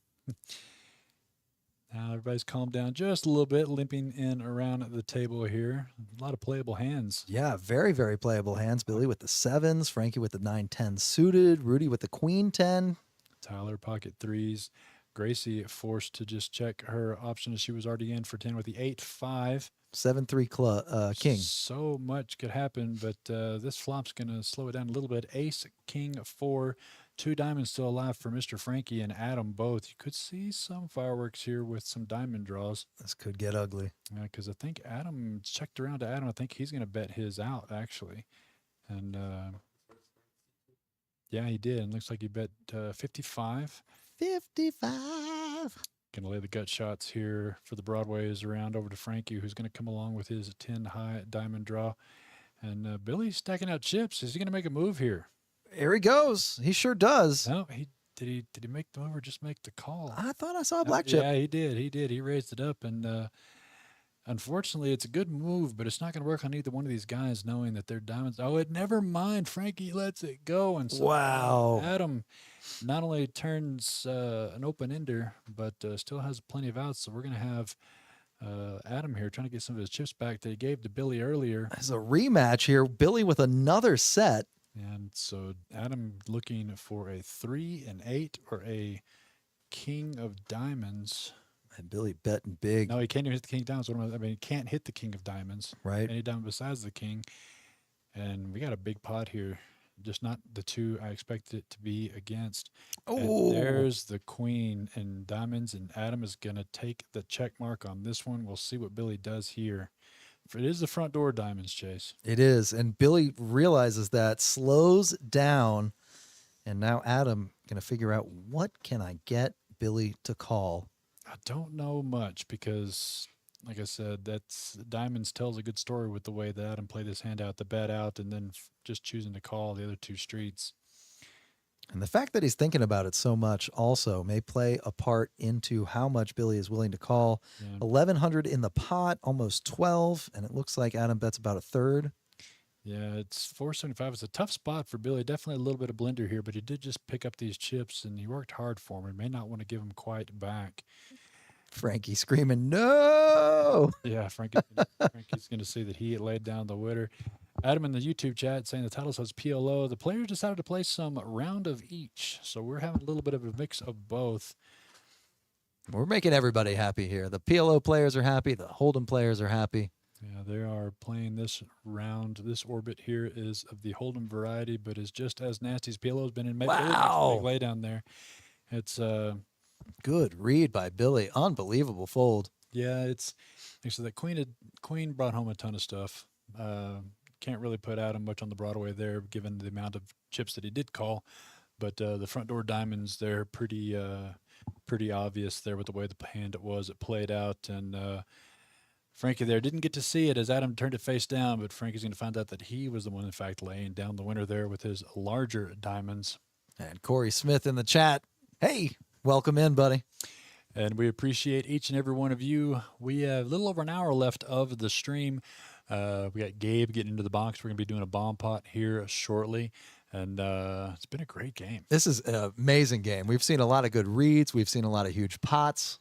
Now everybody's calmed down just a little bit, limping in around the table here. A lot of playable hands. Yeah, very, very playable hands. Billy with the 7s, Frankie with the 9-10 suited, Rudy with the queen 10. Tyler pocket 3s. Gracie forced to just check her option as she was already in for 10 with the 8-5. 7-3 king. So much could happen, but this flop's going to slow it down a little bit. Ace, king, 4, 2 diamonds still alive for Mr. Frankie and Adam both. You could see some fireworks here with some diamond draws. This could get ugly. Because I think Adam checked around to Adam. I think he's going to bet his out, actually. And yeah, he did. And looks like he bet 55. 55. Going to lay the gut shots here for the Broadways around over to Frankie, who's going to come along with his 10 high diamond draw. And Billy's stacking out chips. Is he going to make a move here? Here he goes. He sure does. No, did he make the move or just make the call? I thought I saw a black chip. Yeah, he did. He raised it up, and unfortunately, it's a good move, but it's not going to work on either one of these guys knowing that they're diamonds. Oh, never mind. Frankie lets it go, and so wow. Adam not only turns an open ender, but still has plenty of outs. So we're going to have Adam here trying to get some of his chips back that he gave to Billy earlier. As a rematch here, Billy with another set. And so Adam looking for a 3, an 8, or a king of diamonds. And Billy betting big. No, he can't even hit the king of diamonds. I mean, he can't hit the king of diamonds. Right. Any diamond besides the king. And we got a big pot here. Just not the 2 I expected it to be against. Oh, there's the queen and diamonds, and Adam is going to take the check mark on this one. We'll see what Billy does here. It is the front door diamonds, Chase. It is. And Billy realizes that, slows down, and now Adam going to figure out, what can I get Billy to call? I don't know much because, like I said, that's diamonds tells a good story with the way that Adam played this hand out, the bet out, and then just choosing to call the other 2 streets. And the fact that he's thinking about it so much also may play a part into how much Billy is willing to call. Yeah. 1,100 in the pot, almost 12, and it looks like Adam bets about a third. Yeah, it's 475. It's a tough spot for Billy. Definitely a little bit of blender here, but he did just pick up these chips, and he worked hard for him. He may not want to give them quite back. Frankie screaming, no! Yeah, Frankie's going to see that he laid down the winner. Adam in the YouTube chat saying the title says PLO. The players decided to play some round of each, so we're having a little bit of a mix of both. We're making everybody happy here. The PLO players are happy. The Hold'em players are happy. Yeah, they are playing this round. This orbit here is of the Hold'em variety, but is just as nasty as PLO's been in. Wow. Big lay down there. It's good read by Billy. Unbelievable fold. Yeah, it's so that Queen brought home a ton of stuff. Can't really put Adam much on the Broadway there, given the amount of chips that he did call. But the front door diamonds, they're pretty obvious there with the way the hand it played out. And Frankie there didn't get to see it as Adam turned it face down, but Frankie's going to find out that he was the one, in fact, laying down the winner there with his larger diamonds. And Corey Smith in the chat. Hey, welcome in, buddy. And we appreciate each and every one of you. We have a little over an hour left of the stream. We got Gabe getting into the box. We're going to be doing a bomb pot here shortly. And it's been a great game. This is an amazing game. We've seen a lot of good reads. We've seen a lot of huge pots,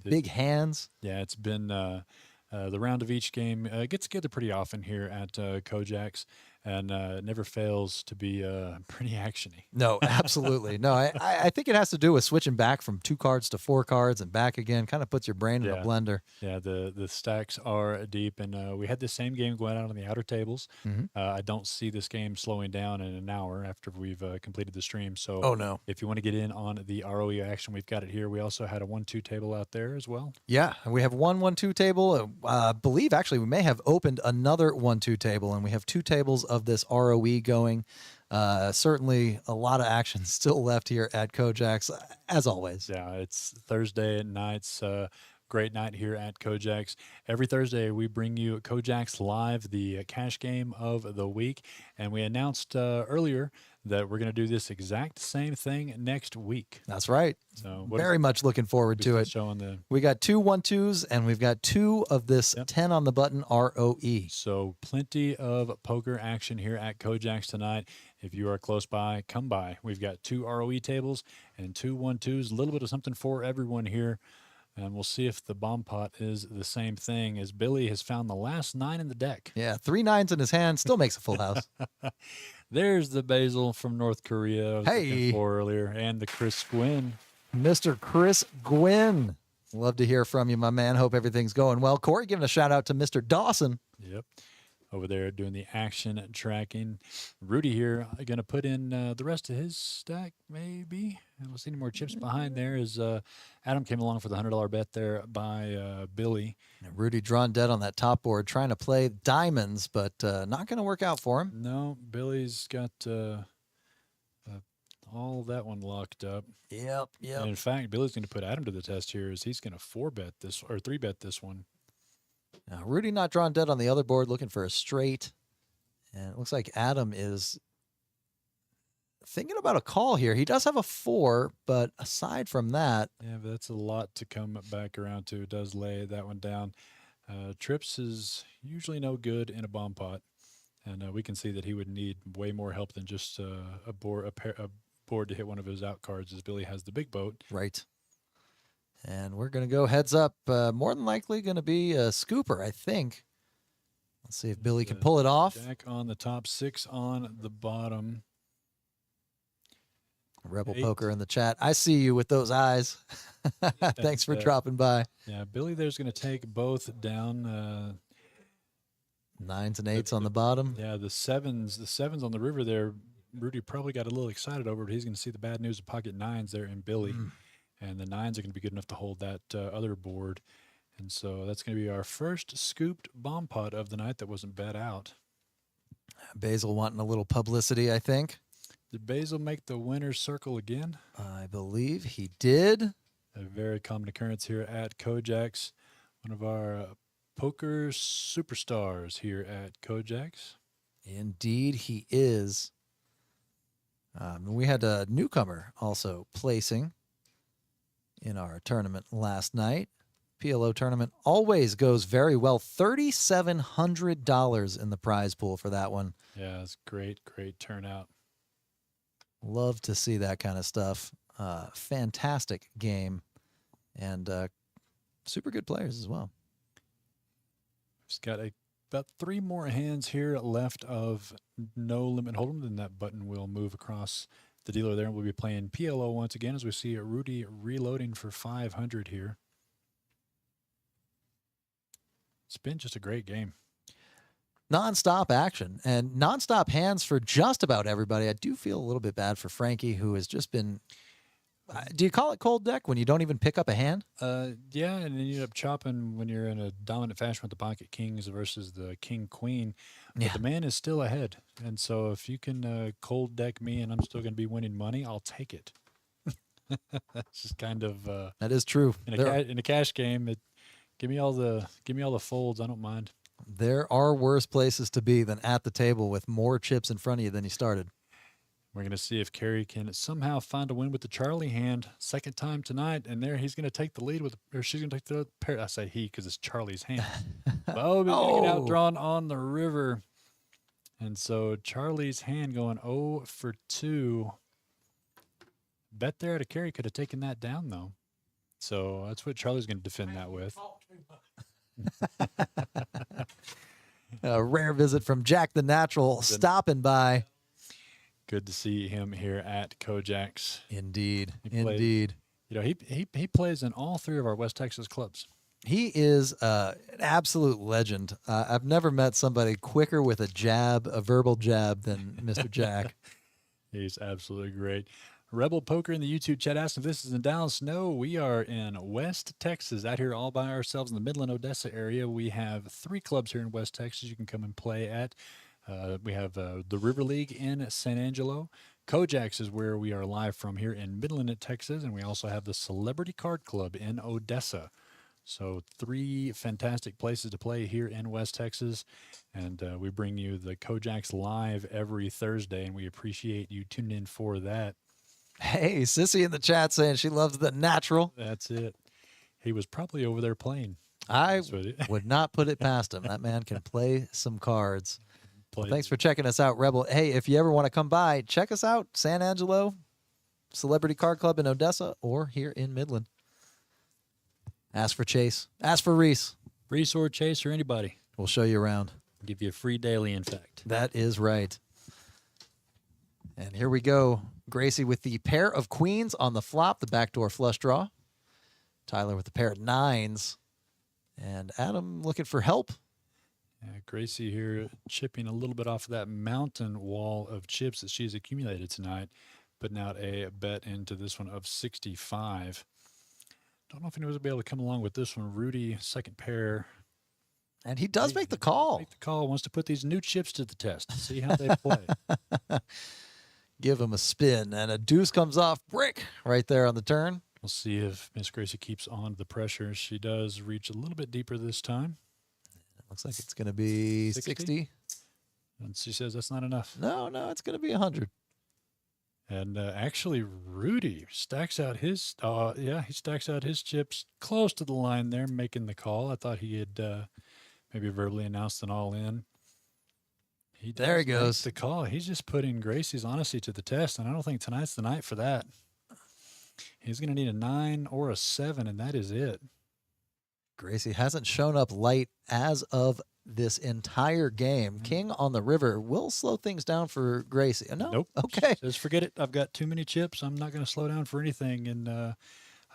big hands. Yeah, it's been the round of each game. Gets together pretty often here at KoJack's. And it never fails to be pretty actiony. No, absolutely. No, I think it has to do with switching back from 2 cards to 4 cards and back again. Kind of puts your brain in a blender. Yeah, the stacks are deep. And we had the same game going out on the outer tables. Mm-hmm. I don't see this game slowing down in an hour after we've completed the stream. So oh, no. If you want to get in on the ROE action, we've got it here. We also had a 1-2 table out there as well. Yeah, we have 1-1-2 table. I believe, actually, we may have opened another 1-2 table, and we have 2 tables of this ROE going. Certainly a lot of action still left here at KoJack's, as always. Yeah, it's Thursday at nights. great night here at KoJack's. Every Thursday, we bring you KoJack's Live, the cash game of the week. And we announced earlier that we're going to do this exact same thing next week. That's right. So Very much looking forward to it. Showing the We got 2 1-2s, and we've got 2 of this 10 on the button ROE. So plenty of poker action here at KoJack's tonight. If you are close by, come by. We've got 2 ROE tables and 2 1-2s, a little bit of something for everyone here. And we'll see if the bomb pot is the same thing, as Billy has found the last 9 in the deck. Yeah, 3 9s in his hand, still makes a full house. There's the Basil from North Korea I was looking Hey. for earlier, and the Chris Gwynn. Mr. Chris Gwynn. Love to hear from you, my man. Hope everything's going well. Corey, giving a shout out to Mr. Dawson. Yep. Over there doing the action tracking. Rudy here going to put in the rest of his stack, maybe. I don't see any more chips behind there as Adam came along for the $100 bet there by Billy. Rudy drawn dead on that top board, trying to play diamonds, but not going to work out for him. No, Billy's got all that one locked up. Yep. And in fact, Billy's going to put Adam to the test here as he's going to 4-bet this, or 3-bet this one. Now, Rudy not drawn dead on the other board, looking for a straight. And it looks like Adam is thinking about a call here. He does have a 4, but aside from that. Yeah, but that's a lot to come back around to. It does lay that one down. Trips is usually no good in a bomb pot. And we can see that he would need way more help than just a board to hit one of his out cards, as Billy has the big boat. Right. And we're going to go heads up. More than likely going to be a scooper, I think. Let's see if Billy can pull it off. Jack on the top, 6 on the bottom. Rebel 8. Poker in the chat. I see you with those eyes. Thanks for dropping by. Yeah, Billy there's going to take both down. 9s and 8s on the bottom. Yeah, the sevens on the river there. Rudy probably got a little excited over it. He's going to see the bad news of pocket 9s there in Billy. And the 9s are going to be good enough to hold that other board. And so that's going to be our first scooped bomb pot of the night that wasn't bet out. Basil wanting a little publicity, I think. Did Basil make the winner's circle again? I believe he did. A very common occurrence here at KoJack's. One of our poker superstars here at KoJack's. Indeed, he is. We had a newcomer also placing in our tournament last night. PLO tournament always goes very well. $3,700 in the prize pool for that one. Yeah, it's great turnout. Love to see that kind of stuff. Fantastic game, and super good players as well. Just got about 3 more hands here left of no limit hold'em. Then that button will move across the dealer there. We'll be playing PLO once again as we see Rudy reloading for 500 here. It's been just a great game. Non-stop action and non-stop hands for just about everybody. I do feel a little bit bad for Frankie, who has just been. Do you call it cold deck when you don't even pick up a hand? Yeah, and then you end up chopping when you're in a dominant fashion with the pocket kings versus the king queen. But the man is still ahead, and so if you can cold deck me and I'm still going to be winning money, I'll take it. That's just kind of that is true. In a cash game. Give me all the folds. I don't mind. There are worse places to be than at the table with more chips in front of you than you started. We're going to see if Kerry can somehow find a win with the Charlie hand. Second time tonight, and there he's going to take the lead with, or she's going to take the pair. I say he because it's Charlie's hand. Oh, he's going to get outdrawn on the river. And so Charlie's hand going 0 for 2. Bet there to Kerry could have taken that down, though. So that's what Charlie's going to defend that with. A rare visit from Jack the Natural stopping by. Good to see him here at KoJack's. Indeed. You know, he plays in all 3 of our West Texas clubs. He is an absolute legend. I've never met somebody quicker with a verbal jab than Mr. Jack. He's absolutely great. Rebel Poker in the YouTube chat asked if this is in Dallas. No, we are in West Texas, out here all by ourselves in the Midland, Odessa area. We have 3 clubs here in West Texas you can come and play at. We have the River League in San Angelo. KoJack's is where we are live from here in Midland, Texas. And we also have the Celebrity Card Club in Odessa. So 3 fantastic places to play here in West Texas. And we bring you the KoJack's live every Thursday, and we appreciate you tuning in for that. Hey, Sissy in the chat saying she loves the natural. That's it. He was probably over there playing. I would not put it past him. That man can play some cards. Well, thanks for checking us out, Rebel. Hey, if you ever want to come by, check us out, San Angelo, Celebrity Card Club in Odessa, or here in Midland. Ask for Chase. Ask for Reese. Reese or Chase or anybody. We'll show you around. Give you a free daily, in fact. That is right. And here we go. Gracie with the pair of queens on the flop, the backdoor flush draw. Tyler with the pair of 9s. And Adam looking for help. Yeah, Gracie here chipping a little bit off of that mountain wall of chips that she's accumulated tonight, putting out a bet into this one of 65. Don't know if anyone will be able to come along with this one. Rudy, second pair. And he does make the call. Make the call. Wants to put these new chips to the test. See how they play. Give him a spin. And a deuce comes off brick right there on the turn. We'll see if Miss Gracie keeps on the pressure. She does reach a little bit deeper this time. Looks like it's going to be 60. And she says that's not enough. No, it's going to be 100. And actually, Rudy stacks out his, he stacks out his chips close to the line there, making the call. I thought he had maybe verbally announced an all-in. There he goes. The call. He's just putting Gracie's honesty to the test, and I don't think tonight's the night for that. He's going to need a 9 or a 7, and that is it. Gracie hasn't shown up light as of this entire game. King on the river will slow things down for Gracie. No? Nope. Okay. Just forget it. I've got too many chips. I'm not going to slow down for anything. And I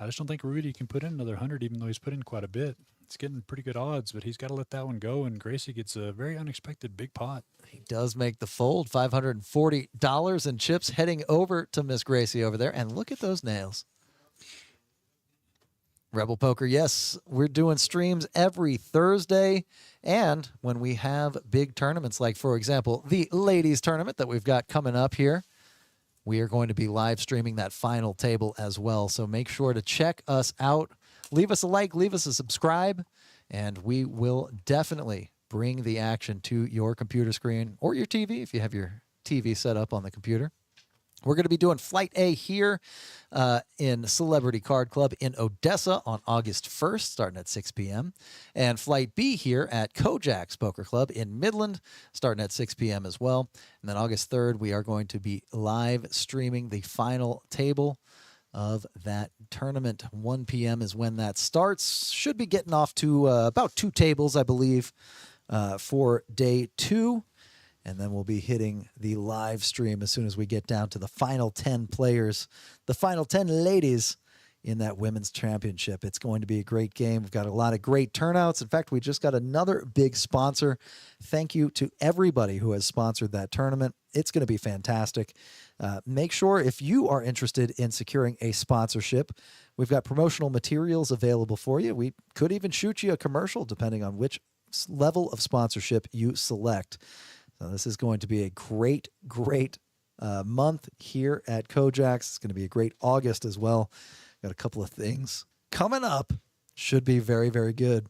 just don't think Rudy can put in another 100, even though he's put in quite a bit. It's getting pretty good odds, but he's got to let that one go, and Gracie gets a very unexpected big pot. He does make the fold, $540 in chips heading over to Miss Gracie over there. And look at those nails. Rebel Poker, yes, we're doing streams every Thursday. And when we have big tournaments, like, for example, the ladies tournament that we've got coming up here, we are going to be live streaming that final table as well. So make sure to check us out. Leave us a like, leave us a subscribe, and we will definitely bring the action to your computer screen or your TV if you have your TV set up on the computer. We're going to be doing Flight A here in Celebrity Card Club in Odessa on August 1st, starting at 6 p.m. And Flight B here at KoJack's Poker Club in Midland, starting at 6 p.m. as well. And then August 3rd, we are going to be live streaming the final table of that tournament. 1 p.m. is when that starts. Should be getting off to about 2 tables, I believe, for day 2. And then we'll be hitting the live stream as soon as we get down to the final 10 players, the final 10 ladies in that women's championship. It's going to be a great game. We've got a lot of great turnouts. In fact, we just got another big sponsor. Thank you to everybody who has sponsored that tournament. It's going to be fantastic. Make sure if you are interested in securing a sponsorship, we've got promotional materials available for you. We could even shoot you a commercial depending on which level of sponsorship you select. So this is going to be a great month here at KoJack's. It's going to be a great August as well. Got a couple of things coming up. Should be very, very good.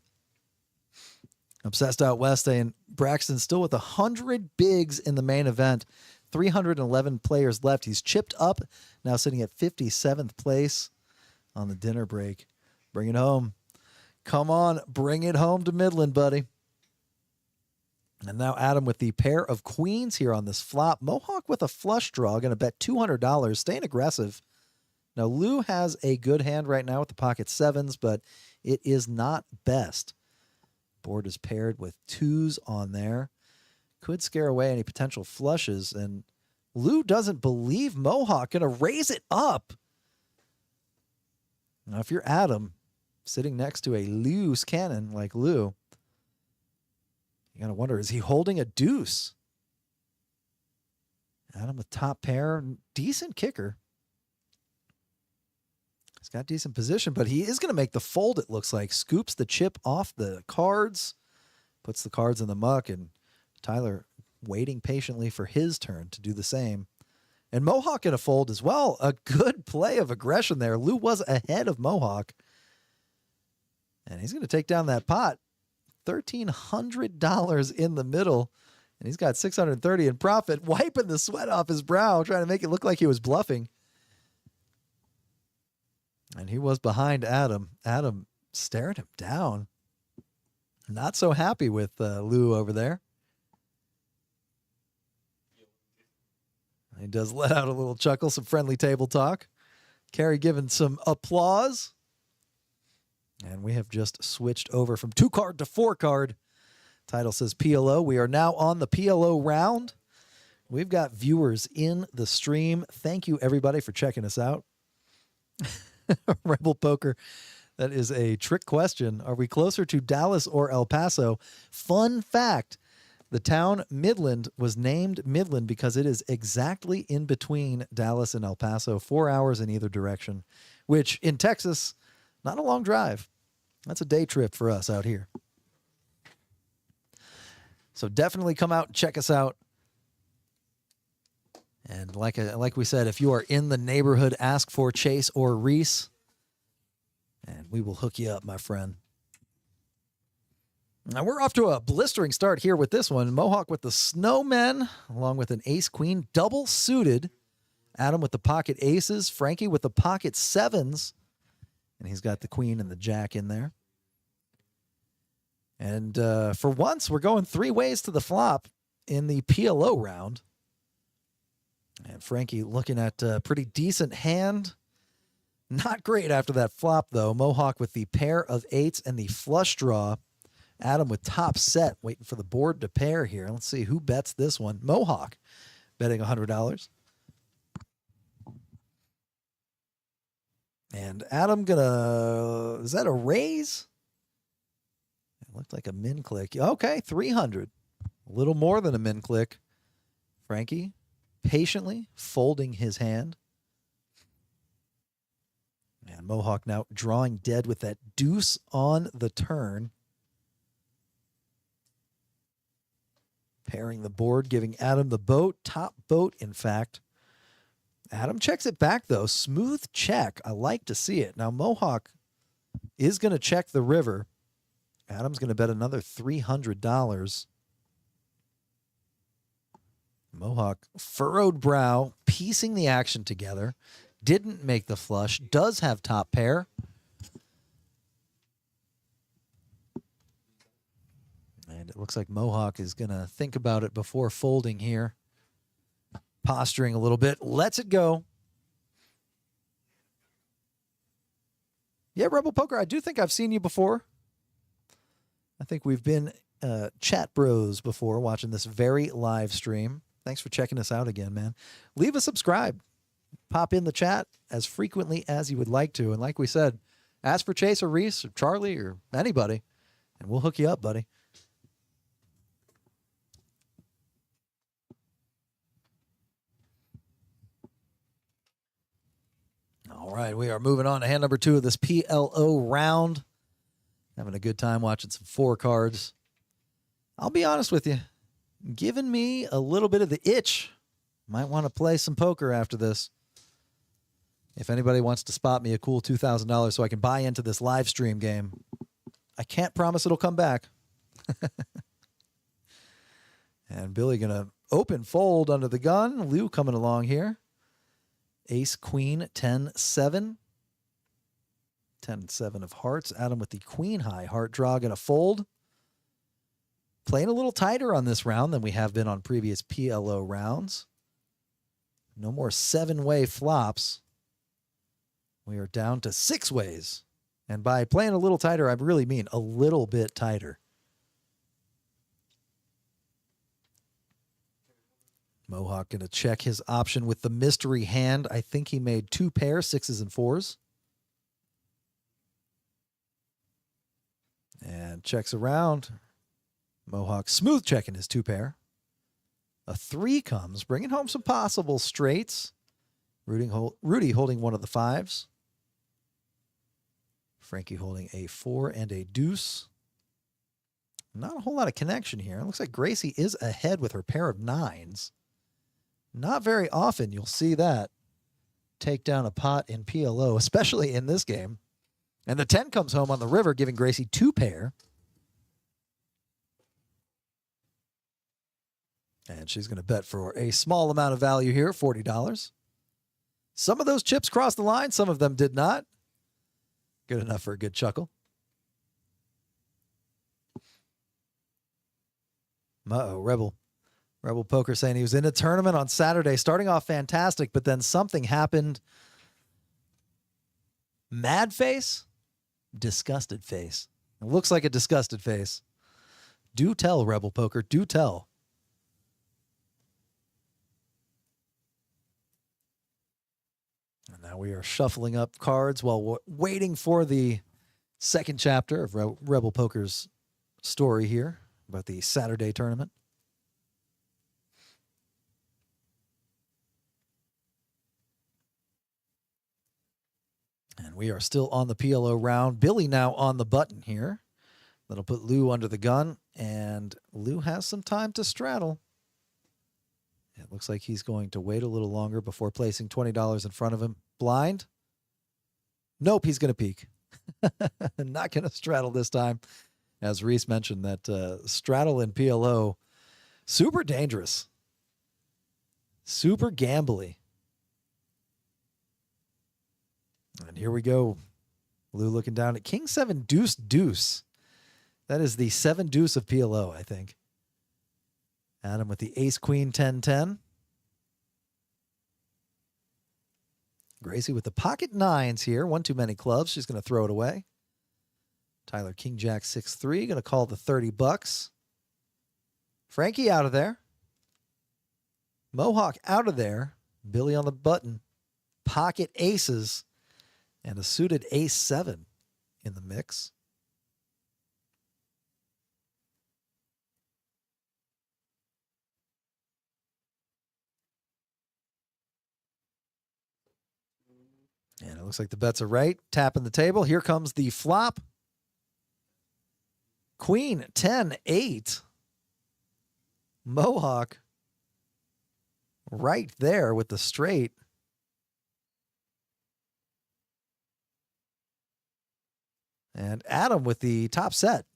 Obsessed Out West saying Braxton still with 100 bigs in the main event. 311 players left. He's chipped up, now sitting at 57th place on the dinner break. Bring it home. Come on, bring it home to Midland, buddy. And now Adam with the pair of queens here on this flop. Mohawk with a flush draw. Going to bet $200. Staying aggressive. Now, Lou has a good hand right now with the pocket 7s, but it is not best. Board is paired with 2s on there. Could scare away any potential flushes. And Lou doesn't believe Mohawk. Going to raise it up. Now, if you're Adam, sitting next to a loose cannon like Lou, you got to wonder, is he holding a deuce? Adam with top pair, decent kicker. He's got decent position, but he is going to make the fold, it looks like. Scoops the chip off the cards, puts the cards in the muck, and Tyler waiting patiently for his turn to do the same. And Mohawk in a fold as well. A good play of aggression there. Lou was ahead of Mohawk. And he's going to take down that pot. $1,300 in the middle. And he's got $630 in profit, wiping the sweat off his brow, trying to make it look like he was bluffing. And he was behind Adam. Adam stared him down. Not so happy with Lou over there. He does let out a little chuckle, some friendly table talk. Kerry giving some applause. And we have just switched over from 2-card to 4-card. Title says PLO. We are now on the PLO round. We've got viewers in the stream. Thank you, everybody, for checking us out. Rebel Poker, that is a trick question. Are we closer to Dallas or El Paso? Fun fact, the town Midland was named Midland because it is exactly in between Dallas and El Paso, 4 hours in either direction, which in Texas, not a long drive. That's a day trip for us out here. So definitely come out and check us out. And like we said, if you are in the neighborhood, ask for Chase or Reese, and we will hook you up, my friend. Now we're off to a blistering start here with this one. Mohawk with the Snowmen, along with an ace-queen, double suited. Adam with the pocket aces, Frankie with the pocket sevens, and he's got the queen and the jack in there. And for once, we're going 3 ways to the flop in the PLO round. And Frankie looking at a pretty decent hand. Not great after that flop, though. Mohawk with the pair of 8s and the flush draw. Adam with top set, waiting for the board to pair here. Let's see who bets this one. Mohawk betting $100. And Adam gonna, is that a raise? It looked like a min click. Okay, 300. A little more than a min click. Frankie patiently folding his hand. And Mohawk now drawing dead with that deuce on the turn. Pairing the board, giving Adam the boat. Top boat, in fact. Adam checks it back, though. Smooth check. I like to see it. Now, Mohawk is going to check the river. Adam's going to bet another $300. Mohawk, furrowed brow, piecing the action together. Didn't make the flush. Does have top pair. And it looks like Mohawk is going to think about it before folding here. Posturing a little bit. Lets it go. Yeah, Rebel Poker, I do think I've seen you before. I think we've been chat bros before watching this very live stream. Thanks for checking us out again, man. Leave a subscribe. Pop in the chat as frequently as you would like to. And like we said, ask for Chase or Reese or Charlie or anybody, and we'll hook you up, buddy. All right, we are moving on to hand number 2 of this PLO round. Having a good time watching some 4 cards. I'll be honest with you, giving me a little bit of the itch. Might want to play some poker after this. If anybody wants to spot me a cool $2,000 so I can buy into this live stream game, I can't promise it'll come back. And Billy going to open fold under the gun. Lou coming along here. Ace, queen, 10, 7. 10, 7 of hearts. Adam with the queen high heart draw. Going to fold. Playing a little tighter on this round than we have been on previous PLO rounds. No more 7-way flops. We are down to 6 ways. And by playing a little tighter, I really mean a little bit tighter. Mohawk going to check his option with the mystery hand. I think he made 2 pairs, 6s and 4s. And checks around. Mohawk smooth checking his 2 pair. A 3 comes, bringing home some possible straights. Rudy holding one of the 5s. Frankie holding a 4 and a deuce. Not a whole lot of connection here. It looks like Gracie is ahead with her pair of 9s. Not very often you'll see that take down a pot in PLO, especially in this game. And the 10 comes home on the river, giving Gracie 2 pair. And she's going to bet for a small amount of value here, $40. Some of those chips crossed the line. Some of them did not. Good enough for a good chuckle. Uh-oh, Rebel Poker saying he was in a tournament on Saturday, starting off fantastic, but then something happened. Mad face? Disgusted face. It looks like a disgusted face. Do tell, Rebel Poker. Do tell. And now we are shuffling up cards while waiting for the second chapter of Rebel Poker's story here about the Saturday tournament. And we are still on the PLO round. Billy now on the button here. That'll put Lou under the gun, and Lou has some time to straddle. It looks like he's going to wait a little longer before placing $20 in front of him. Blind? Nope, he's going to peek. Not going to straddle this time. As Reese mentioned, that straddle in PLO, super dangerous. Super gambly. And here we go. Lou looking down at King 7 Deuce Deuce. That is the 7 Deuce of PLO, I think. Adam with the Ace Queen 10-10. Gracie with the pocket nines here. One too many clubs. She's going to throw it away. Tyler King Jack 6-3. Going to call the $30. Frankie out of there. Mohawk out of there. Billy on the button. Pocket aces. And a suited ace 7 in the mix. And it looks like the bets are right. Tapping the table. Here comes the flop. Queen 10-8. Mohawk right there with the straight. And Adam with the top set.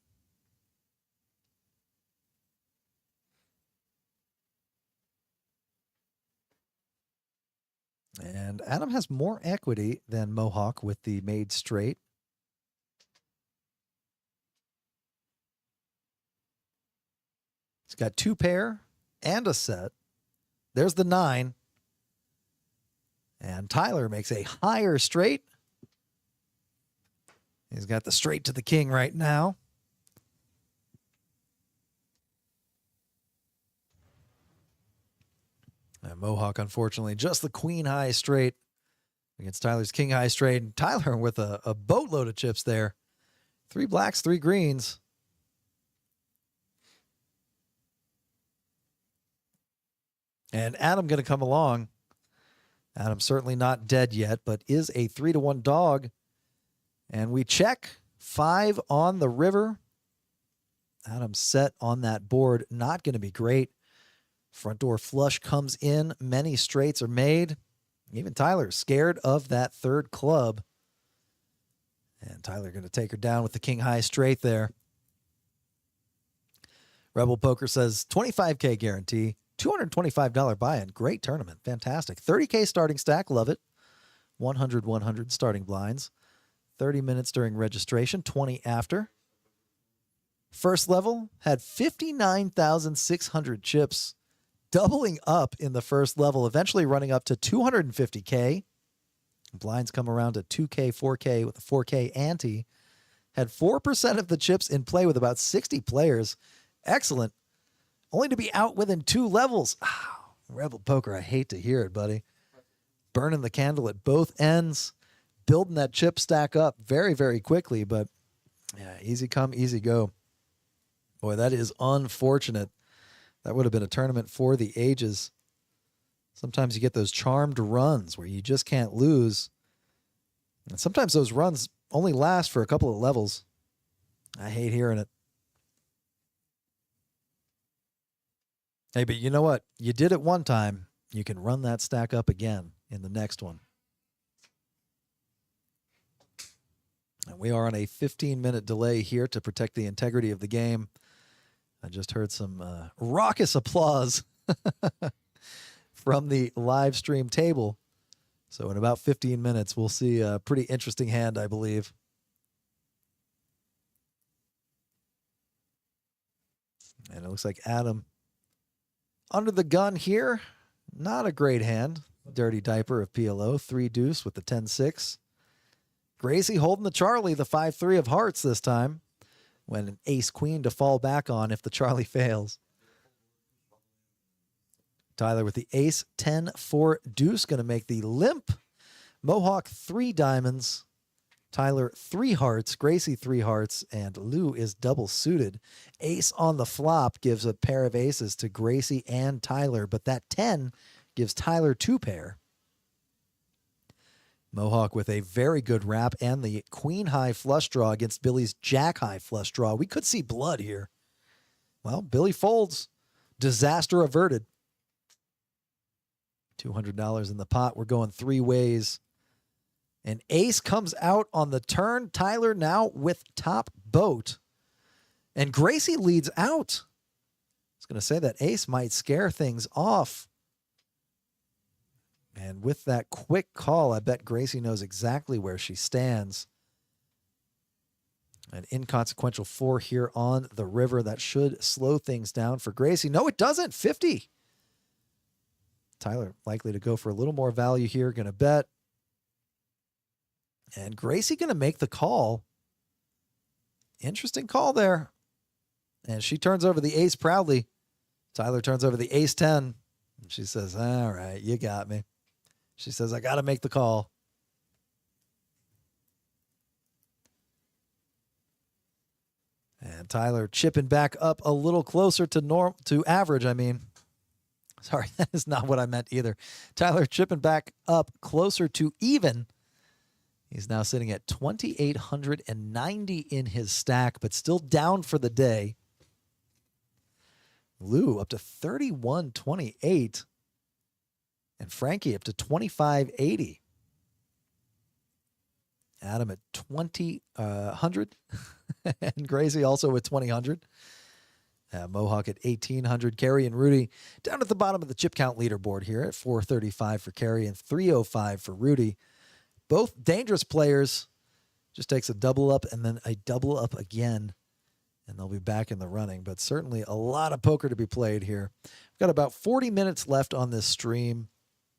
And Adam has more equity than Mohawk with the made straight. He's got 2 pair and a set. There's the 9. And Tyler makes a higher straight. He's got the straight to the king right now. And Mohawk, unfortunately, just the queen high straight against Tyler's king high straight. And Tyler with a boatload of chips there. 3 blacks, 3 greens. And Adam going to come along. Adam certainly not dead yet, but is a 3-1 dog. And we check 5 on the river. Adam set on that board. Not going to be great. Front door flush comes in. Many straights are made. Even Tyler scared of that 3rd club. And Tyler going to take her down with the king high straight there. Rebel Poker says $25K guarantee. $225 buy-in. Great tournament. Fantastic. 30K starting stack. Love it. 100 starting blinds. 30 minutes during registration, 20 after. First level had 59,600 chips, doubling up in the first level, eventually running up to 250K. Blinds come around to 2K, 4K with a 4K ante. Had 4% of the chips in play with about 60 players. Excellent. Only to be out within 2 levels. Oh, Rebel Poker, I hate to hear it, buddy. Burning the candle at both ends. Building that chip stack up very, very quickly, but yeah, easy come, easy go. Boy, that is unfortunate. That would have been a tournament for the ages. Sometimes you get those charmed runs where you just can't lose. And sometimes those runs only last for a couple of levels. I hate hearing it. Hey, but you know what? You did it one time. You can run that stack up again in the next one. And we are on a 15-minute delay here to protect the integrity of the game. I just heard some raucous applause from the live stream table. So in about 15 minutes, we'll see a pretty interesting hand, I believe. And it looks like Adam under the gun here. Not a great hand. Dirty Diaper of PLO. 3 deuce with the 10-6. Gracie holding the Charlie, the 5-3 of hearts this time. When an ace queen to fall back on if the Charlie fails. Tyler with the ace 10-4 deuce going to make the limp. Mohawk 3 diamonds. Tyler 3 hearts. Gracie 3 hearts. And Lou is double suited. Ace on the flop gives a pair of aces to Gracie and Tyler. But that 10 gives Tyler 2 pair. Mohawk with a very good wrap and the queen high flush draw against Billy's jack high flush draw. We could see blood here. Well, Billy folds. Disaster averted. $200 in the pot. We're going 3 ways. An ace comes out on the turn. Tyler now with top boat. And Gracie leads out. I was going to say that ace might scare things off. And with that quick call, I bet Gracie knows exactly where she stands. An inconsequential 4 here on the river. That should slow things down for Gracie. No, it doesn't. 50. Tyler likely to go for a little more value here. Going to bet. And Gracie going to make the call. Interesting call there. And she turns over the ace proudly. Tyler turns over the ace 10. And she says, all right, you got me. She says, I got to make the call. And Tyler chipping back up a little closer to average, I mean. Sorry, that is not what I meant either. Tyler chipping back up closer to even. He's now sitting at 2,890 in his stack, but still down for the day. Lou up to 3,128. And Frankie up to 2,580. Adam at 2,100. And Gracie also at 2,000. Mohawk at 1,800. Kerry and Rudy down at the bottom of the chip count leaderboard here at 435 for Kerry and 305 for Rudy. Both dangerous players. Just takes a double up and then a double up again. And they'll be back in the running. But certainly a lot of poker to be played here. We've got about 40 minutes left on this stream.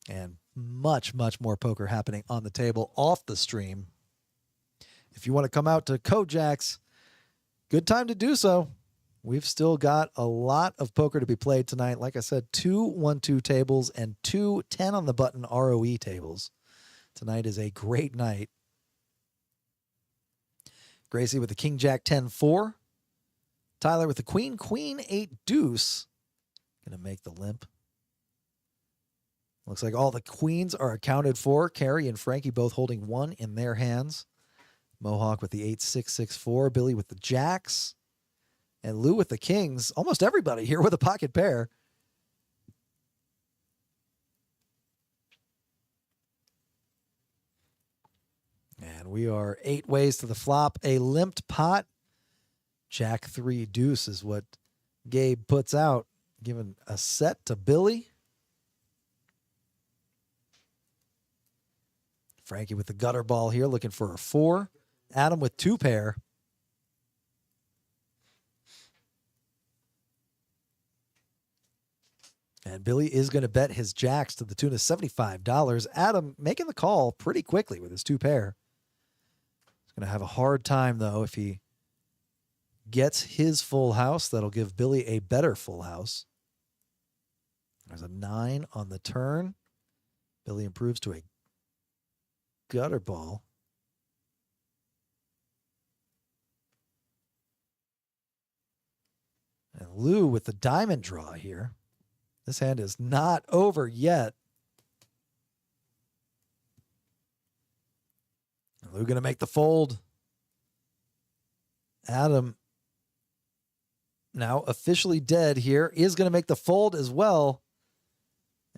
And much, much more poker happening on the table off the stream. If you want to come out to KoJack's, good time to do so. We've still got a lot of poker to be played tonight. Like I said, 2 1-2 tables and 2 10 on the button ROE tables. Tonight is a great night. Gracie with the King Jack 10-4. Tyler with the Queen 8 deuce. Gonna make the limp. Looks like all the queens are accounted for. Kerry and Frankie both holding 1 in their hands. Mohawk with the 8-6-6-4. Billy with the jacks. And Lou with the kings. Almost everybody here with a pocket pair. And we are 8 ways to the flop. A limped pot. Jack 3 deuce is what Gabe puts out. Giving a set to Billy. Frankie with the gutter ball here, looking for a 4. Adam with 2 pair. And Billy is going to bet his jacks to the tune of $75. Adam making the call pretty quickly with his 2 pair. He's going to have a hard time, though, if he gets his full house. That'll give Billy a better full house. There's a 9 on the turn. Billy improves to a gutter ball. And Lou with the diamond draw here. This hand is not over yet. Lou going to make the fold. Adam, now officially dead here, is going to make the fold as well.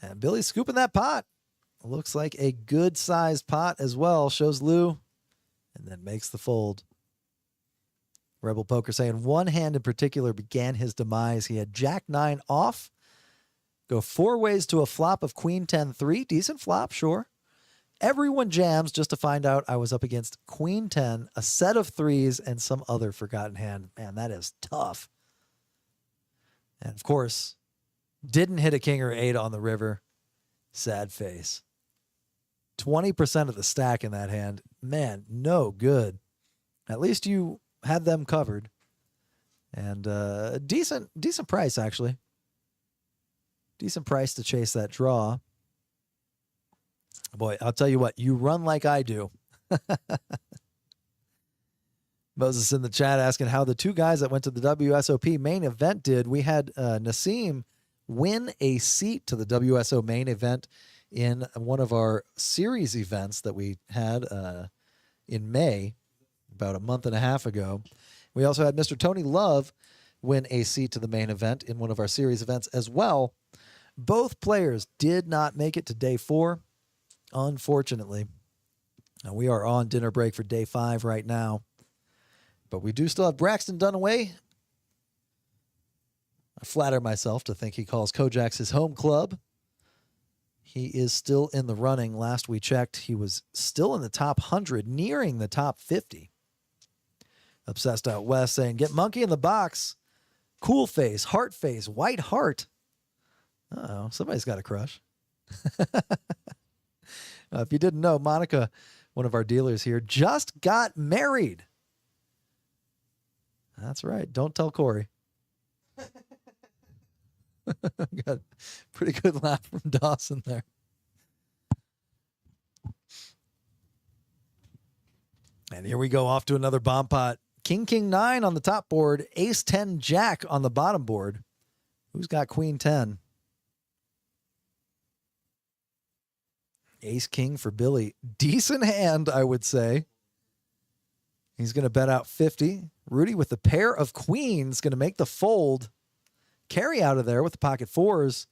And Billy's scooping that pot. Looks like a good-sized pot as well. Shows Lou and then makes the fold. Rebel Poker saying one hand in particular began his demise. He had Jack 9 off, go 4 ways to a flop of Queen 10-3. Decent flop, sure. Everyone jams just to find out I was up against Queen 10, a set of threes, and some other forgotten hand. Man, that is tough. And of course, didn't hit a king or 8 on the river. Sad face. 20% of the stack in that hand. Man, no good. At least you had them covered. And decent price, actually. Decent price to chase that draw. Boy, I'll tell you what, you run like I do. Moses in the chat asking how the 2 guys that went to the WSOP main event did. We had Nassim win a seat to the WSO main event in one of our series events that we had in May, about a month and a half ago. We also had Mr. Tony Love win a seat to the main event in one of our series events as well. Both players did not make it to day 4. Unfortunately. Now we are on dinner break for day 5 right now. But we do still have Braxton Dunaway. I flatter myself to think he calls KoJack's his home club. He is still in the running. Last we checked, he was still in the top 100, nearing the top 50. Obsessed Out West saying, get monkey in the box. Cool face, heart face, white heart. Uh-oh, somebody's got a crush. If you didn't know, Monica, one of our dealers here, just got married. That's right. Don't tell Corey. Got a pretty good laugh from Dawson there. And here we go off to another bomb pot. King, King 9 on the top board. Ace 10, Jack on the bottom board. Who's got Queen 10? Ace King for Billy. Decent hand, I would say. He's going to bet out 50. Rudy with the pair of queens going to make the fold. Carry out of there with the pocket 4s.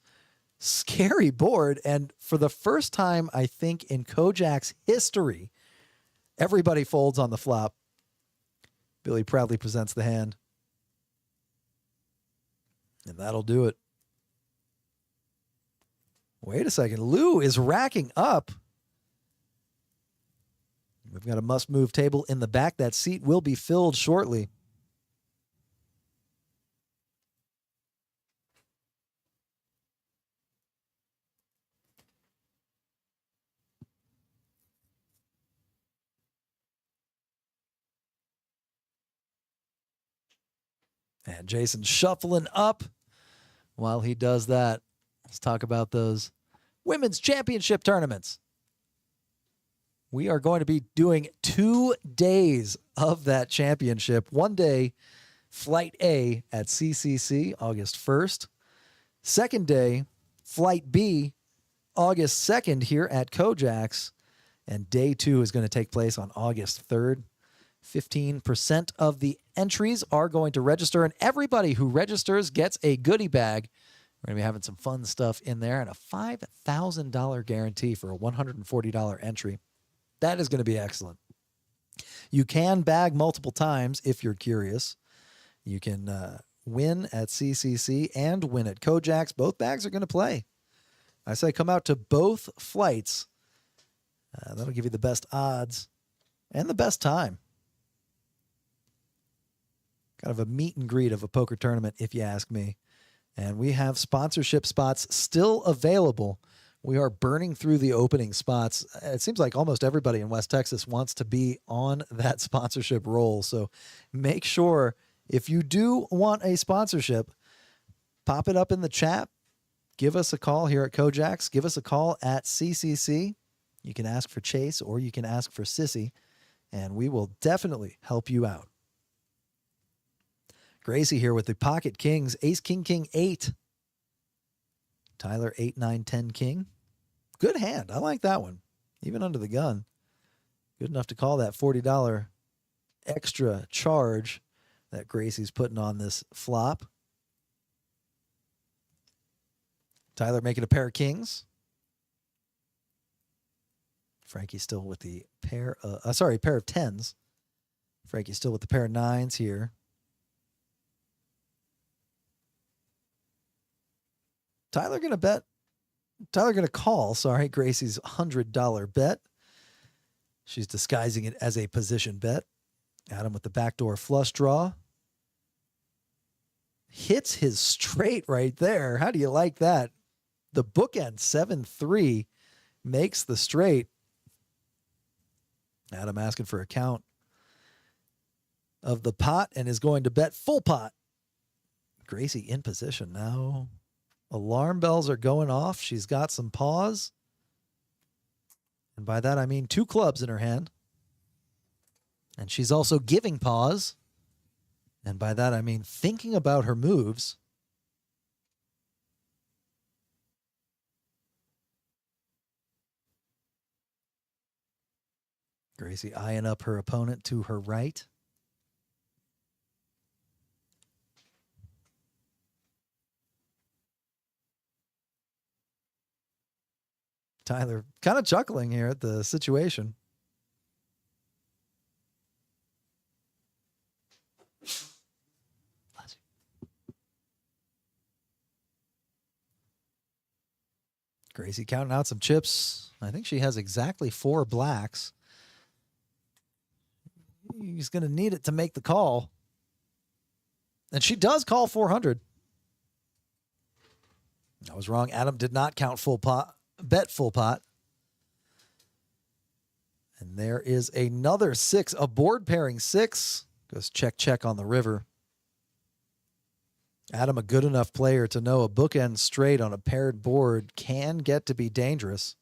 Scary board. And for the first time, I think, in KoJack's history, everybody folds on the flop. Billy proudly presents the hand. And that'll do it. Wait a second. Lou is racking up. We've got a must-move table in the back. That seat will be filled shortly. And Jason shuffling up. While he does that, let's talk about those women's championship tournaments. We are going to be doing 2 days of that championship. 1 day, Flight A at CCC, August 1st. 2nd day, Flight B, August 2nd here at KoJack's. And day 2 is going to take place on August 3rd. 15% of the entries are going to register, and everybody who registers gets a goodie bag. We're going to be having some fun stuff in there and a $5,000 guarantee for a $140 entry. That is going to be excellent. You can bag multiple times if you're curious. You can win at CCC and win at KoJack's. Both bags are going to play. I say come out to both flights. That'll give you the best odds and the best time. Kind of a meet and greet of a poker tournament, if you ask me. And we have sponsorship spots still available. We are burning through the opening spots. It seems like almost everybody in West Texas wants to be on that sponsorship roll. So make sure if you do want a sponsorship, pop it up in the chat. Give us a call here at KoJack's. Give us a call at CCC. You can ask for Chase or you can ask for Sissy, and we will definitely help you out. Gracie here with the pocket kings. Ace, king, king, 8. Tyler, 8, 9, 10, king. Good hand. I like that one. Even under the gun. Good enough to call that $40 extra charge that Gracie's putting on this flop. Tyler making a pair of kings. Frankie still with the pair of tens. Frankie still with the pair of nines here. Tyler going to call, Gracie's $100 bet. She's disguising it as a position bet. Adam with the backdoor flush draw. Hits his straight right there. How do you like that? The bookend 7-3 makes the straight. Adam asking for a count of the pot and is going to bet full pot. Gracie in position now. Alarm bells are going off. She's got some pause. And by that, I mean 2 clubs in her hand. And she's also giving pause. And by that, I mean thinking about her moves. Gracie eyeing up her opponent to her right. Tyler kind of chuckling here at the situation. Gracie counting out some chips. I think she has exactly 4 blacks. He's going to need it to make the call. And she does call 400. I was wrong. Adam did not count full pot, bet full pot. And there is another 6, a board pairing 6. Goes check, check on the river. Adam, a good enough player to know a bookend straight on a paired board can get to be dangerous.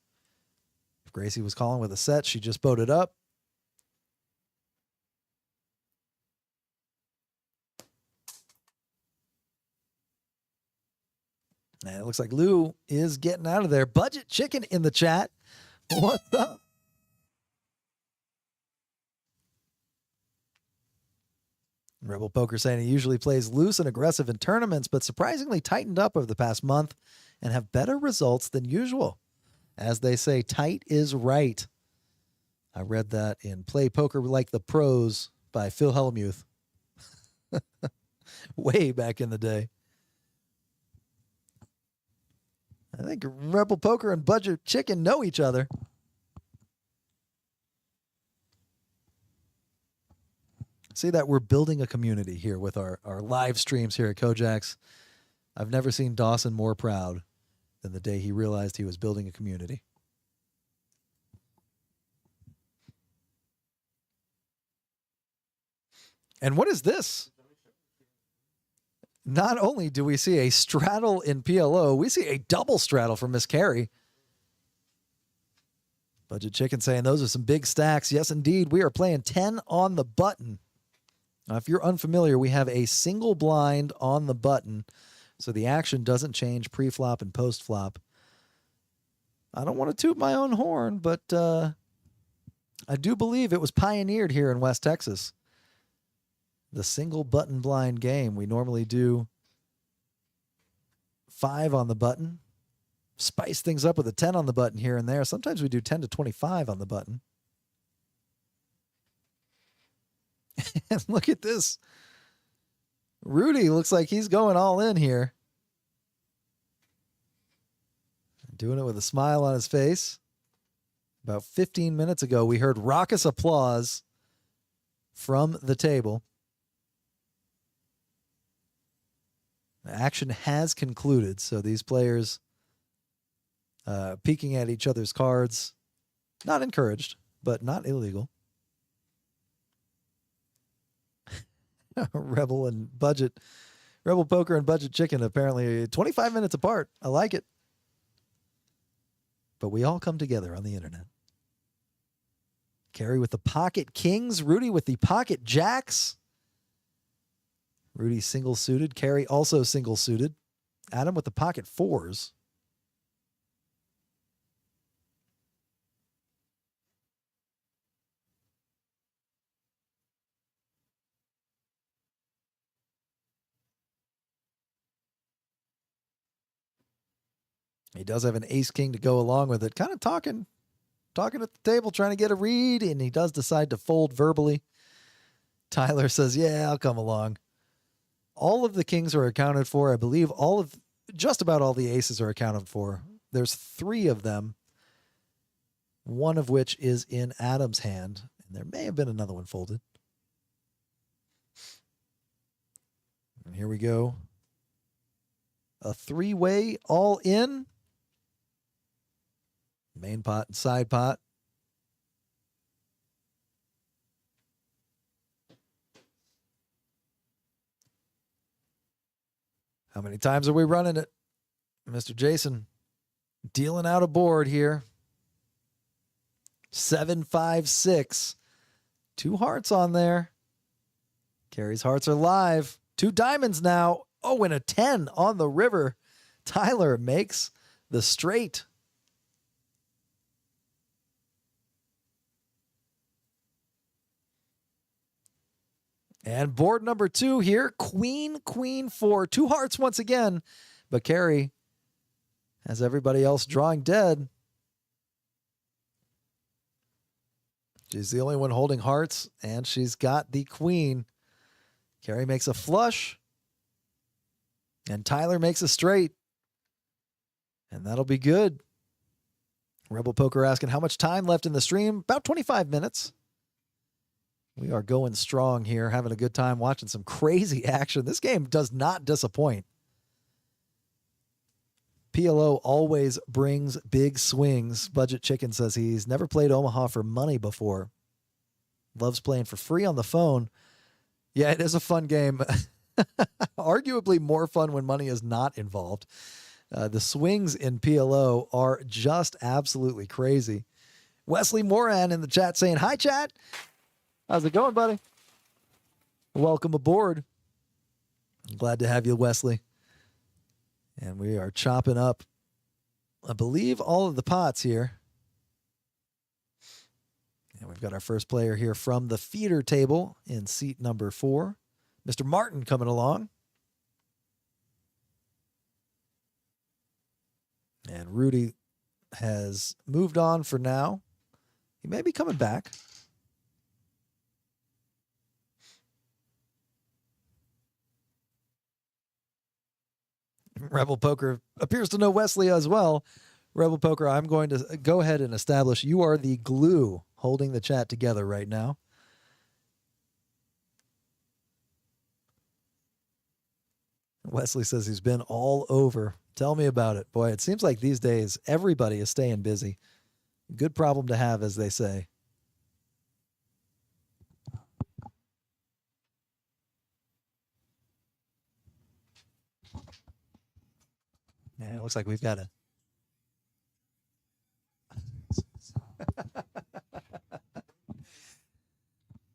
If Gracie was calling with a set, she just boated up. And it looks like Lou is getting out of there. Budget Chicken in the chat. What's up? Rebel Poker saying he usually plays loose and aggressive in tournaments, but surprisingly tightened up over the past month and have better results than usual. As they say, tight is right. I read that in Play Poker Like the Pros by Phil Hellmuth. Way back in the day. I think Rebel Poker and Budget Chicken know each other. See that we're building a community here with our live streams here at KoJack's. I've never seen Dawson more proud than the day he realized he was building a community. And what is this? Not only do we see a straddle in PLO, we see a double straddle from Miss Carey. Budget Chicken saying those are some big stacks. Yes, indeed. We are playing 10 on the button. Now, if you're unfamiliar, we have a single blind on the button, so the action doesn't change pre-flop and post-flop. I don't want to toot my own horn, but I do believe it was pioneered here in West Texas. The single button blind game. We normally do 5 on the button. Spice things up with a 10 on the button here and there. Sometimes we do 10 to 25 on the button. And look at this. Rudy looks like he's going all in here. Doing it with a smile on his face. About 15 minutes ago, we heard raucous applause from the table. The action has concluded, so these players peeking at each other's cards. Not encouraged, but not illegal. Rebel Poker and Budget Chicken apparently 25 minutes apart. I like it. But we all come together on the internet. Carey with the pocket kings, Rudy with the pocket jacks. Rudy single suited, Carey also single suited. Adam with the pocket 4s. He does have an ace king to go along with it. Kind of talking talking at the table, trying to get a read, and he does decide to fold verbally. Tyler says, yeah, I'll come along. All of the kings are accounted for. I believe just about all the aces are accounted for. There's 3 of them, one of which is in Adam's hand, and there may have been another one folded. And here we go. A 3-way all in. Main pot and side pot. How many times are we running it? Mr. Jason dealing out a board here. 7, 5, 6. 2 hearts on there. Carrie's hearts are live. 2 diamonds now. Oh, and a 10 on the river. Tyler makes the straight. And board number 2 here. Queen, queen, 4. 2 hearts once again. But Carrie has everybody else drawing dead. She's the only one holding hearts, and she's got the queen. Carrie makes a flush, and Tyler makes a straight. And that'll be good. Rebel Poker asking how much time left in the stream? About 25 minutes. We are going strong here, having a good time watching some crazy action. This game does not disappoint. PLO always brings big swings. Budget Chicken says he's never played Omaha for money before. Loves playing for free on the phone. Yeah, it is a fun game. Arguably more fun when money is not involved. The swings in PLO are just absolutely crazy. Wesley Moran in the chat saying, hi, chat. How's it going, buddy? Welcome aboard. Glad to have you, Wesley. And we are chopping up, I believe, all of the pots here. And we've got our first player here from the feeder table in seat number 4. Mr. Martin coming along. And Rudy has moved on for now. He may be coming back. Rebel Poker appears to know Wesley as well. Rebel Poker, I'm going to go ahead and establish you are the glue holding the chat together right now. Wesley says he's been all over. Tell me about it. Boy, it seems like these days everybody is staying busy. Good problem to have, as they say. Yeah, it looks like we've got a...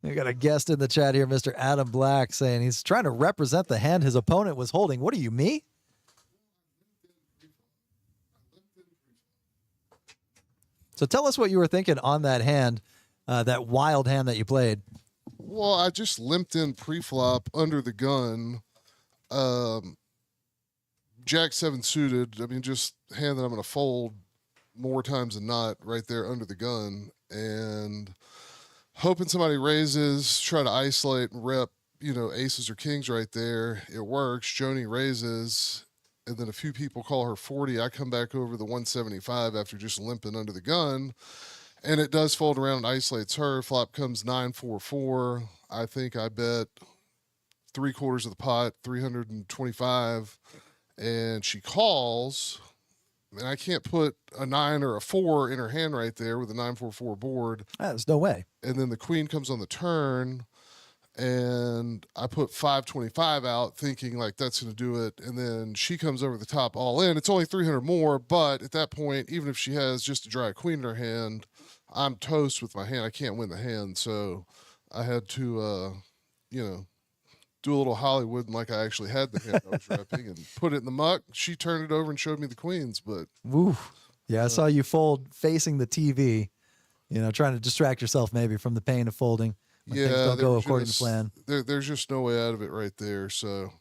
We got a guest in the chat here, Mr. Adam Black, saying he's trying to represent the hand his opponent was holding. What are you, me? So tell us what you were thinking on that hand, that wild hand that you played. Well, I just limped in pre-flop under the gun. Jack 7 suited. I mean, just hand that I'm going to fold more times than not right there under the gun. And hoping somebody raises, try to isolate and rep, aces or kings right there. It works. Joni raises, and then a few people call her 40. I come back over the 175 after just limping under the gun. And it does fold around and isolates her. Flop comes 9-4-4. I think I bet 3/4 of the pot, 325. And she calls, and I can't put a 9 or a 4 in her hand right there with a 9-4-4 board. There's no way. And then the queen comes on the turn, and I put 525 out thinking like that's going to do it. And then she comes over the top all in. It's only 300 more, but at that point, even if she has just a dry queen in her hand, I'm toast with my hand. I can't win the hand. So I had to, do a little Hollywood like I actually had the hand I was repping and put it in the muck. She turned it over and showed me the queens, but... Woo. Yeah, I saw you fold facing the TV, trying to distract yourself maybe from the pain of folding when things don't go according to plan. There's just no way out of it right there, so,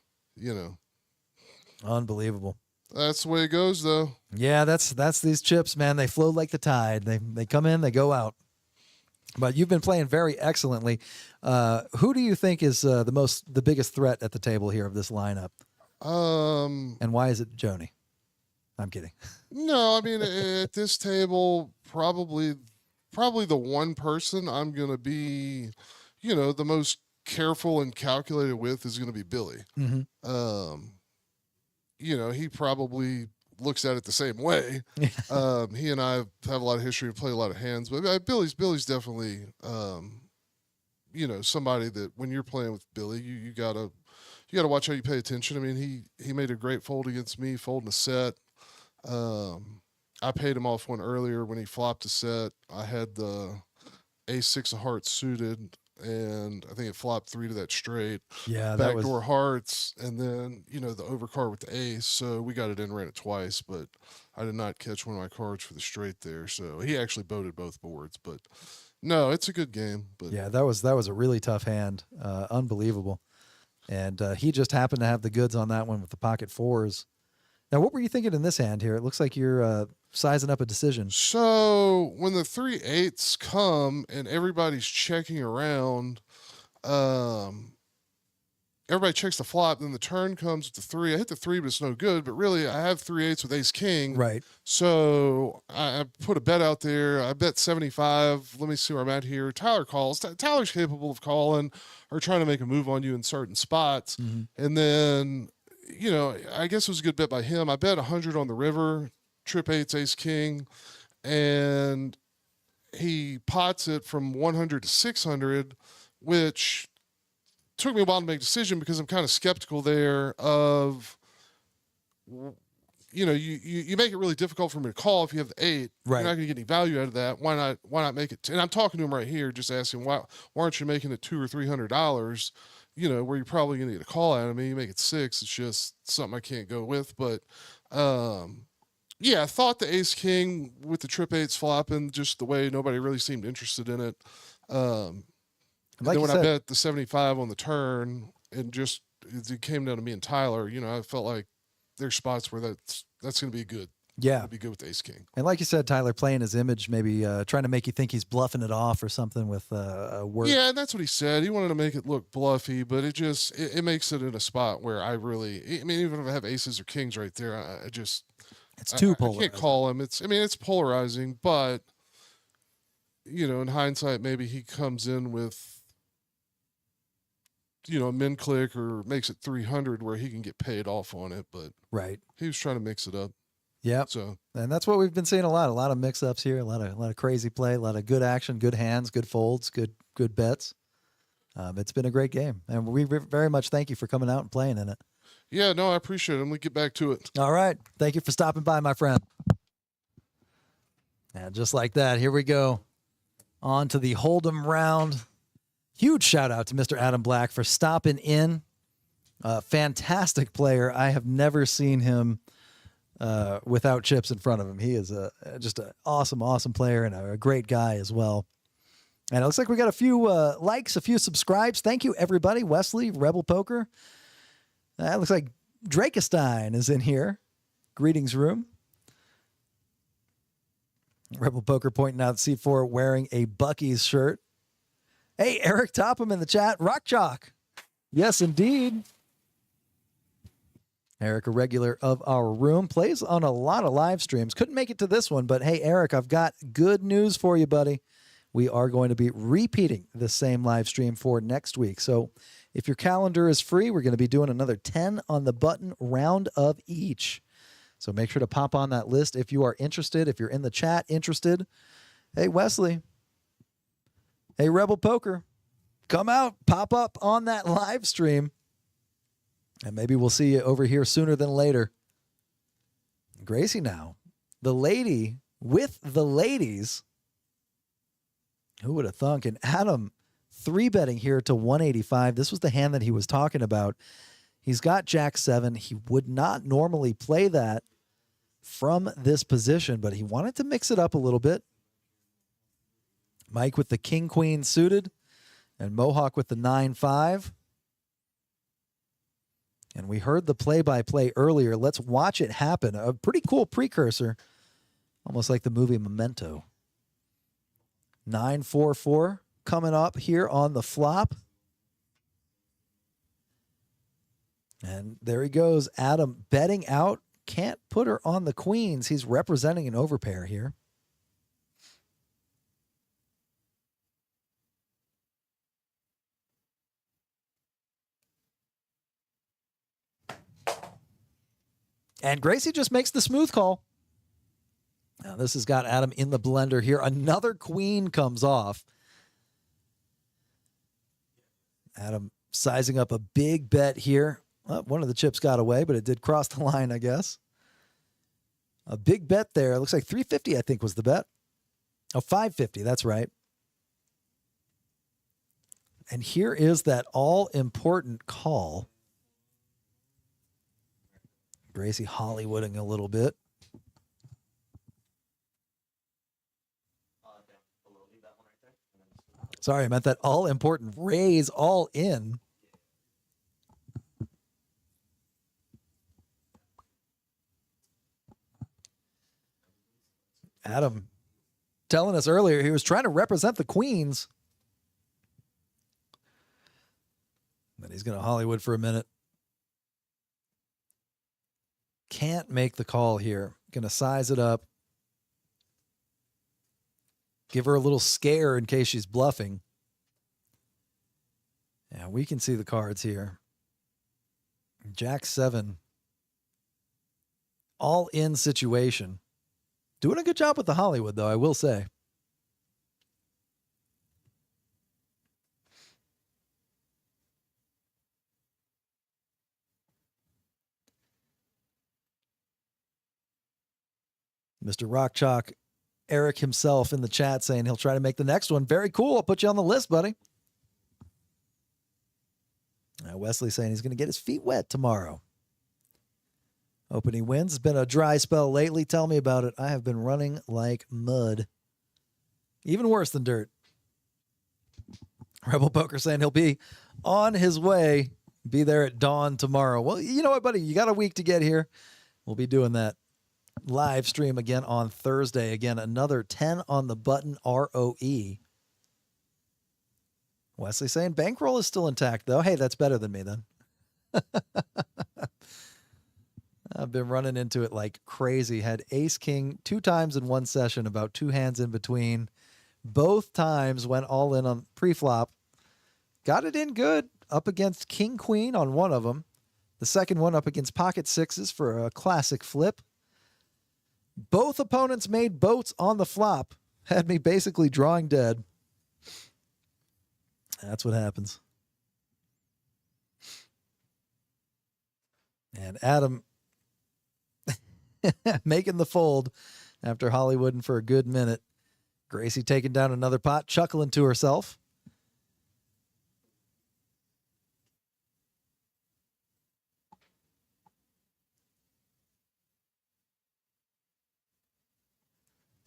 Unbelievable. That's the way it goes, though. Yeah, that's these chips, man. They flow like the tide. They come in, they go out. But you've been playing very excellently. Who do you think is the biggest threat at the table here of this lineup? And why is it Joni? I'm kidding. No, I mean at this table, probably the one person I'm gonna be, the most careful and calculated with is gonna be Billy. Mm-hmm. He probably looks at it the same way. He and I have a lot of history and play a lot of hands, but Billy's definitely, somebody that when you're playing with Billy, you gotta watch how you pay attention. I mean, he made a great fold against me, folding a set. I paid him off one earlier when he flopped a set. I had the ace-6 of hearts suited, and I think it flopped 3 to that straight. Yeah, Backdoor hearts, and then, the overcard with the ace. So we got it in, ran it twice, but I did not catch one of my cards for the straight there. So he actually boated both boards. But no, it's a good game. But yeah, that was a really tough hand. Unbelievable. And he just happened to have the goods on that one with the pocket 4s. Now, what were you thinking in this hand here? It looks like you're sizing up a decision. So when the 3/8s come and everybody's checking around, everybody checks the flop, then the turn comes with the 3. I hit the 3, but it's no good. But really, I have 3/8s with ace king. Right. So I put a bet out there. I bet 75. Let me see where I'm at here. Tyler calls. Tyler's capable of calling or trying to make a move on you in certain spots. Mm-hmm. And then, I guess it was a good bet by him. I bet 100 on the river, trip 8s, ace king, and he pots it from 100 to 600, which took me a while to make a decision because I'm kind of skeptical there of, you make it really difficult for me to call if you have the 8. Right. You're not going to get any value out of that. Why not make it? And I'm talking to him right here, just asking why aren't you making it $200 or $300? Where you're probably going to get a call out of me. You make it 6. It's just something I can't go with. But yeah, I thought the ace king with the trip 8s flopping just the way nobody really seemed interested in it. Like then when said, I bet the 75 on the turn, and just it came down to me and Tyler, I felt like there's spots where that's going to be good. yeah. It'd be good with ace king. And like you said, Tyler playing his image, maybe trying to make you think he's bluffing it off or something with a word. Yeah, and that's what he said. He wanted to make it look bluffy, but it makes it in a spot where even if I have aces or kings right there, It's too I polarizing. can't call him. It's polarizing, but in hindsight, maybe he comes in with a min click or makes it 300 where he can get paid off on it. But Right. he was trying to mix it up. Yep. So And that's what we've been seeing a lot of mix-ups here, a lot of crazy play, a lot of good action, good hands, good folds, good bets. It's been a great game, and we very much thank you for coming out and playing in it. yeah, no, I appreciate it. I'm gonna get back to it. All right. Thank you for stopping by, my friend. And just like that, here we go. On to the Hold'em round. Huge shout out to Mr. Adam Black for stopping in. Fantastic player. I have never seen him without chips in front of him. He is just an awesome player and a great guy as well. And it looks like we got a few likes, a few subscribes. Thank you, everybody. Wesley, Rebel Poker. It looks like Drakestein is in here. Greetings, room. Rebel Poker pointing out C4 wearing a Bucky's shirt. Hey, Eric Topham in the chat. Rock Chalk. Yes, indeed. Eric, a regular of our room, plays on a lot of live streams. Couldn't make it to this one, but hey, Eric, I've got good news for you, buddy. We are going to be repeating the same live stream for next week. So if your calendar is free, we're going to be doing another 10 on the button round of each. So make sure to pop on that list if you are interested. If you're in the chat interested, hey, Wesley. Hey, Rebel Poker. Come out, pop up on that live stream. And maybe we'll see you over here sooner than later. Gracie now. The lady with the ladies. Who would have thunk? And Adam 3-betting here to 185. This was the hand that he was talking about. He's got Jack 7. He would not normally play that from this position, but he wanted to mix it up a little bit. Mike with the King Queen suited and Mohawk with the 9-5. And we heard the play-by-play earlier. Let's watch it happen. A pretty cool precursor, almost like the movie Memento. 9-4-4 coming up here on the flop. And there he goes. Adam betting out. Can't put her on the queens. He's representing an overpair here. And Gracie just makes the smooth call. Now this has got Adam in the blender here. Another queen comes off. Adam sizing up a big bet here. Well, one of the chips got away, but it did cross the line, I guess. A big bet there. It looks like 350, I think, was the bet. Oh, 550. That's right. And here is that all-important call. Gracie Hollywooding a little bit. Sorry, I meant that all-important raise all in. Adam telling us earlier he was trying to represent the queens. But he's going to Hollywood for a minute. Can't make the call here. Going to size it up. Give her a little scare in case she's bluffing. Yeah, we can see the cards here. Jack 7. All in situation. Doing a good job with the Hollywood, though, I will say. Mr. Rock Chalk, Eric himself in the chat saying he'll try to make the next one. Very cool. I'll put you on the list, buddy. Wesley saying he's going to get his feet wet tomorrow. Opening wins. It's been a dry spell lately. Tell me about it. I have been running like mud. Even worse than dirt. Rebel Poker saying he'll be on his way. Be there at dawn tomorrow. Well, you know what, buddy? You got a week to get here. We'll be doing that. Live stream again on Thursday. Again, another 10 on the button ROE. Wesley saying bankroll is still intact, though. Hey, that's better than me then. I've been running into it like crazy. Had ace king 2 times in one session, about 2 hands in between. Both times went all in on pre-flop. Got it in good up against king queen on one of them. The second one up against pocket sixes for a classic flip. Both opponents made boats on the flop. Had me basically drawing dead. That's what happens. And Adam making the fold after Hollywooding for a good minute. Gracie taking down another pot, chuckling to herself.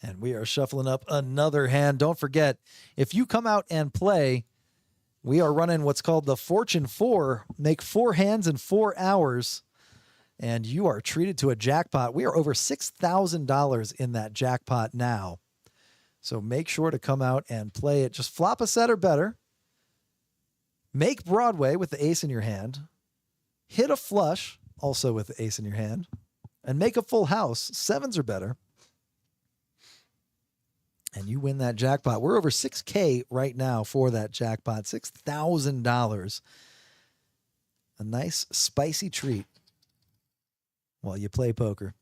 And we are shuffling up another hand. Don't forget, if you come out and play, we are running what's called the Fortune 4. Make 4 hands in 4 hours, and you are treated to a jackpot. We are over $6,000 in that jackpot now. So make sure to come out and play it. Just flop a set or better. Make Broadway with the ace in your hand. Hit a flush, also with the ace in your hand. And make a full house, 7s or better. And you win that jackpot. We're over $6K right now for that jackpot. $6,000. A nice spicy treat while you play poker.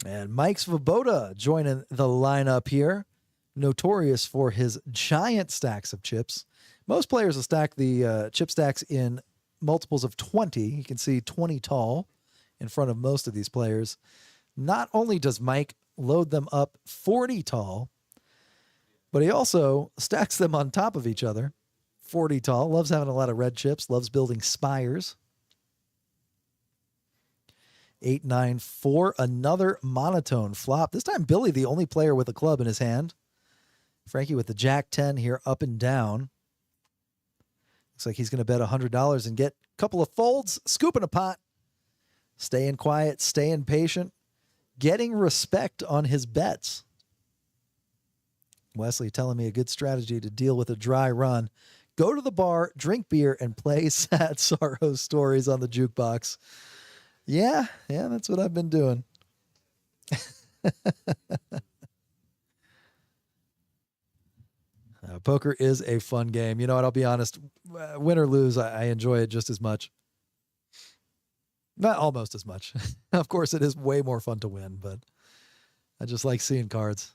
And Mike Svoboda joining the lineup here. Notorious for his giant stacks of chips. Most players will stack the chip stacks in multiples of 20. You can see 20 tall in front of most of these players. Not only does Mike load them up 40 tall, but he also stacks them on top of each other. 40 tall. Loves having a lot of red chips. Loves building spires. 8-9-4. Another monotone flop. This time Billy, the only player with a club in his hand. Frankie with the Jack 10 here, up and down. Looks like he's going to bet $100 and get a couple of folds, scooping a pot, staying quiet, staying patient, getting respect on his bets. Wesley telling me a good strategy to deal with a dry run. Go to the bar, drink beer, and play sad sorrow stories on the jukebox. Yeah, that's what I've been doing. Poker is a fun game. You know what? I'll be honest. Win or lose, I enjoy it just as much. Not almost as much. Of course, it is way more fun to win, but I just like seeing cards.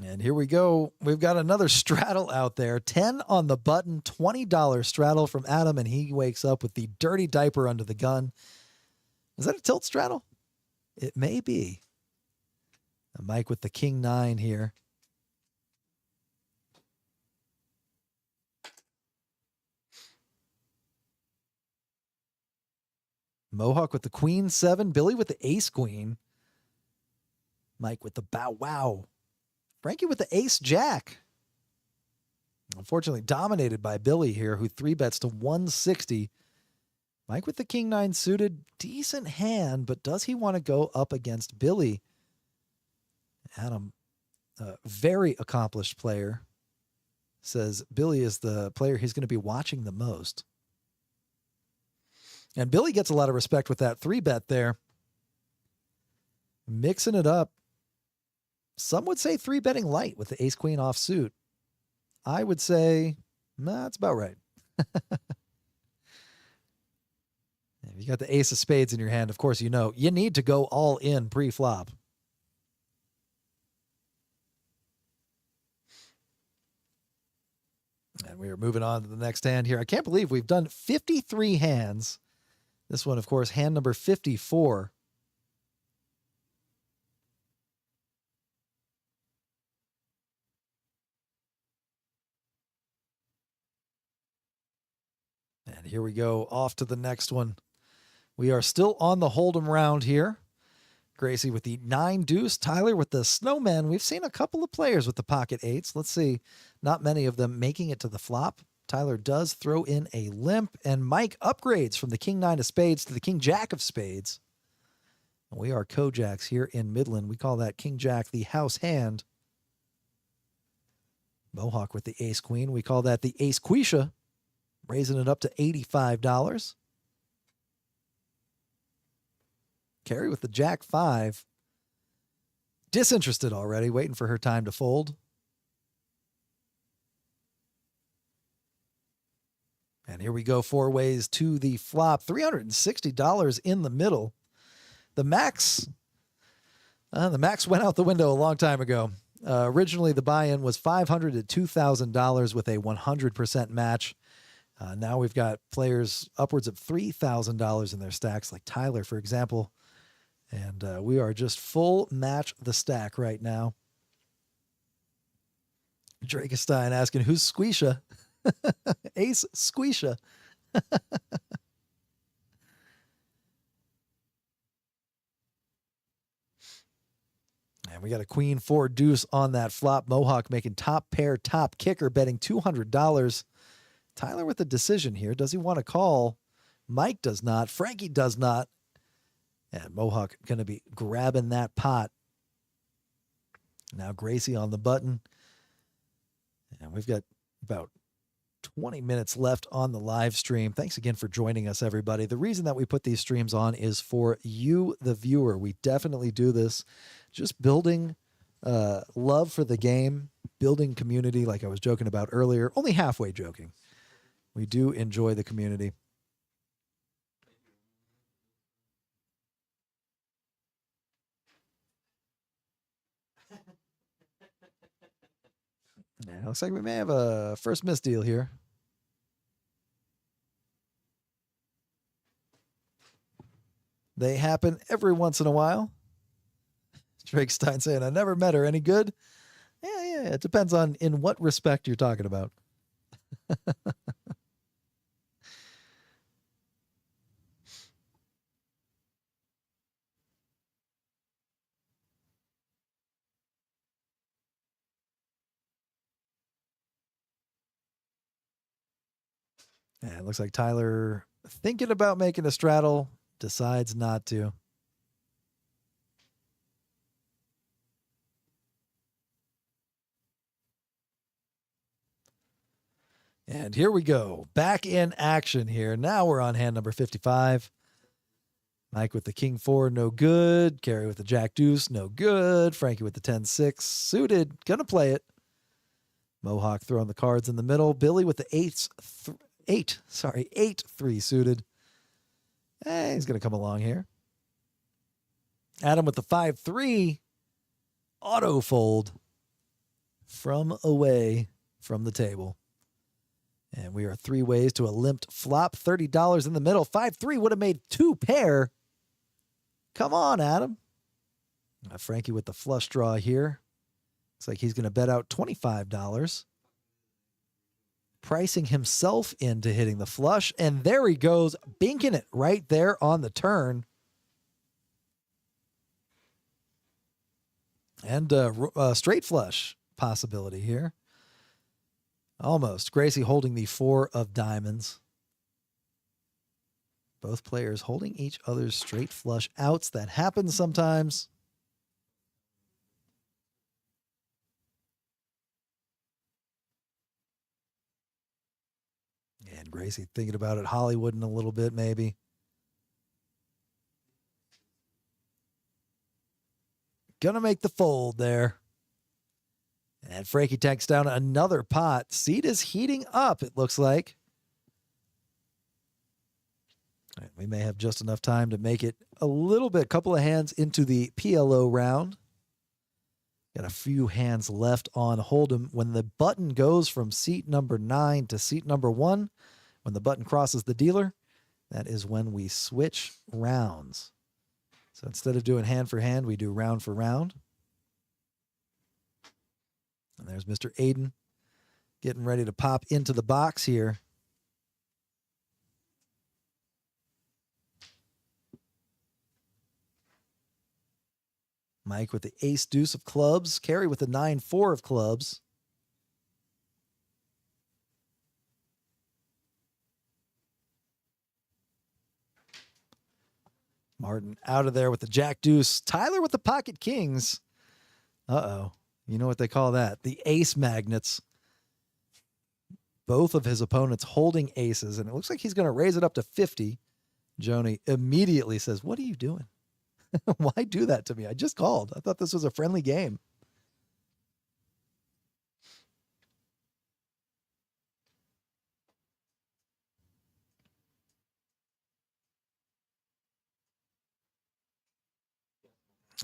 And here we go. We've got another straddle out there. 10 on the button, $20 straddle from Adam, and he wakes up with the dirty diaper under the gun. Is that a tilt straddle? It may be. Mike with the King 9 here. Mohawk with the Queen 7. Billy with the Ace Queen. Mike with the Bow Wow. Frankie with the Ace Jack. Unfortunately dominated by Billy here, who 3-bets to 160. Mike with the King 9 suited. Decent hand, but does he want to go up against Billy? Adam, a very accomplished player, says Billy is the player he's going to be watching the most. And Billy gets a lot of respect with that 3-bet there. Mixing it up. Some would say 3-betting light with the Ace-Queen offsuit. I would say, nah, that's about right. If you got the Ace of Spades in your hand, of course you know you need to go all in pre-flop. And we are moving on to the next hand here. I can't believe we've done 53 hands. This one, of course, hand number 54. And here we go, off to the next one. We are still on the Hold'em round here. Gracie with the 9 deuce. Tyler with the Snowman. We've seen a couple of players with the pocket 8s. Let's see. Not many of them making it to the flop. Tyler does throw in a limp. And Mike upgrades from the King 9 of spades to the King Jack of spades. And we are KoJack's here in Midland. We call that King Jack the house hand. Mohawk with the Ace Queen. We call that the Ace Quisha. Raising it up to $85. Carrie with the Jack 5. Disinterested already, waiting for her time to fold. And here we go, 4 ways to the flop. $360 in the middle. The max went out the window a long time ago. Originally, the buy-in was $500 to $2,000 with a 100% match. Now we've got players upwards of $3,000 in their stacks, like Tyler, for example. And we are just full match the stack right now. Drakestein asking, who's Squisha? Ace Squisha. And we got a Queen 4 deuce on that flop. Mohawk making top pair, top kicker, betting $200. Tyler with the decision here. Does he want to call? Mike does not. Frankie does not. And Mohawk going to be grabbing that pot. Now Gracie on the button. And we've got about 20 minutes left on the live stream. Thanks again for joining us, everybody. The reason that we put these streams on is for you, the viewer. We definitely do this just building love for the game, building community, like I was joking about earlier. Only halfway joking. We do enjoy the community. Yeah, looks like we may have a first miss deal here. They happen every once in a while. Drake Stein saying, I never met her. Any good? Yeah. It depends on in what respect you're talking about. And it looks like Tyler thinking about making a straddle, decides not to. And here we go. Back in action here. Now we're on hand number 55. Mike with the king 4, no good. Kerry with the jack deuce, no good. Frankie with the 10-6, suited, gonna play it. Mohawk throwing the cards in the middle. Billy with the 8-3 suited. He's gonna come along here. Adam with the 5-3, auto fold from away from the table. And we are 3 ways to a limped flop. $30 in the middle. 5-3 would have made 2 pair. Come on, Adam. Frankie with the flush draw here. Looks like he's going to bet out $25. Pricing himself into hitting the flush. And there he goes, binking it right there on the turn. And a straight flush possibility here. Almost. Gracie holding the 4 of diamonds. Both players holding each other's straight flush outs. That happens sometimes. And Gracie thinking about it Hollywooding a little bit, maybe. Gonna make the fold there. And Frankie takes down another pot. Seat is heating up, it looks like. All right, we may have just enough time to make it a little bit, couple of hands into the PLO round. Got a few hands left on Hold'em. When the button goes from seat number 9 to seat number 1, when the button crosses the dealer, that is when we switch rounds. So instead of doing hand for hand, we do round for round. And there's Mr. Aiden getting ready to pop into the box here. Mike with the ace deuce of clubs. Kerry with the 9-4 of clubs. Martin out of there with the jack deuce. Tyler with the pocket kings. Uh-oh. You know what they call that? The ace magnets. Both of his opponents holding aces, and it looks like he's going to raise it up to 50. Joni immediately says, "What are you doing? Why do that to me? I just called. I thought this was a friendly game."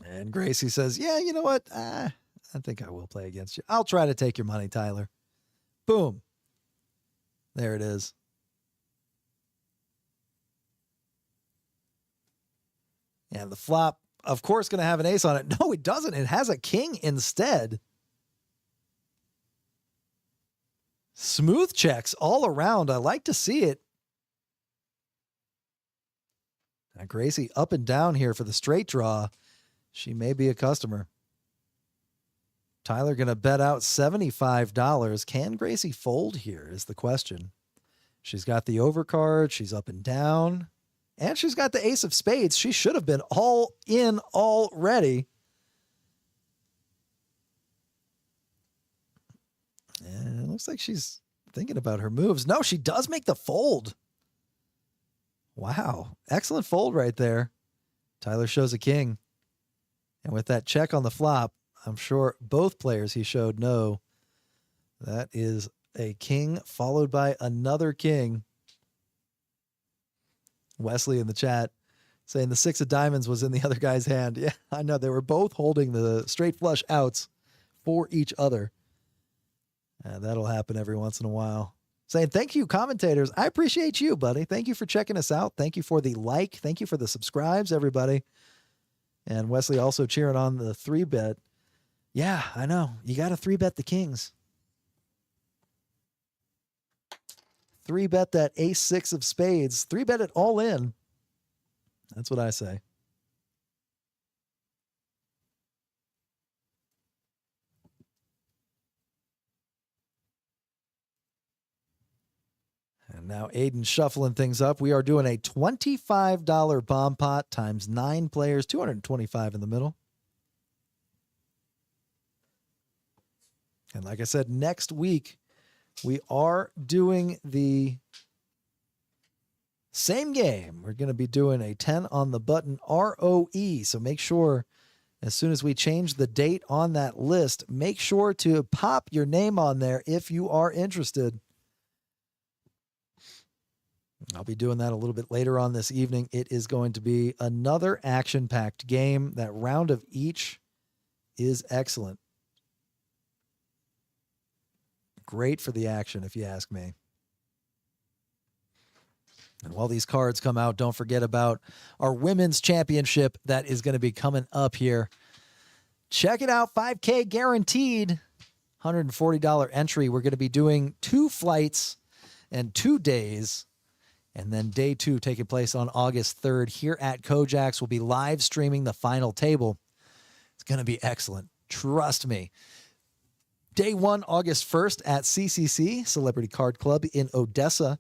And Gracie says, "Yeah, you know what? I think I will play against you. I'll try to take your money, Tyler." Boom. There it is. And the flop, of course, going to have an ace on it. No, it doesn't. It has a king instead. Smooth checks all around. I like to see it. Now, Gracie up and down here for the straight draw. She may be a customer. Tyler going to bet out $75. Can Gracie fold here is the question. She's got the overcard. She's up and down. And she's got the ace of spades. She should have been all in already. And it looks like she's thinking about her moves. No, she does make the fold. Wow. Excellent fold right there. Tyler shows a king. And with that check on the flop, I'm sure both players he showed know. That is a king followed by another king. Wesley in the chat saying the 6 of diamonds was in the other guy's hand. Yeah, I know. They were both holding the straight flush outs for each other. That'll happen every once in a while. Saying, thank you, commentators. I appreciate you, buddy. Thank you for checking us out. Thank you for the like. Thank you for the subscribes, everybody. And Wesley also cheering on the 3-bet. Yeah, I know. You got to 3-bet the kings. 3-bet that ace-6 of spades. 3-bet it all in. That's what I say. And Now Aiden shuffling things up. We are doing a $25 bomb pot times 9 players, 225 in the middle. And like I said, next week we are doing the same game. We're going to be doing a 10 on the button ROE. So make sure as soon as we change the date on that list, make sure to pop your name on there if you are interested. I'll be doing that a little bit later on this evening. It is going to be another action-packed game. That round of each is excellent. Great for the action, if you ask me. And while these cards come out, don't forget about our women's championship that is going to be coming up here. Check it out, 5K guaranteed, $140 entry. We're going to be doing 2 flights and 2 days. And then day 2 taking place on August 3rd here at KoJack's. We'll be live streaming the final table. It's going to be excellent. Trust me. Day 1, August 1st at CCC, Celebrity Card Club in Odessa.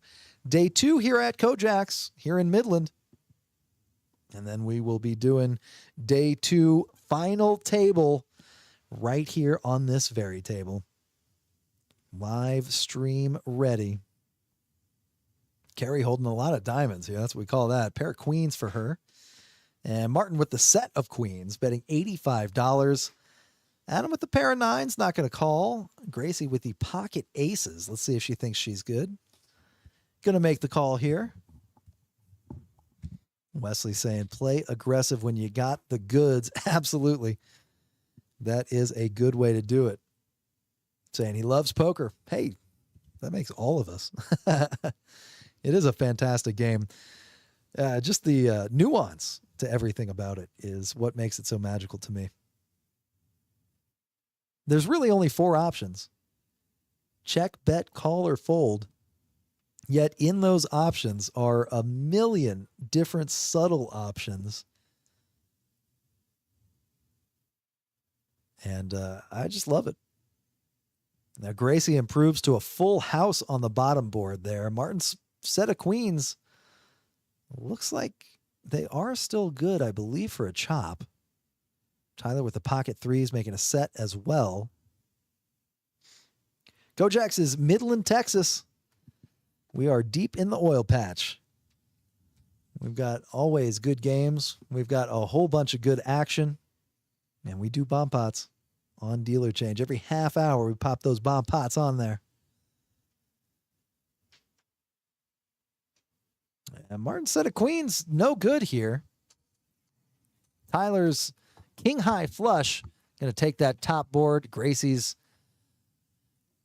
Day 2 here at KoJack's here in Midland. And then we will be doing day 2 final table right here on this very table. Live stream ready. Carrie holding a lot of diamonds here. That's what we call that. Pair of queens for her. And Martin with the set of queens, betting $85. Adam with the pair of 9s, not going to call. Gracie with the pocket aces. Let's see if she thinks she's good. Going to make the call here. Wesley saying, play aggressive when you got the goods. Absolutely. That is a good way to do it. Saying he loves poker. Hey, that makes all of us. It is a fantastic game. Just the nuance to everything about it is what makes it so magical to me. There's really only 4 options. Check, bet, call, or fold. Yet in those options are a million different subtle options. And I just love it. Now Gracie improves to a full house on the bottom board there. Martin's set of queens looks like they are still good, I believe, for a chop. Tyler with the pocket 3s making a set as well. KoJack's is Midland, Texas. We are deep in the oil patch. We've got always good games. We've got a whole bunch of good action. And we do bomb pots on dealer change. Every half hour, we pop those bomb pots on there. And Martin's set of queens, no good here. Tyler's king high flush, going to take that top board. Gracie's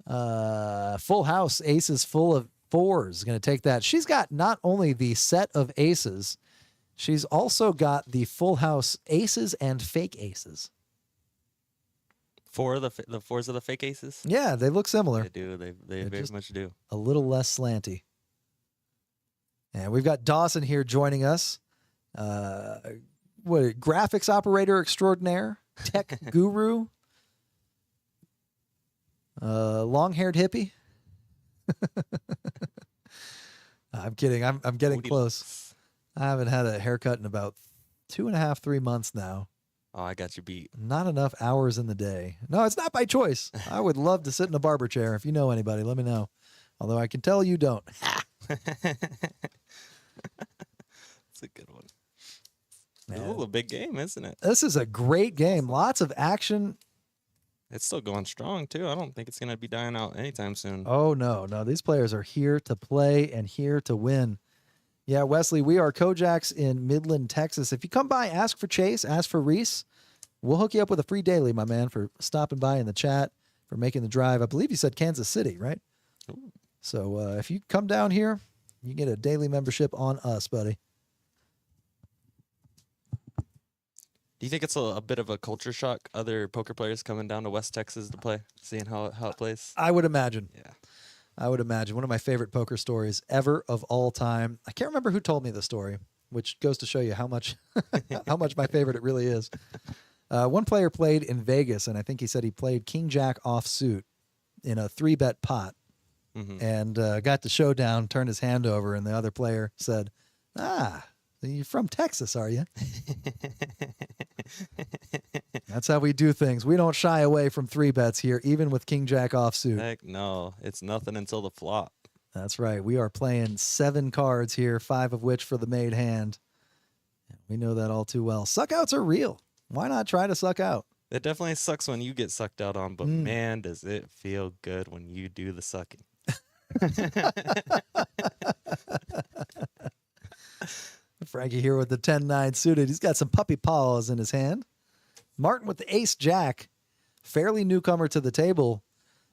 full house, aces full of 4s, going to take that. She's got not only the set of aces, she's also got the full house aces and fake aces. 4 of the 4s of the fake aces? Yeah, they look similar. They do. They very much do. A little less slanty. And we've got Dawson here joining us. Graphics operator extraordinaire, tech guru, long-haired hippie. I'm kidding. I'm getting close. I haven't had a haircut in about 2.5, 3 months now. Oh, I got you beat. Not enough hours in the day. No, it's not by choice. I would love to sit in a barber chair. If you know anybody, let me know. Although I can tell you don't. That's a good one. Ooh, a big game, isn't it? This is a great game. Lots of action. It's still going strong, too. I don't think it's going to be dying out anytime soon. Oh, no. These players are here to play and here to win. Yeah, Wesley, we are KoJack's in Midland, Texas. If you come by, ask for Chase, ask for Reese. We'll hook you up with a free daily, my man, for stopping by in the chat, for making the drive. I believe you said Kansas City, right? Ooh. So if you come down here, you get a daily membership on us, buddy. Do you think it's a bit of a culture shock, other poker players coming down to West Texas to play, seeing how it plays? I would imagine. Yeah. I would imagine. One of my favorite poker stories ever of all time. I can't remember who told me the story, which goes to show you how much how much my favorite it really is. One player played in Vegas, and I think he said he played King Jack offsuit in a 3-bet pot. and got the showdown, turned his hand over, and the other player said, you're from Texas, are you? That's how we do things. We don't shy away from 3-bets here, even with King Jack offsuit. Heck no. It's nothing until the flop. That's right. We are playing 7 cards here, 5 of which for the made hand. We know that all too well. Suckouts are real. Why not try to suck out? It definitely sucks when you get sucked out on, but man, does it feel good when you do the sucking. Frankie here with the 10-9 suited. He's got some puppy paws in his hand. Martin with the ace-jack, fairly newcomer to the table,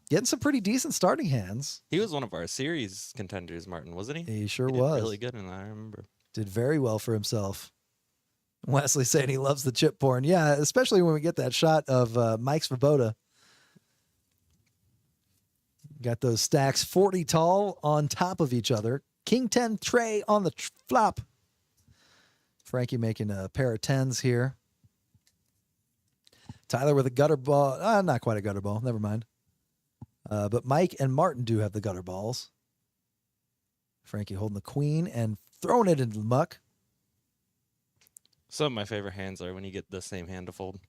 getting some pretty decent starting hands. He was one of our series contenders, Martin, wasn't he? He sure He did was. really good, and I remember. Did very well for himself. Wesley saying he loves the chip porn. Yeah, especially when we get that shot of Mike Svoboda. Got those stacks 40 tall on top of each other. King 10 tray on the flop. Frankie making a pair of 10s here. Tyler with a gutter ball. Not quite a gutter ball. Never mind. But Mike and Martin do have the gutter balls. Frankie holding the queen and throwing it into the muck. Some of my favorite hands are when you get the same hand to fold.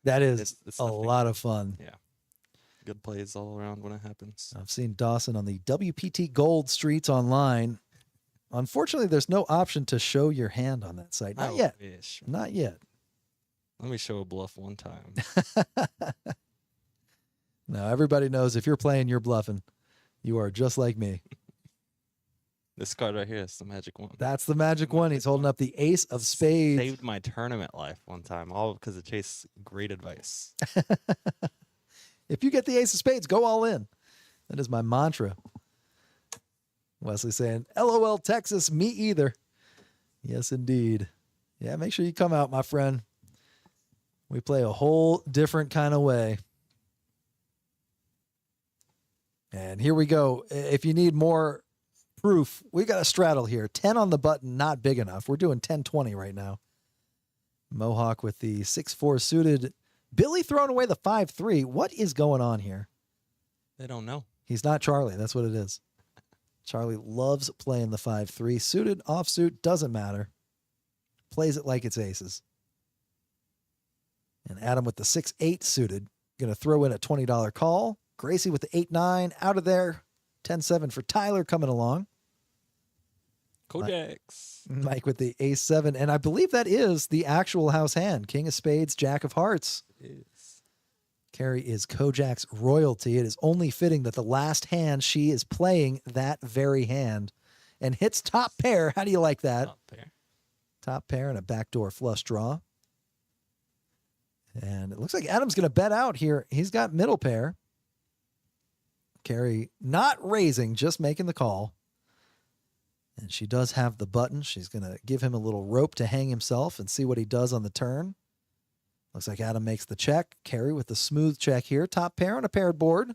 That is It's a nothing. lot of fun. Yeah. Good plays all around when it happens. I've seen Dawson on the WPT Gold streets online. Unfortunately, there's no option to show your hand on that site. Not I yet. wish. Not yet. Let me show a bluff one time. No, everybody knows if you're playing, you're bluffing. You are just like me. This card right here is the magic one. That's the magic one. He's holding up the ace of spades. Saved my tournament life one time, all because of Chase. Great advice. If you get the ace of spades, go all in. That is my mantra. Wesley saying, LOL Texas, me either. Yes, indeed. Yeah, make sure you come out, my friend. We play a whole different kind of way. And here we go. If you need more proof, we got a straddle here. 10 on the button, not big enough. We're doing 10-20 right now. Mohawk with the 6-4 suited. Billy throwing away the 5-3. What is going on here? They don't know. He's not Charlie. That's what it is. Charlie loves playing the 5-3. Suited, offsuit, doesn't matter. Plays it like it's aces. And Adam with the 6-8 suited. Going to throw in a $20 call. Gracie with the 8-9 out of there. 10-7 for Tyler coming along. KoJack's. Mike with the ace-7. And I believe that is the actual house hand. King of spades, jack of hearts. It is. Carrie is KoJack's royalty. It is only fitting that the last hand she is playing that very hand and hits top pair. How do you like that? Up there. Top pair and a backdoor flush draw. And it looks like Adam's going to bet out here. He's got middle pair. Carrie not raising, just making the call. And she does have the button. She's going to give him a little rope to hang himself and see what he does on the turn. Looks like Adam makes the check. Carrie with the smooth check here. Top pair on a paired board.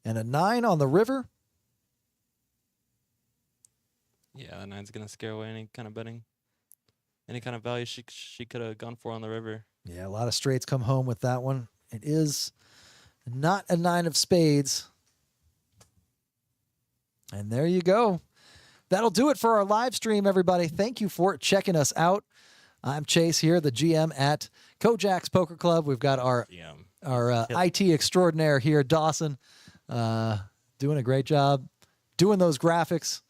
And a 9 on the river. Yeah, the 9's going to scare away any kind of betting. Any kind of value she could have gone for on the river. Yeah, a lot of straights come home with that one. It is not a 9 of spades. And there you go. That'll do it for our live stream, everybody. Thank you for checking us out. I'm Chase here, the GM at KoJack's Poker Club. We've got our IT extraordinaire here, Dawson, doing a great job, doing those graphics,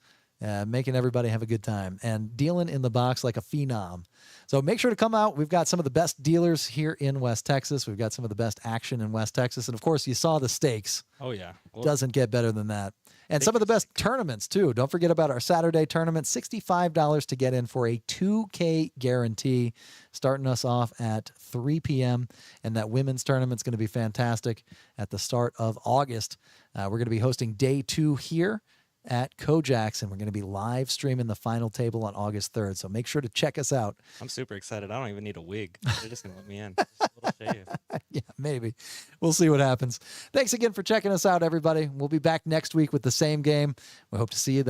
making everybody have a good time, and dealing in the box like a phenom. So make sure to come out. We've got some of the best dealers here in West Texas. We've got some of the best action in West Texas. And, of course, you saw the stakes. Oh, yeah. Well, Doesn't get better than that. And some of the best tournaments, too. Don't forget about our Saturday tournament. $65 to get in for a 2K guarantee, starting us off at 3 p.m. And that women's tournament's going to be fantastic at the start of August. We're going to be hosting day 2 here at KoJack's, and we're going to be live streaming the final table on August 3rd. So make sure to check us out. I'm super excited. I don't even need a wig. They're just going to let me in. Just a little shave. Yeah, maybe. We'll see what happens. Thanks again for checking us out, everybody. We'll be back next week with the same game. We hope to see you then.